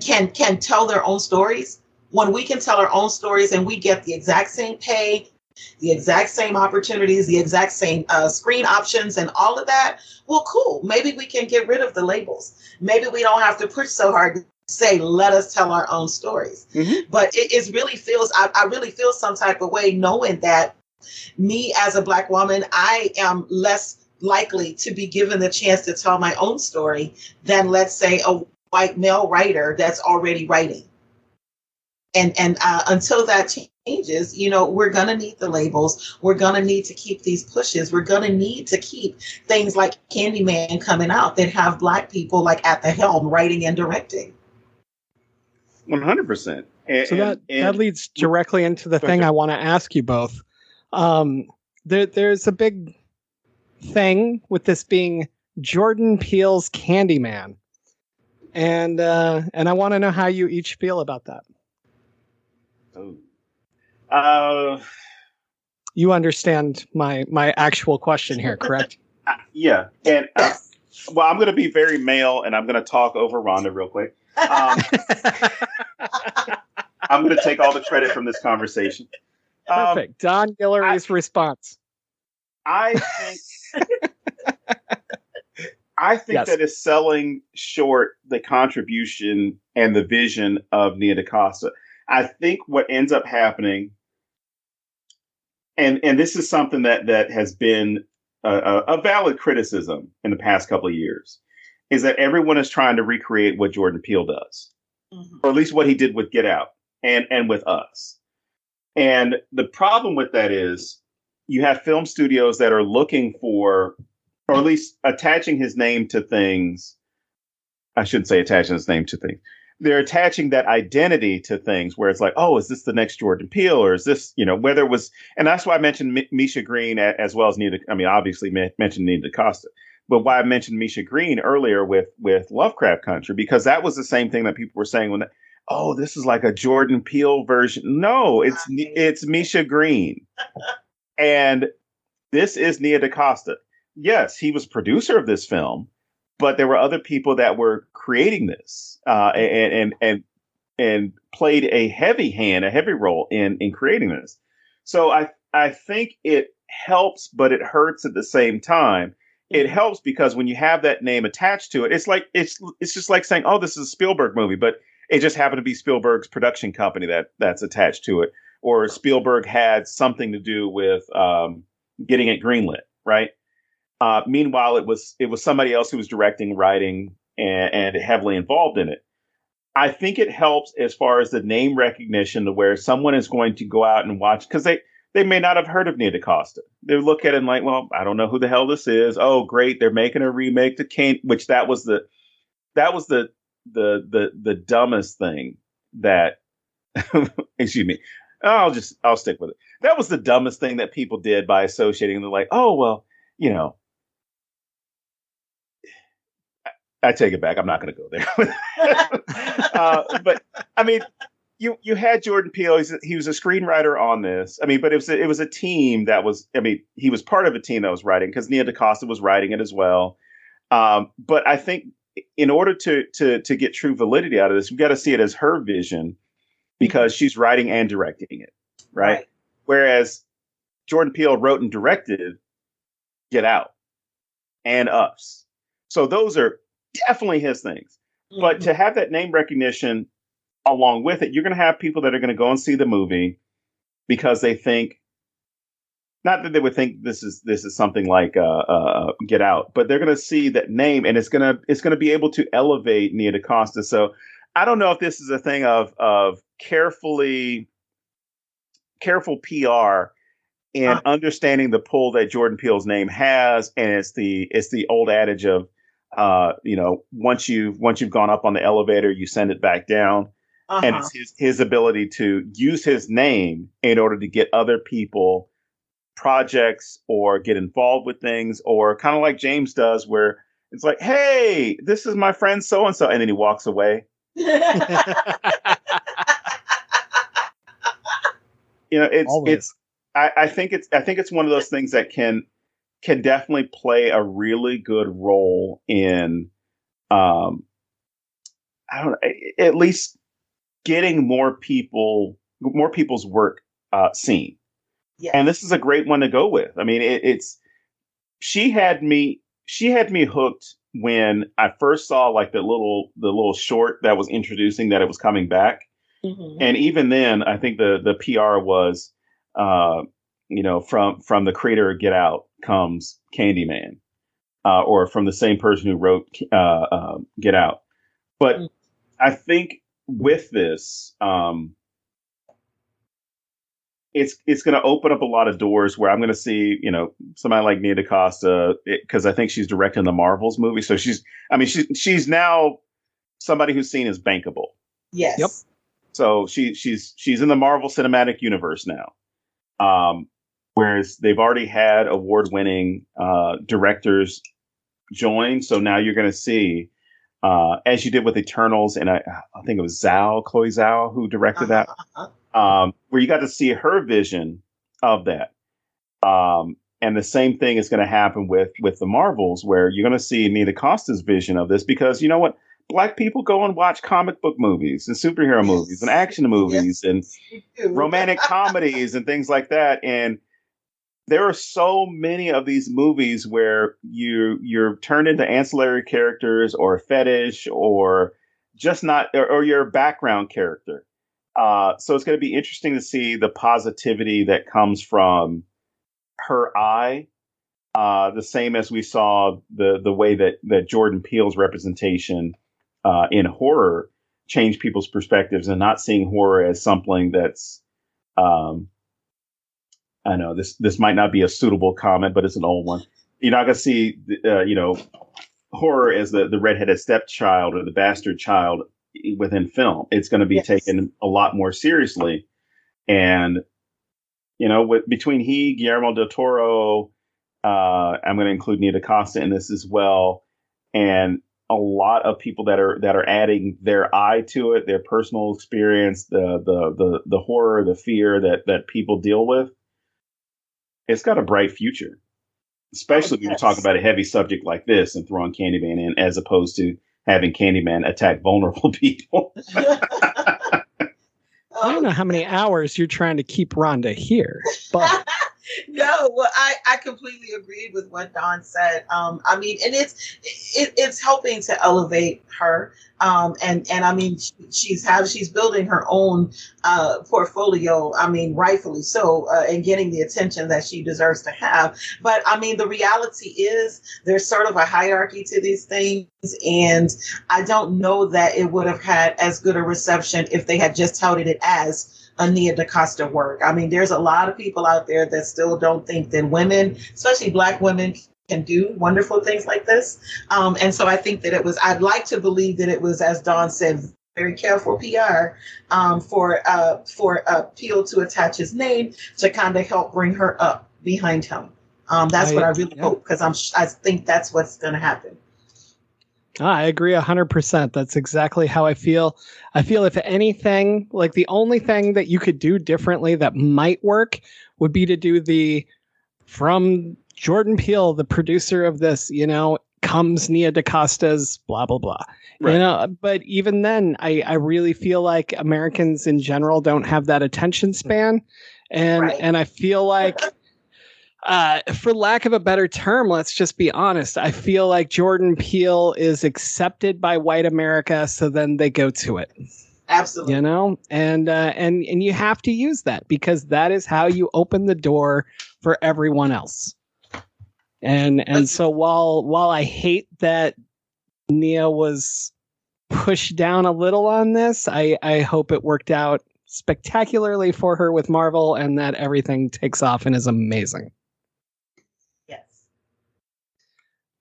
can tell their own stories, when we can tell our own stories and we get the exact same pay, the exact same opportunities, the exact same screen options and all of that, well, cool. Maybe we can get rid of the labels. Maybe we don't have to push so hard to say, let us tell our own stories. But it really feels, I really feel some type of way knowing that Me as a Black woman, I am less likely to be given the chance to tell my own story than, let's say, a white male writer that's already writing. And until that changes, we're going to need the labels. We're going to need to keep these pushes. We're going to need to keep things like Candyman coming out that have Black people like at the helm, writing and directing. 100%. So that leads directly into the thing I want to ask you both. There's a big thing with this being Jordan Peele's Candyman, and I want to know how you each feel about that. You understand my actual question here, correct? Yeah, and well, I'm going to be very male, and I'm going to talk over Rhonda real quick. I'm going to take all the credit from this conversation. Perfect. Don Guillory's response. I think Yes. that is selling short the contribution and the vision of Nia DaCosta. I think what ends up happening, and this is something that has been a valid criticism in the past couple of years, is that everyone is trying to recreate what Jordan Peele does, or at least what he did with Get Out and with Us. And the problem with that is you have film studios that are looking for, or at least attaching his name to things. I shouldn't say attaching his name to things. They're attaching that identity to things where it's like, oh, is this the next Jordan Peele, or is this, whether it was, and that's why I mentioned Misha Green as well as obviously mentioned Nia DaCosta, but why I mentioned Misha Green earlier with Lovecraft Country, because that was the same thing that people were saying when, oh, this is like a Jordan Peele version. No, it's Misha Green. And this is Nia DaCosta. Yes, he was producer of this film, but there were other people that were creating this and played a heavy role in creating this. So I think it helps, but it hurts at the same time. It helps because when you have that name attached to it, it's like it's just like saying, oh, this is a Spielberg movie, but it just happened to be Spielberg's production company that's attached to it, or Spielberg had something to do with getting it greenlit, right? Meanwhile, it was somebody else who was directing, writing, and heavily involved in it. I think it helps as far as the name recognition, to where someone is going to go out and watch, because they may not have heard of Nia DaCosta. They look at it and like, well, I don't know who the hell this is. Oh, great, they're making a remake to Kane, which that was the dumbest thing that excuse me. I'll stick with it. That was the dumbest thing that people did by associating. They're like, oh, well, I take it back. I'm not going to go there. But I mean, you had Jordan Peele. He was a screenwriter on this. I mean, but it was a team that was. I mean, he was part of a team that was writing, because Nia DaCosta was writing it as well. But I think in order to get true validity out of this, we've got to see it as her vision, because she's writing and directing it, right? Whereas Jordan Peele wrote and directed Get Out and Us. So those are definitely his things. But to have that name recognition along with it, you're going to have people that are going to go and see the movie because they think, not that they would think this is something like Get Out, but they're going to see that name, and it's going to be able to elevate Nia DaCosta. So I don't know if this is a thing of careful PR and understanding the pull that Jordan Peele's name has, and it's the old adage of once you've gone up on the elevator, you send it back down, and it's his ability to use his name in order to get other people projects or get involved with things, or kind of like James does, where it's like, hey, this is my friend so and so, and then he walks away. I think it's one of those things that can definitely play a really good role in I don't know, at least getting more people's work seen. Yes. And this is a great one to go with. I mean, she had me hooked when I first saw like the little short that was introducing that it was coming back. And even then, I think the PR was from the creator of Get Out comes Candyman, or from the same person who wrote Get Out. But I think with this, it's going to open up a lot of doors where I'm going to see, somebody like Nia DaCosta, because I think she's directing the Marvels movie. So she's now somebody who's seen as bankable. Yes. Yep. So she's in the Marvel Cinematic Universe now. Whereas they've already had award-winning directors join. So now you're going to see, as you did with Eternals, and I think it was Chloe Zhao, who directed that. Where you got to see her vision of that. And the same thing is going to happen with the Marvels, where you're going to see Nia DaCosta's vision of this, because you know what? Black people go and watch comic book movies and superhero movies and action movies and romantic comedies and things like that. And there are so many of these movies where you're turned into ancillary characters or a fetish or just not, or you're a background character. So it's going to be interesting to see the positivity that comes from her eye. The same as we saw the way that Jordan Peele's representation in horror changed people's perspectives, and not seeing horror as something that's, I know this might not be a suitable comment, but it's an old one. You're not going to see, horror as the redheaded stepchild or the bastard child within film. It's going to be taken a lot more seriously. And, between Guillermo del Toro, I'm going to include Nia DaCosta in this as well, and a lot of people that are adding their eye to it, their personal experience, the horror, the fear that people deal with. It's got a bright future, especially when you talk about a heavy subject like this and throwing Candyman in, as opposed to having Candyman attack vulnerable people. I don't know how many hours you're trying to keep Rhonda here, but no, well, I completely agreed with what Don said. And it's helping to elevate her. And I mean, she's building her own portfolio. I mean, rightfully so, and getting the attention that she deserves to have. But I mean, the reality is there's sort of a hierarchy to these things, and I don't know that it would have had as good a reception if they had just touted it as a Nia DaCosta work. I mean, there's a lot of people out there that still don't think that women, especially Black women, can do wonderful things like this. And so I think that I'd like to believe that it was, as Dawn said, very careful PR for Peele to attach his name to kind of help bring her up behind him. That's what I really hope, because I think that's what's going to happen. I agree 100%. That's exactly how I feel. I feel, if anything, like the only thing that you could do differently that might work would be to do from Jordan Peele, the producer of this, comes Nia DaCosta's blah, blah, blah. Right. But even then, I really feel like Americans in general don't have that attention span. And I feel like, for lack of a better term, let's just be honest. I feel like Jordan Peele is accepted by white America, so then they go to it. Absolutely. And you have to use that, because that is how you open the door for everyone else. And so while I hate that Nia was pushed down a little on this, I hope it worked out spectacularly for her with Marvel, and that everything takes off and is amazing.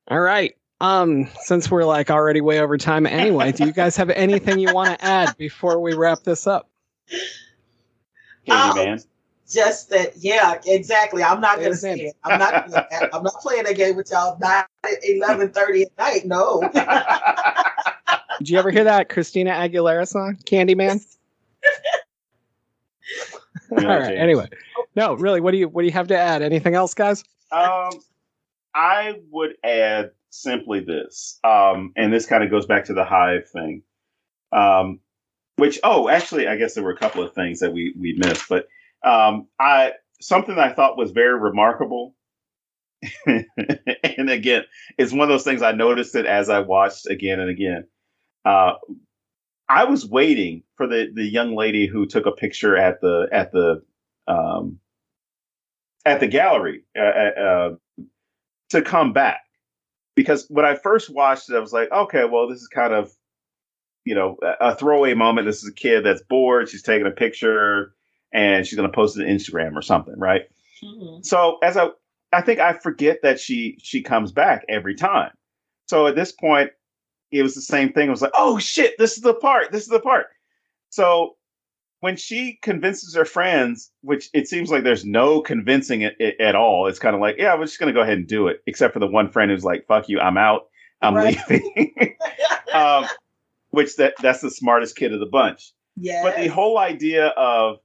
All right. Since we're already way over time anyway, do you guys have anything you want to add before we wrap this up? Candyman. Just that, yeah, exactly. I'm not going to say it. I'm not doing that. I'm not playing a game with y'all at 11:30 at night. No. Did you ever hear that Christina Aguilera song, Candyman? All right. Anyway, no, really. What do you have to add? Anything else, guys? I would add simply this, and this kind of goes back to the Hive thing, actually, I guess there were a couple of things that we missed, but something that I thought was very remarkable, and again, it's one of those things I noticed it as I watched again and again. I was waiting for the young lady who took a picture at the at the gallery to come back. Because when I first watched it, I was like, okay, well, this is kind of, a throwaway moment. This is a kid that's bored. She's taking a picture and she's going to post it on Instagram or something, right? Mm-hmm. So as I think I forget that she comes back every time. So at this point, it was the same thing. It was like, oh shit, this is the part. This is the part. So when she convinces her friends, which it seems like there's no convincing it at all. It's kind of like, yeah, we're just going to go ahead and do it. Except for the one friend who's like, fuck you, I'm out. I'm leaving. Which that's the smartest kid of the bunch. Yeah. But the whole idea of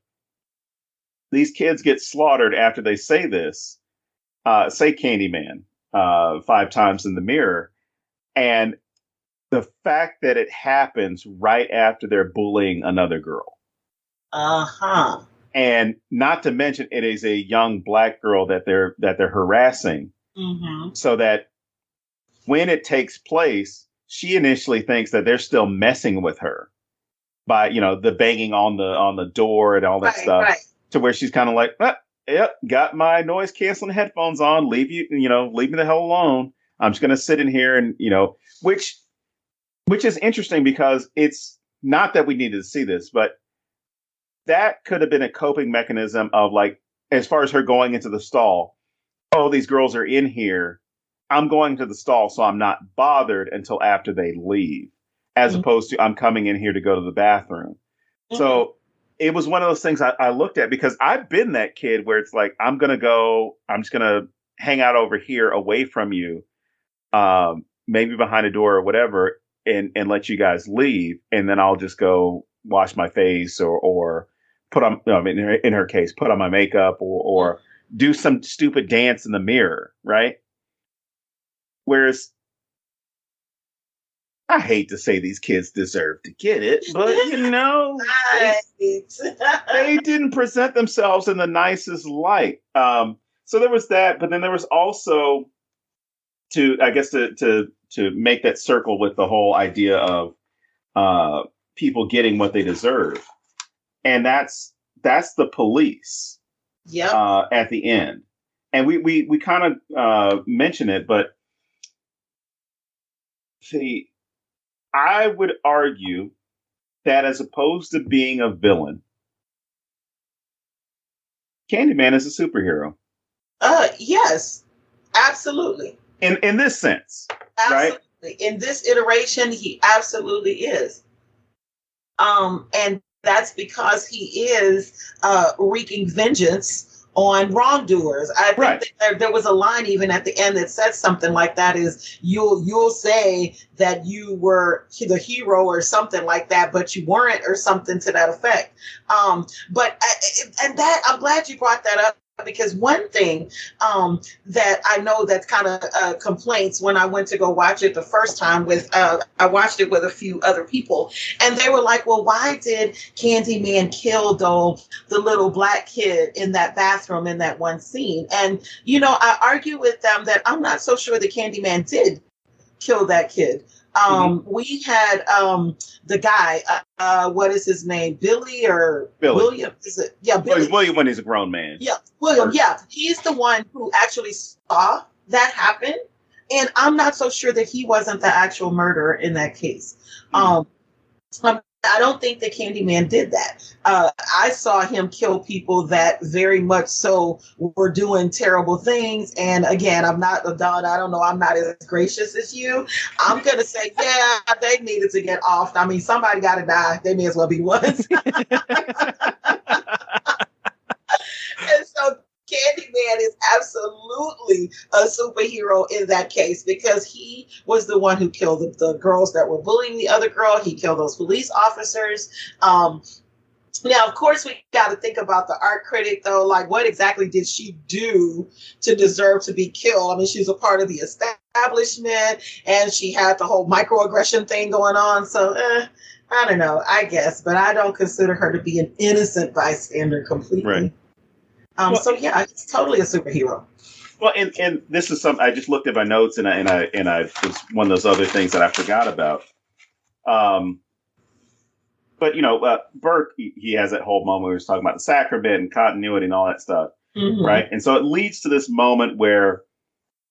these kids get slaughtered after they say this, say Candyman 5 times in the mirror. And the fact that it happens right after they're bullying another girl. Uh-huh. And not to mention it is a young black girl that they're harassing. Mm-hmm. So that when it takes place, she initially thinks that they're still messing with her by, the banging on the door and all that stuff. Right. To where she's kind of like, yep, got my noise canceling headphones on. Leave me the hell alone. I'm just going to sit in here and, which is interesting because it's not that we needed to see this, but that could have been a coping mechanism of like, as far as her going into the stall. Oh, these girls are in here. I'm going to the stall, so I'm not bothered until after they leave, as opposed to I'm coming in here to go to the bathroom. Mm-hmm. So it was one of those things I looked at because I've been that kid where it's like, I'm just going to hang out over here away from you, maybe behind a door or whatever, and let you guys leave. And then I'll just go wash my face or put on, in her case, put on my makeup or do some stupid dance in the mirror. Right. Whereas I hate to say these kids deserve to get it, but they didn't present themselves in the nicest light. So there was that, but then there was also to make that circle with the whole idea of people getting what they deserve, and that's the police. Yeah. At the end, and we kind of mention it, but I would argue that as opposed to being a villain, Candyman is a superhero. Yes, absolutely. In this sense, absolutely. Right? In this iteration, he absolutely is. And that's because he is wreaking vengeance on wrongdoers. I think that there was a line even at the end that said something like that is you'll say that you were the hero or something like that, but you weren't, or something to that effect. I'm glad you brought that up. Because one thing that I know that's kind of complaints when I went to go watch it the first time I watched it with a few other people, and they were like, well, why did Candyman kill the little black kid in that bathroom in that one scene? And, I argue with them that I'm not so sure that Candyman did kill that kid. We had the guy, what is his name? Billy or William? Is it? Yeah, Billy. Well, William when he's a grown man. Yeah, William. Yeah, he's the one who actually saw that happen, and I'm not so sure that he wasn't the actual murderer in that case. I don't think that Candyman did that. I saw him kill people that very much so were doing terrible things. And again, I'm not a Don. I don't know. I'm not as gracious as you. I'm going to say, yeah, they needed to get off. I mean, somebody got to die. They may as well be ones. And so Candyman is absolutely a superhero in that case because he was the one who killed the girls that were bullying the other girl. He killed those police officers. Now, of course, we got to think about the art critic, though. Like, what exactly did she do to deserve to be killed? I mean, she's a part of the establishment, and she had the whole microaggression thing going on. So, I don't know, I guess. But I don't consider her to be an innocent bystander completely. Right. So yeah, it's totally a superhero. Well, and this is something I just looked at my notes and I was one of those other things that I forgot about. But Burke, he has that whole moment where he was talking about the sacrament and continuity and all that stuff. right? And so it leads to this moment where,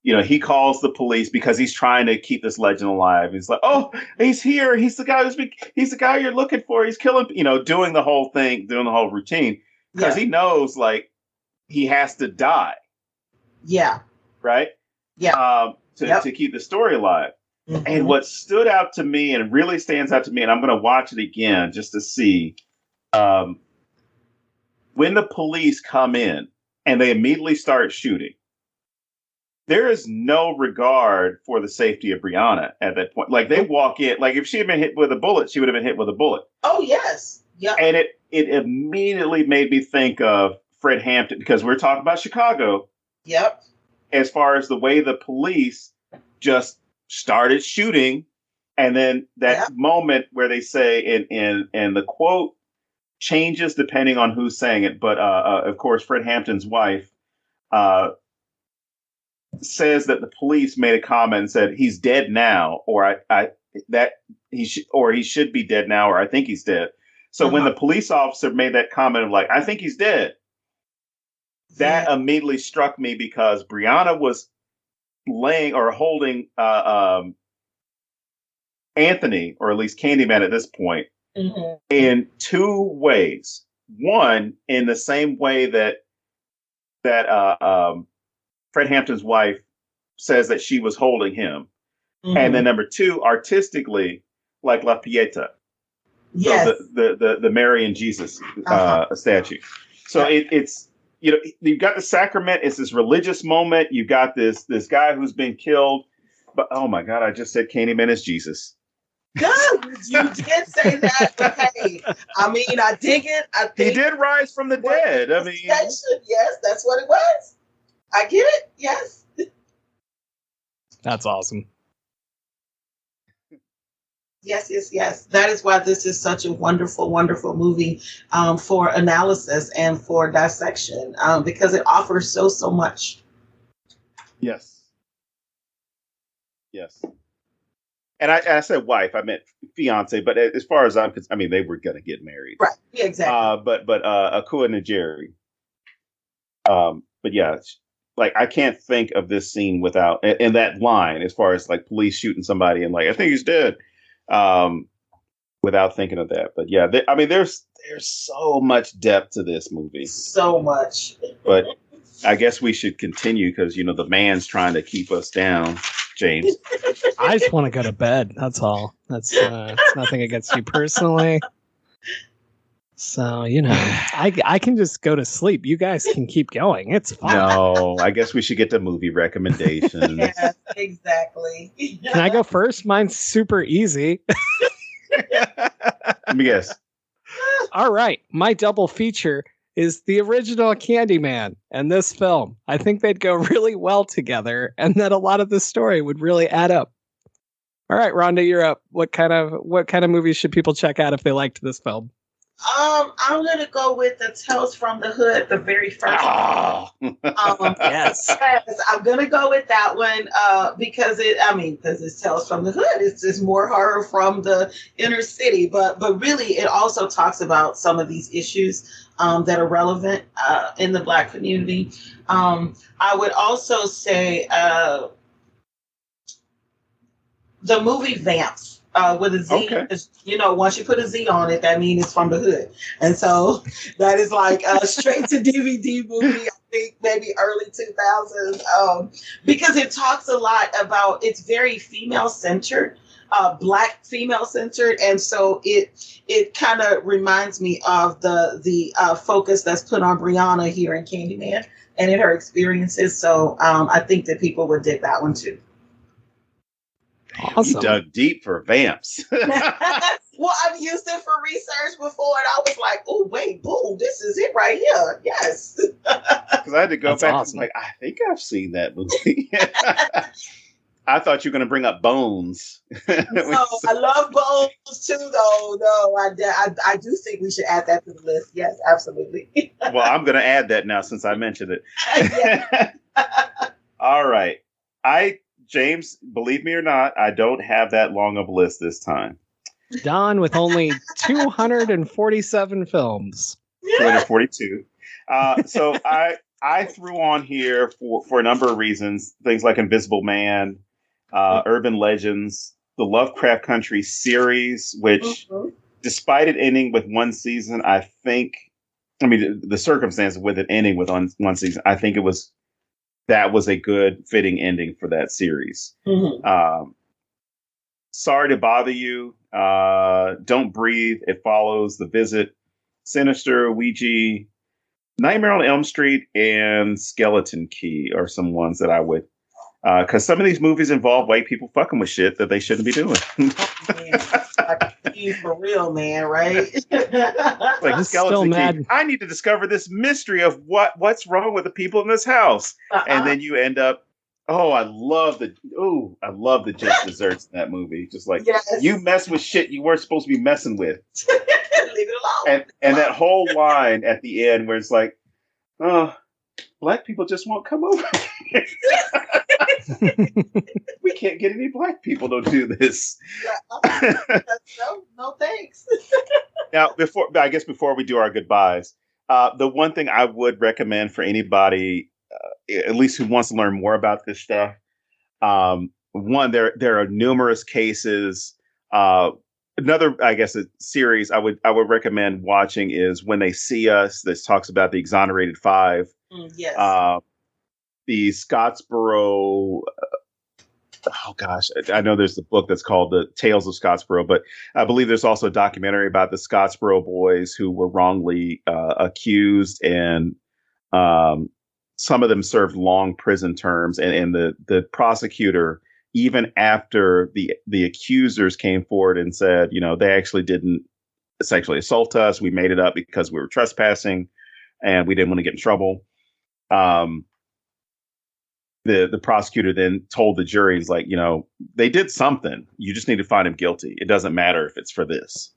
he calls the police because he's trying to keep this legend alive. He's like, "Oh, he's here. He's the guy he's the guy you're looking for. He's killing," doing the whole thing, doing the whole routine because he knows like he has to die. Yeah. Right. Yeah. To keep the story alive. Mm-hmm. And what stood out to me and really stands out to me, and I'm going to watch it again just to see, when the police come in and they immediately start shooting, there is no regard for the safety of Brianna at that point. Like they walk in, like if she had been hit with a bullet, she would have been hit with a bullet. Oh, yes. Yeah. And it immediately made me think of Fred Hampton because we're talking about Chicago. Yep. As far as the way the police just started shooting. And then that moment where they say, and the quote changes depending on who's saying it. But of course, Fred Hampton's wife says that the police made a comment and said, "He's dead now," or he should be dead now, or "I think he's dead." So when the police officer made that comment of like, "I think he's dead," that immediately struck me because Brianna was laying or holding Anthony, or at least Candyman at this point, in two ways. One, in the same way that Fred Hampton's wife says that she was holding him. And then number two, artistically, like La Pieta. Yes. So the Mary and Jesus statue. So it's, you've got the sacrament. It's this religious moment. You've got this guy who's been killed. But, oh, my God, I just said Candyman is Jesus. Good. You did say that. But hey, I mean, I dig it. I think he did rise from the dead. I mean, yes, that's what it was. I get it. Yes. That's awesome. Yes. That is why this is such a wonderful, wonderful movie for analysis and for dissection because it offers so much. Yes. And I said wife, I meant fiance, but as far as I'm concerned, I mean, they were going to get married. Right. Yeah, exactly. But Akua and Jerry. But yeah, like I can't think of this scene without, and that line as far as like police shooting somebody and like, I think he's dead. Without thinking of that. But yeah, I mean, there's so much depth to this movie. So much. But I guess we should continue because, the man's trying to keep us down, James. I just want to go to bed. That's all. That's it's nothing against you personally. So, I can just go to sleep. You guys can keep going. It's fine. No, I guess we should get to movie recommendations. Yes, exactly. Can I go first? Mine's super easy. Let me guess. All right. My double feature is the original Candyman and this film. I think they'd go really well together and that a lot of the story would really add up. All right, Rhonda, you're up. What kind of movies should people check out if they liked this film? I'm gonna go with the Tales from the Hood, the very first one. Yes. I'm gonna go with that one because it's Tales from the Hood. It's just more horror from the inner city, but really it also talks about some of these issues that are relevant in the Black community. I would also say the movie Vamps. With a Z, okay. Once you put a Z on it, that means it's from the hood. And so that is like a straight to DVD movie, I think maybe early 2000s, because it talks a lot about, it's very female centered, Black female centered. And so it kind of reminds me of the focus that's put on Brianna here in Candyman and in her experiences. So I think that people would dig that one too. Awesome. You dug deep for Vamps. Well, I've used it for research before, and I was like, "Oh, wait, boom! This is it right here." Yes. Because I had to go back. Awesome. And like, I think I've seen that movie. I thought you were going to bring up Bones. No, I love Bones too, though. No, I do think we should add that to the list. Yes, absolutely. Well, I'm going to add that now since I mentioned it. All right, James, believe me or not, I don't have that long of a list this time. Don with only 247 films. 242. So I threw on here for a number of reasons, things like Invisible Man, Urban Legends, the Lovecraft Country series, which, despite it ending with one season, the circumstances with it ending with one season, I think that was a good fitting ending for that series. Sorry to Bother You, Don't Breathe, It Follows, The Visit, Sinister, Ouija, Nightmare on Elm Street, and Skeleton Key are some ones that I would, because some of these movies involve white people fucking with shit that they shouldn't be doing. For real, man, right? Like Skeleton Key. I need to discover this mystery of what's wrong with the people in this house, and then you end up. Oh, I love the just desserts in that movie. Just like you mess with shit you weren't supposed to be messing with. Leave it alone. And that whole line at the end where it's like, oh, black people just won't come over. We can't get any black people to do this. No thanks. Now, before we do our goodbyes, the one thing I would recommend for anybody, at least who wants to learn more about this stuff, one, there are numerous cases. Another, I guess, a series I would recommend watching is When They See Us. This talks about the Exonerated Five. Yes. The Scottsboro. Oh gosh, I know there's the book that's called The Tales of Scottsboro, but I believe there's also a documentary about the Scottsboro boys who were wrongly accused, and some of them served long prison terms, and the prosecutor, even after the accusers came forward and said, they actually didn't sexually assault us, we made it up because we were trespassing and we didn't want to get in trouble. The prosecutor then told the jury, he's like, they did something. You just need to find him guilty. It doesn't matter if it's for this.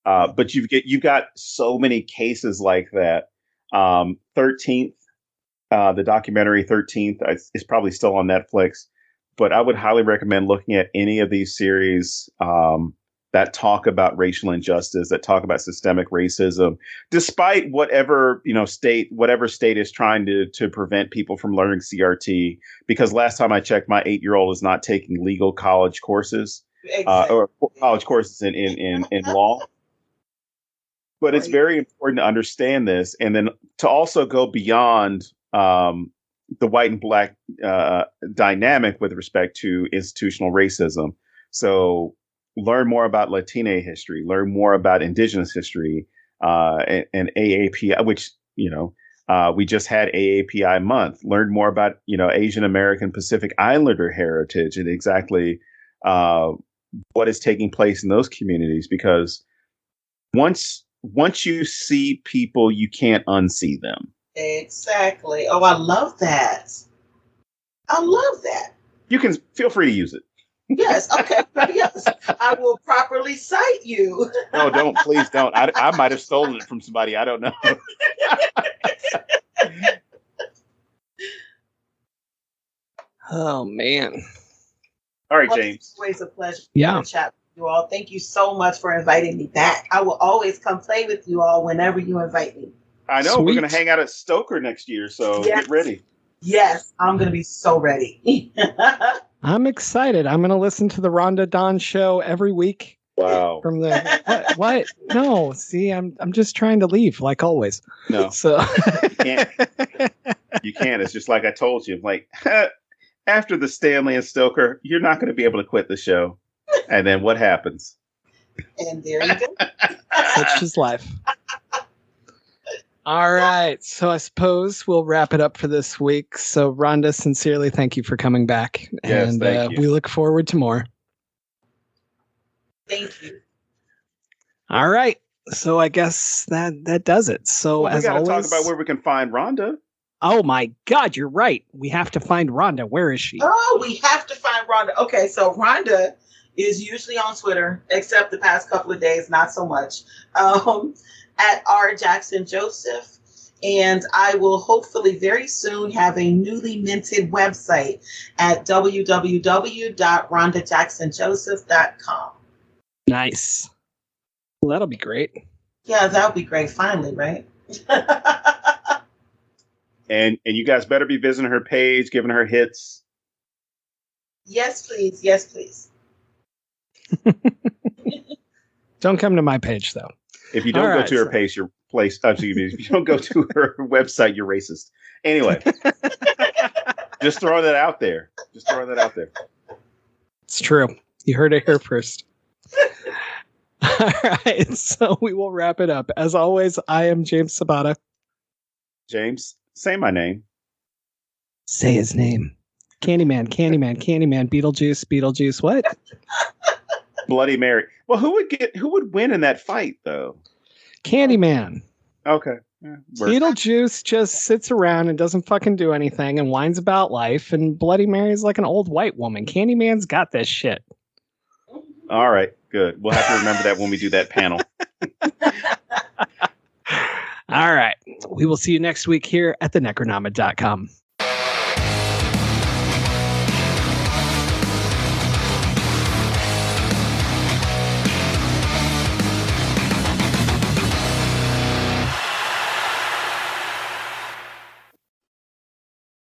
But you've got so many cases like that. 13th, the documentary 13th is probably still on Netflix, but I would highly recommend looking at any of these series that talk about racial injustice, that talk about systemic racism, despite whatever state is trying to prevent people from learning CRT. Because last time I checked, my 8-year-old is not taking legal college courses or college courses in law. But it's very important to understand this, and then to also go beyond the white and black dynamic with respect to institutional racism. So learn more about Latina history, learn more about indigenous history, and AAPI, which, we just had AAPI month. Learn more about, Asian American Pacific Islander heritage and exactly what is taking place in those communities. Because once you see people, you can't unsee them. Exactly. Oh, I love that. You can feel free to use it. Yes. Okay. Yes. I will properly cite you. No, don't. Please don't. I might have stolen it from somebody. I don't know. Oh, man. All right, James. It's always a pleasure to chat with you all. Thank you so much for inviting me back. I will always come play with you all whenever you invite me. I know. Sweet. We're going to hang out at Stoker next year, so Get ready. Yes, I'm going to be so ready. I'm excited. I'm going to listen to the Rhonda Dawn show every week. Wow. From the what? No, see, I'm just trying to leave like always. No. So you can't. It's just like I told you. Like after the Stanley and Stoker, you're not going to be able to quit the show. And then what happens? And there you go. That's just life. All right. So I suppose we'll wrap it up for this week. So Rhonda, sincerely, thank you for coming back. Yes, and thank you. We look forward to more. Thank you. All right. So I guess that does it. So we got to talk about where we can find Rhonda. Oh my God, you're right. We have to find Rhonda. Where is she? Oh, we have to find Rhonda. Okay, so Rhonda is usually on Twitter, except the past couple of days, not so much. At R. Jackson Joseph. And I will hopefully very soon have a newly minted website at www.rhondajacksonjoseph.com. Nice. Well, that'll be great. Yeah, that'll be great. Finally, right? And you guys better be visiting her page, giving her hits. Yes, please. Yes, please. Don't come to my page, though. If you don't go to her page, if you don't go to her website, you're racist. Anyway, just throwing that out there. It's true. You heard it here first. All right, so we will wrap it up. As always, I am James Sabata. James, say my name. Say his name. Candyman, Beetlejuice, what? Bloody Mary. Well, who would win in that fight, though? Candyman. Okay. Yeah, Beetlejuice just sits around and doesn't fucking do anything and whines about life, and Bloody Mary's like an old white woman. Candyman's got this shit. All right, good. We'll have to remember that when we do that panel. All right. We will see you next week here at thenecronomid.com.